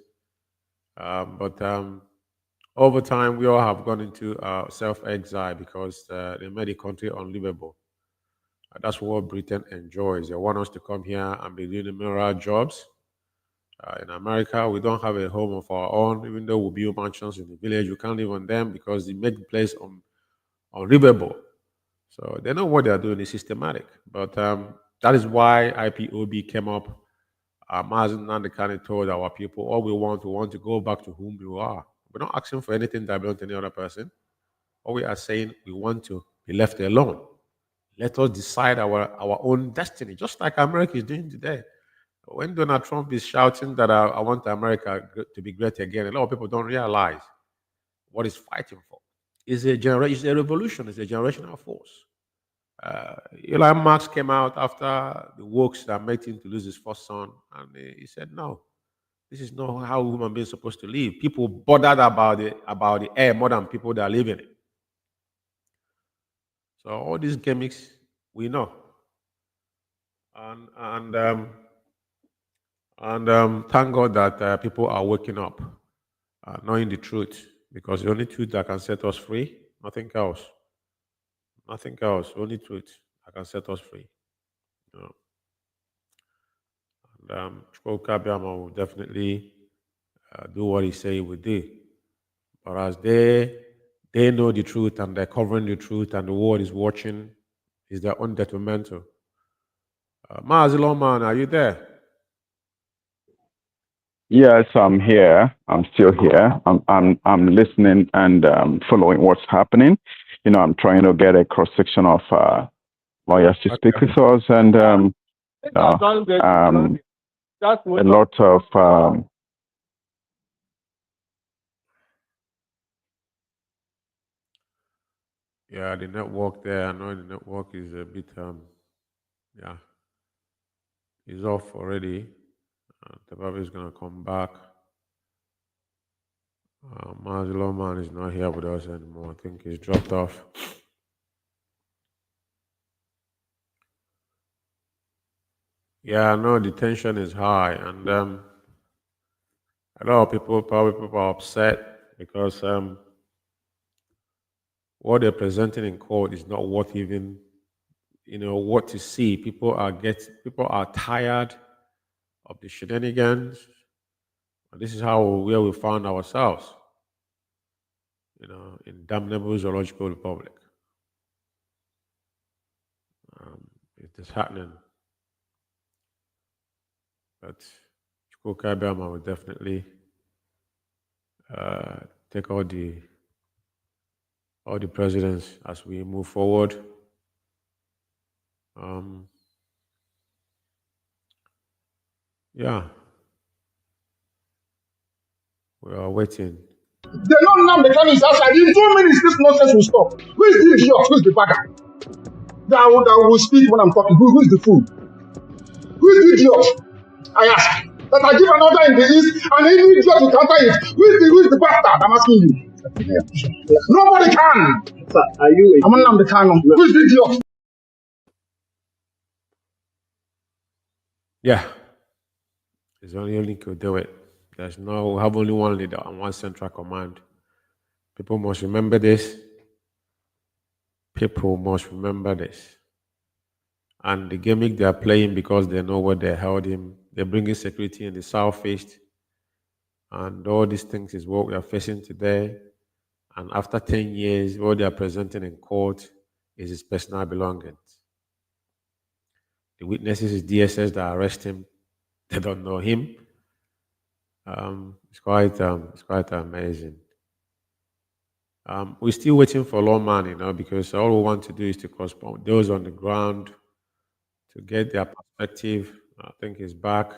Speaker 2: but over time we all have gone into self-exile because they made the country unlivable. That's what Britain enjoys. They want us to come here and be doing mineral jobs. In America, we don't have a home of our own, even though we build mansions in the village. We can't live on them because they make the place unlivable. So they know what they are doing is systematic. But that is why IPOB came up. Mazi Nandekani told our people, all we want to go back to whom we are. We're not asking for anything that belongs to any other person. All we are saying, we want to be left alone. Let us decide our own destiny, just like America is doing today. When Donald Trump is shouting that I want America to be great again, a lot of people don't realize what he's fighting for. It's a revolution. It's a generational force. Elon Musk came out after the wokes that made him to lose his first son, and he said, "No, this is not how human beings are supposed to live. People bothered about the air more than people that live in it." So all these gimmicks, we know, and thank God that people are waking up, knowing the truth, because the only truth that can set us free, nothing else. Nothing else. Only truth that can set us free. You know. And Chukwuka Biama will definitely do what he say he would do. But as they know the truth and they're covering the truth and the world is watching, is their own detrimental. Mazzi Lawman, are you there?
Speaker 3: Yes, I'm here. I'm still here. I'm listening and following what's happening. You know, I'm trying to get a cross section of lawyers to speak with us, and a lot of
Speaker 2: yeah, the network there. I know the network is a bit yeah, it's off already. The baby is gonna come back. Mazzi Lawman is not here with us anymore. I think he's dropped off. Yeah, I know the tension is high, and a lot of people are upset because what they're presenting in court is not worth even, what to see. People are tired of the shenanigans. And this is where we found ourselves, in damnable zoological republic. It is happening. But Chukwuka Biama will definitely take all the presidents as we move forward. Yeah, we are waiting.
Speaker 6: They don't know mechanics outside. In 2 minutes, this nonsense will stop. Who is the idiot? Who is the bagger? That will speak when I'm talking. Who is the fool? Who is the idiot? I ask. That I give an order in the east and any idiot will counter it. Who is the bastard? I'm asking you. Nobody can. Sir, are you? I'm not the canon. Who is the idiot?
Speaker 2: Yeah, it's only could do it. We have only one leader and one central command. People must remember this. People must remember this. And the gimmick they are playing because they know where they held him, they're bringing security in the southeast. And all these things is what we are facing today. And after 10 years, what they are presenting in court is his personal belongings. The witnesses is DSS that arrest him. They don't know him. It's quite amazing. We're still waiting for lawman, because all we want to do is to correspond those on the ground to get their perspective. I think he's back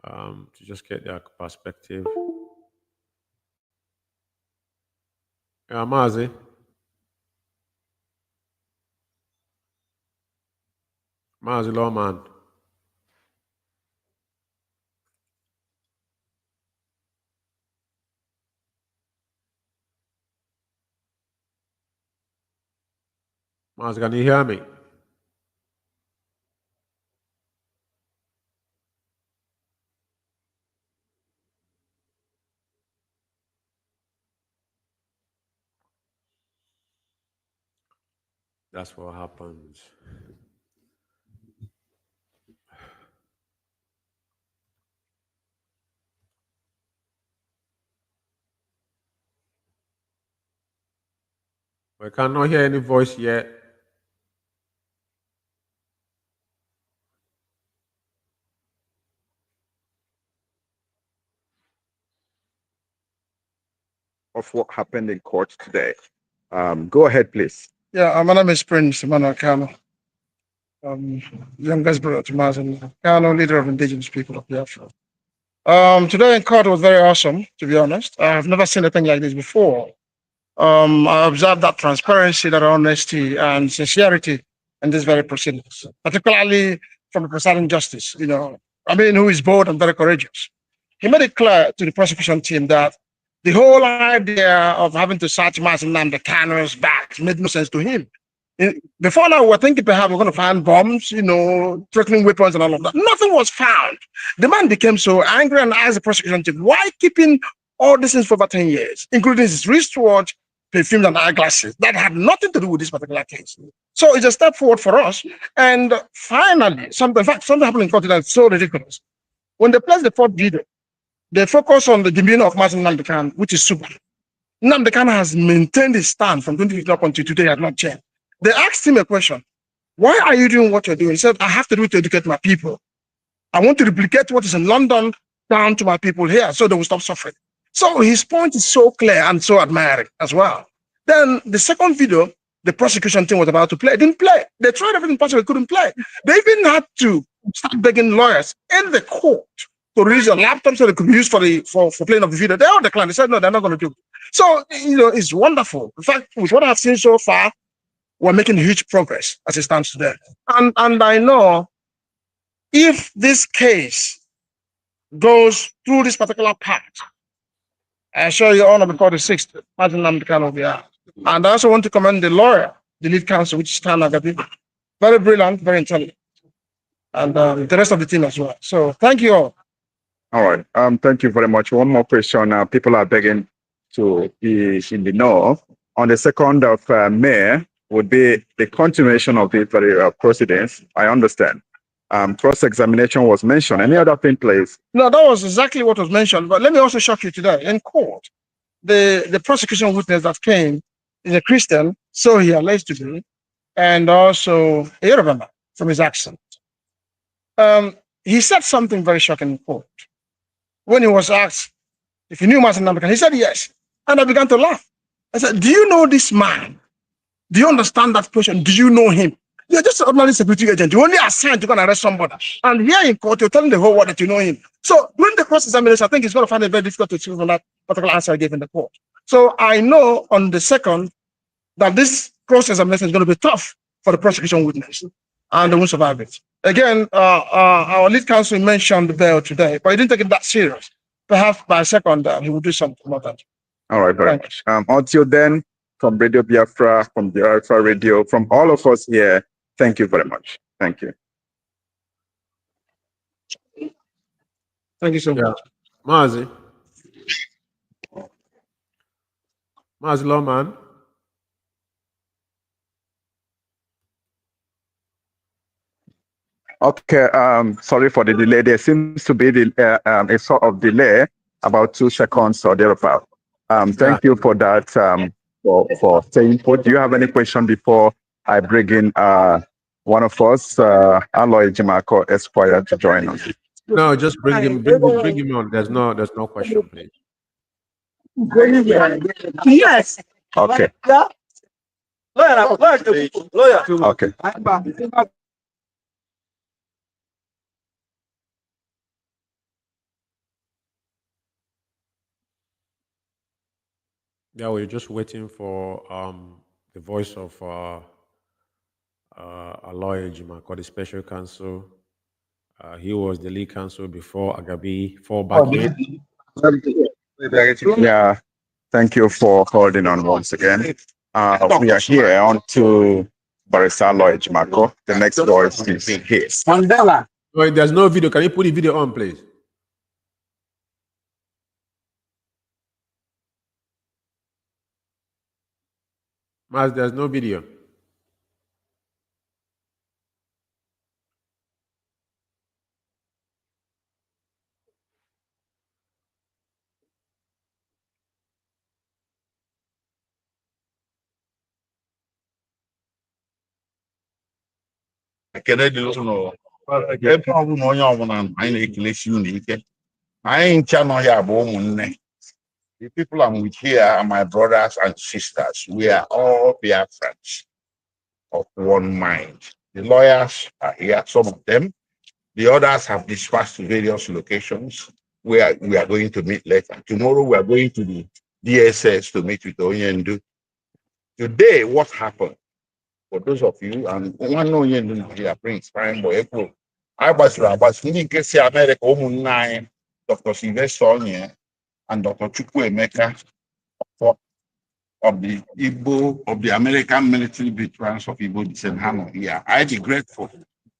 Speaker 2: to just get their perspective. Mazi. Mazi lawman. Mazi, can you hear me? That's what happens. We cannot hear any voice yet.
Speaker 3: Of what happened in court today. Go ahead, please.
Speaker 6: Yeah, my name is Prince Emmanuel Kano, youngest brother to Mazi Kano, leader of indigenous people of Biafra. Today in court was very awesome, to be honest. I've never seen anything like this before. I observed that transparency, that honesty, and sincerity in these very proceedings, particularly from the presiding justice, who is bold and very courageous. He made it clear to the prosecution team that the whole idea of having to search Mazi Nnamdi Kano's back made no sense to him. Before now, we were thinking perhaps we're going to find bombs, threatening weapons and all of that. Nothing was found. The man became so angry and asked the prosecution team, why keeping all these things for over 10 years, including his wristwatch, perfumes, and eyeglasses? That had nothing to do with this particular case. So it's a step forward for us. And finally, something happened in court that's so ridiculous. When they placed the fourth video, they focus on the demeanor of Mazi Nnamdi Kano, which is super. Nnamdi Kano has maintained his stand from 2015 up until today, has not changed. They asked him a question. Why are you doing what you're doing? He said, I have to do it to educate my people. I want to replicate what is in London down to my people here so they will stop suffering. So his point is so clear and so admiring as well. Then the second video, the prosecution team was about to play, didn't play. They tried everything possible, couldn't play. They even had to start begging lawyers in the court to release a laptop so they could be used for playing of the video. They all declined. They said, no, they're not going to do it. So, it's wonderful. In fact, with what I've seen so far, we're making huge progress as it stands today. And I know if this case goes through this particular part, I assure you honor before the 6th, Mazi Nnamdi Kano will be out. And I also want to commend the lawyer, the lead counsel, which is Tan Agabi. Very brilliant, very intelligent. And the rest of the team as well. So thank you all.
Speaker 3: All right. Thank you very much. One more question. People are begging to be in the know. On the 2nd of May would be the continuation of the very proceedings. I understand. Cross-examination was mentioned. Any other thing, please?
Speaker 6: No, that was exactly what was mentioned. But let me also shock you today. In court, the prosecution witness that came is a Christian, so he alleged to be, and also a Yoruba man from his accent. He said something very shocking in court. When he was asked if he knew Mazi Nnamdi Kano, he said yes. And I began to laugh. I said, do you know this man? Do you understand that question? Do you know him? You're just an ordinary security agent. You only assigned to go and arrest somebody. And here in court, you're telling the whole world that you know him. So during the cross-examination, I think he's going to find it very difficult to choose on that particular answer I gave in the court. So I know on the 2nd that this cross-examination is going to be tough for the prosecution witness, and they won't survive it. Again, our lead counsel mentioned the bail today, but he didn't take it that serious. Perhaps by 2nd, he will do something about that.
Speaker 3: All right, very much. Until then, from Radio Biafra, from Biafra Radio, from all of us here, thank you very much. Thank you.
Speaker 6: Thank you so much.
Speaker 2: Mazi lawman.
Speaker 3: Okay, sorry for the delay. There seems to be a sort of delay, about 2 seconds or thereabout. Thank you for that, for staying put. Do you have any question before I bring in one of us, Aloy Jimako Esquire, to join us?
Speaker 2: No, just bring him on. There's no question, please.
Speaker 3: Yes. Okay. Okay.
Speaker 2: Yeah, we're just waiting for the voice of Aloy Ejimako, the special counsel. He was the lead counsel before Agabi fall back in.
Speaker 3: Yeah, thank you for holding on once again. We are here on to Barrister Aloy Ejimako. The next voice is his.
Speaker 2: Wait, there's no video. Can you put the video on, please? Maz, there's no video.
Speaker 8: ekele dị ụlọ ebe ọ bụla onye ọbụla anyị na-ekelesi unu ike anyị ncha nọhịa bụ ụmụnne. The people I'm with here are my brothers and sisters. We are all Biafrans of one mind. The lawyers are here, some of them. The others have dispatched to various locations where we are going to meet later. Tomorrow we are going to the DSS to meet with Onyendu. Today, what happened? For those of you, and one Onyendu here, Prince, Prime Boy, April. I was in case America, Dr. Sylvester Onye and Dr. Chukwu Emeka of the Igbo, of the American military veterans of Igbo descent here. I be grateful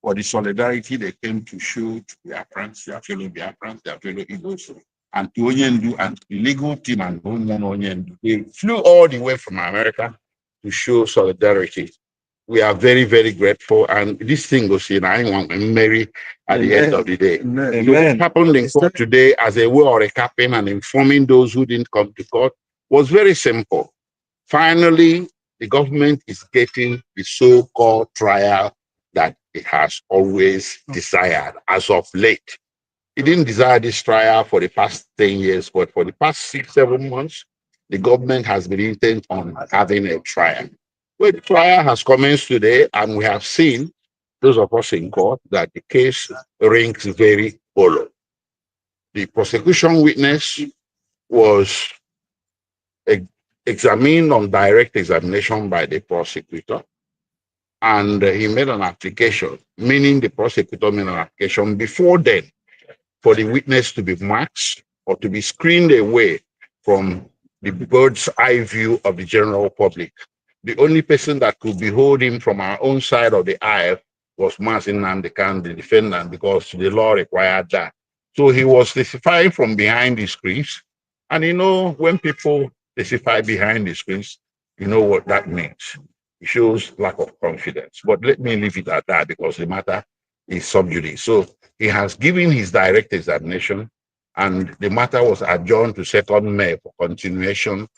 Speaker 8: for the solidarity they came to show to their friends, their fellow Biafrans, their fellow Igbos, and to Onyendu and the legal team and Onyendu. They flew all the way from America to show solidarity. We are very, very grateful, and this thing goes in. I want to marry at the end of the day. So what happened in court today, as a way of recapping and informing those who didn't come to court, was very simple. Finally, the government is getting the so-called trial that it has always desired as of late. It didn't desire this trial for the past 10 years, but for the past 6-7 months, the government has been intent on having a trial. Well, the trial has commenced today, and we have seen, those of us in court, that the case rings very hollow. The prosecution witness was examined on direct examination by the prosecutor, and he made an application, meaning the prosecutor made an application before then for the witness to be masked or to be screened away from the bird's eye view of the general public. The only person that could behold him from our own side of the aisle was Mazzi George, the defendant, because the law required that. So he was testifying from behind the screens. And you know, when people testify behind the screens, you know what that means. It shows lack of confidence. But let me leave it at that because the matter is sub judice. So he has given his direct examination, and the matter was adjourned to 2nd May for continuation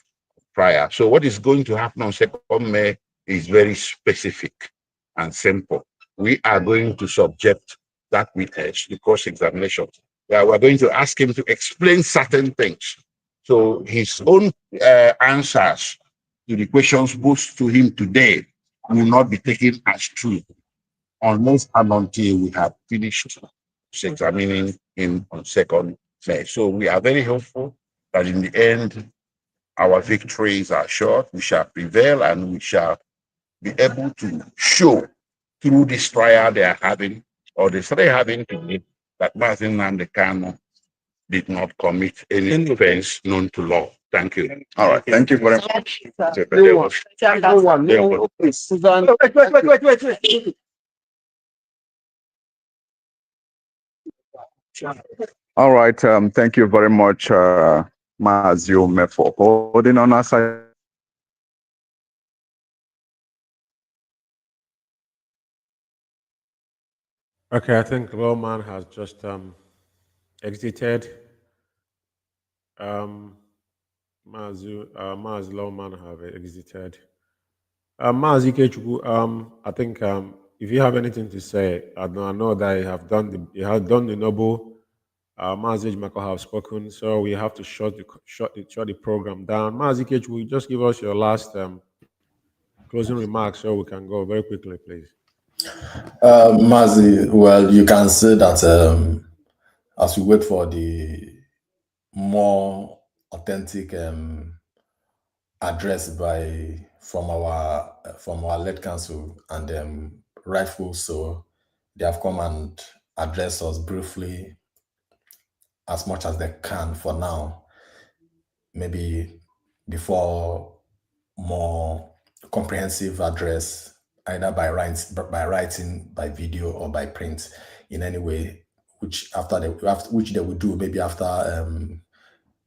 Speaker 8: prior. So what is going to happen on 2nd May is very specific and simple. We are going to subject that witness to cross-examination. We're going to ask him to explain certain things. So his own answers to the questions posed to him today will not be taken as true unless and until we have finished examining him on 2nd May. So we are very hopeful that in the end, our victories are assured, we shall prevail, and we shall be able to show through this trial they are having, or they started having today, that Mazi George did not commit any offense known to law. Thank you.
Speaker 3: All right, thank you very much. All right, thank you very much, Mazzi Umeh, for holding on us.
Speaker 2: Okay, I think Lawman has just exited. Maz Lawman have exited. Mazi George, I think if you have anything to say, I know that you have done the noble. Mazi Mako have spoken, so we have to shut the program down. Mazi George, will you just give us your last closing remarks so we can go very quickly, please?
Speaker 5: Mazi, well, you can say that as we wait for the more authentic address from our led council, and rightful so they have come and addressed us briefly as much as they can for now. Maybe before more comprehensive address, either by writing, by video, or by print, in any way, which they will do maybe after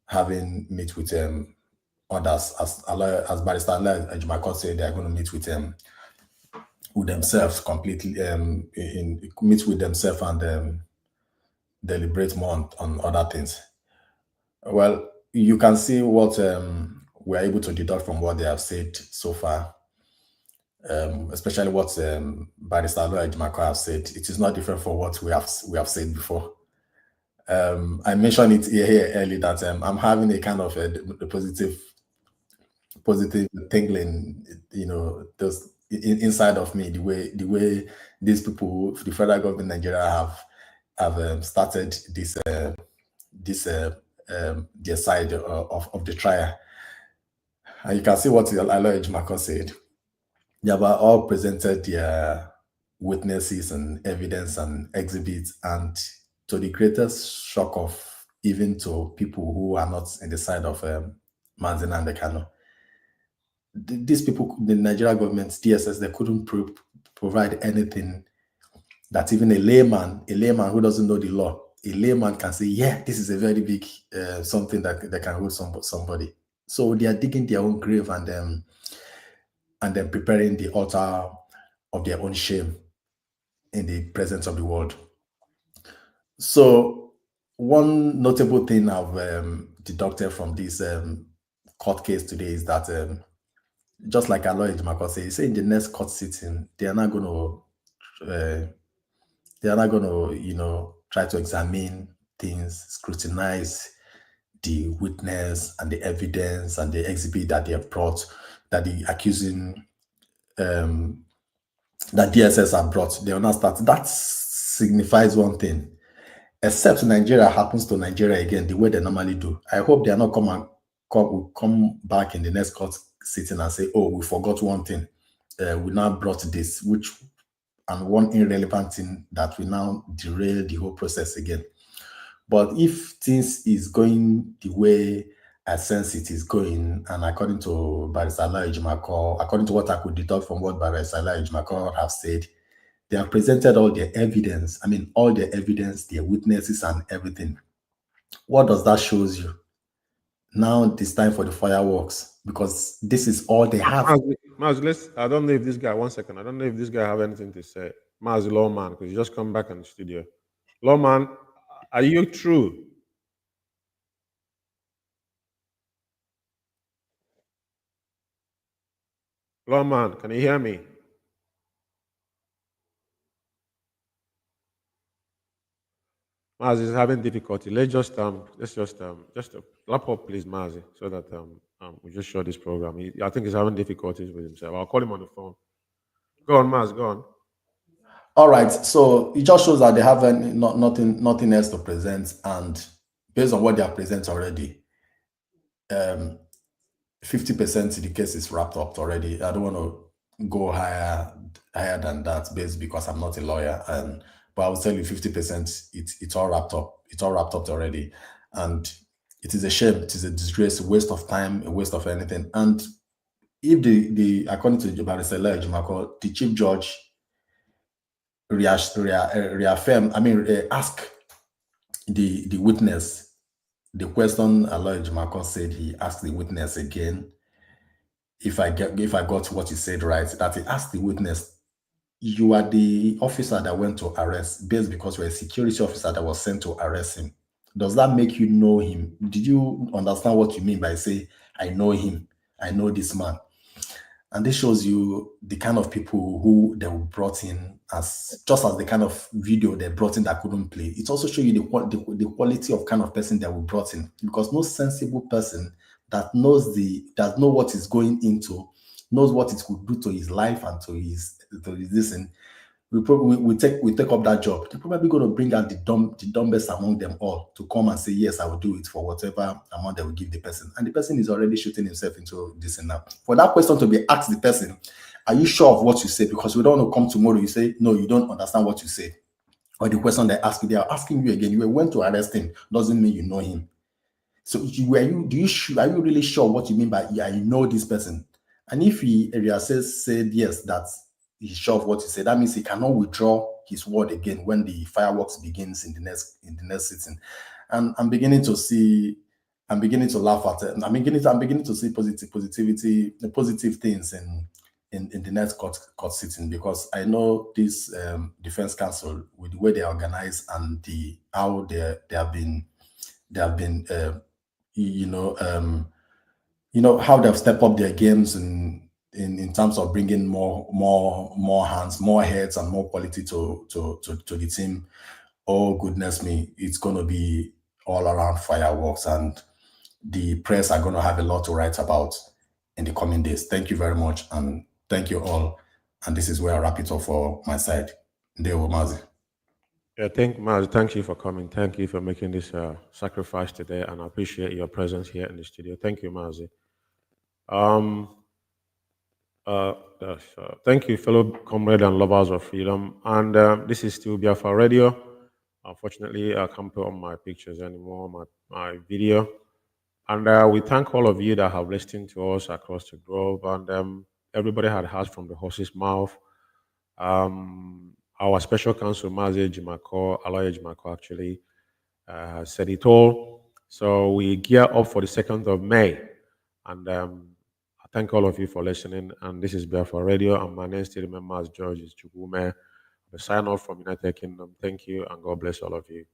Speaker 5: having meet with others, as Barrister Ejimako said, they are going to meet with themselves completely, meet with themselves and deliberate more on other things. Well, you can see what we're able to deduct from what they have said so far, especially what Barrister Ejimako have said. It is not different from what we have said before. I mentioned it here earlier that I'm having a kind of a positive tingling, those inside of me, the way these people, the federal government in Nigeria have started their side of the trial. And you can see what Aloy Ejimako said. They have all presented their witnesses and evidence and exhibits, and to the greatest shock of even to people who are not in the side of Mazi and Kano, these people, the Nigerian government, DSS, they couldn't provide anything that even a layman who doesn't know the law, a layman can say, yeah, this is a very big something that they can hold somebody. So they are digging their own grave and then preparing the altar of their own shame in the presence of the world. So one notable thing I've deducted from this court case today is that just like Aloy Ejimako said, he said in the next court sitting, they are not going to, try to examine things, scrutinize the witness and the evidence and the exhibit that they have brought, that the accusing that DSS have brought. They will not start. That signifies one thing. Except Nigeria happens to Nigeria again the way they normally do. I hope they are not come back in the next court sitting and say, oh, we forgot one thing. We now brought this, and one irrelevant thing that will now derail the whole process again. But if things is going the way I sense it is going, and according to Barrister Ejimako, according to what I could deduct from what Barrister Ejimako have said, they have presented all their evidence. All their evidence, their witnesses and everything. What does that shows you? Now it's time for the fireworks, because this is all they have.
Speaker 2: Mazi, I don't know if this guy, one second, I don't know if this guy have anything to say. Mazi Lawman, because you just come back in the studio. Lawman, are you true? Lawman, can you hear me? Mazi is having difficulty. Let's just lap up, please, Mazi, so that we just show this program. I think he's having difficulties with himself. I'll call him on the phone. Go on, Mazi, go on.
Speaker 5: All right, so it just shows that they have nothing else to present, and based on what they have presented already, 50% of the case is wrapped up already. I don't want to go higher than that, based because I'm not a lawyer, but I will tell you 50%. It's all wrapped up. It's all wrapped up already, and it is a shame. It is a disgrace, a waste of time, a waste of anything. And if the according to Barrister Ejimako, the Chief Judge reaffirm, ask the witness the question Aloy Ejimako said. He asked the witness again, if I got what he said right, that he asked the witness you are the officer that went to arrest based because you're a security officer that was sent to arrest him. Does that make you know him? Did you understand what you mean by say, I know him, I know this man? And this shows you the kind of people who they were brought in as just as the kind of video they brought in that couldn't play. It also shows you the quality of kind of person that were brought in, because no sensible person that knows what is going into, knows what it could do to his life and to his this, and we take up that job. They're probably going to bring out the dumbest among them all to come and say, yes, I will do it for whatever amount they will give the person. And the person is already shooting himself into this and that. For that question to be asked the person, are you sure of what you say? Because we don't want to come tomorrow, you say, no, you don't understand what you say. Or the question they ask you, they are asking you again. You went to arrest him, doesn't mean you know him. So are you really sure what you mean by, yeah, you know this person? And if he said yes, that he's sure of what he said, that means he cannot withdraw his word again when the fireworks begins in the next sitting. And I'm beginning to laugh at it. I'm beginning to see the positive things in the next court sitting, because I know this defense counsel, with the way they organize and how they have been how they've stepped up their games in terms of bringing more hands, more heads, and more quality to the team. Oh goodness me, it's going to be all around fireworks, and the press are going to have a lot to write about in the coming days. Thank you very much, and thank you all. And this is where I wrap it up for my side. Ndewo Mazi.
Speaker 2: Yeah, thank you for coming. Thank you for making this sacrifice today, and I appreciate your presence here in the studio. Thank you, Mazi. Thank you, fellow comrade and lovers of freedom. And this is still Biafra Radio. Unfortunately, I can't put on my pictures anymore, my video. And we thank all of you that have listened to us across the globe. And everybody had heard from the horse's mouth. Our special counsel, Mazzi George, actually, said it all. So we gear up for the 2nd of May. And I thank all of you for listening. And this is Biafra Radio. And my name still remains Mazzi George. It's Umeh. The sign off from United Kingdom. Thank you, and God bless all of you.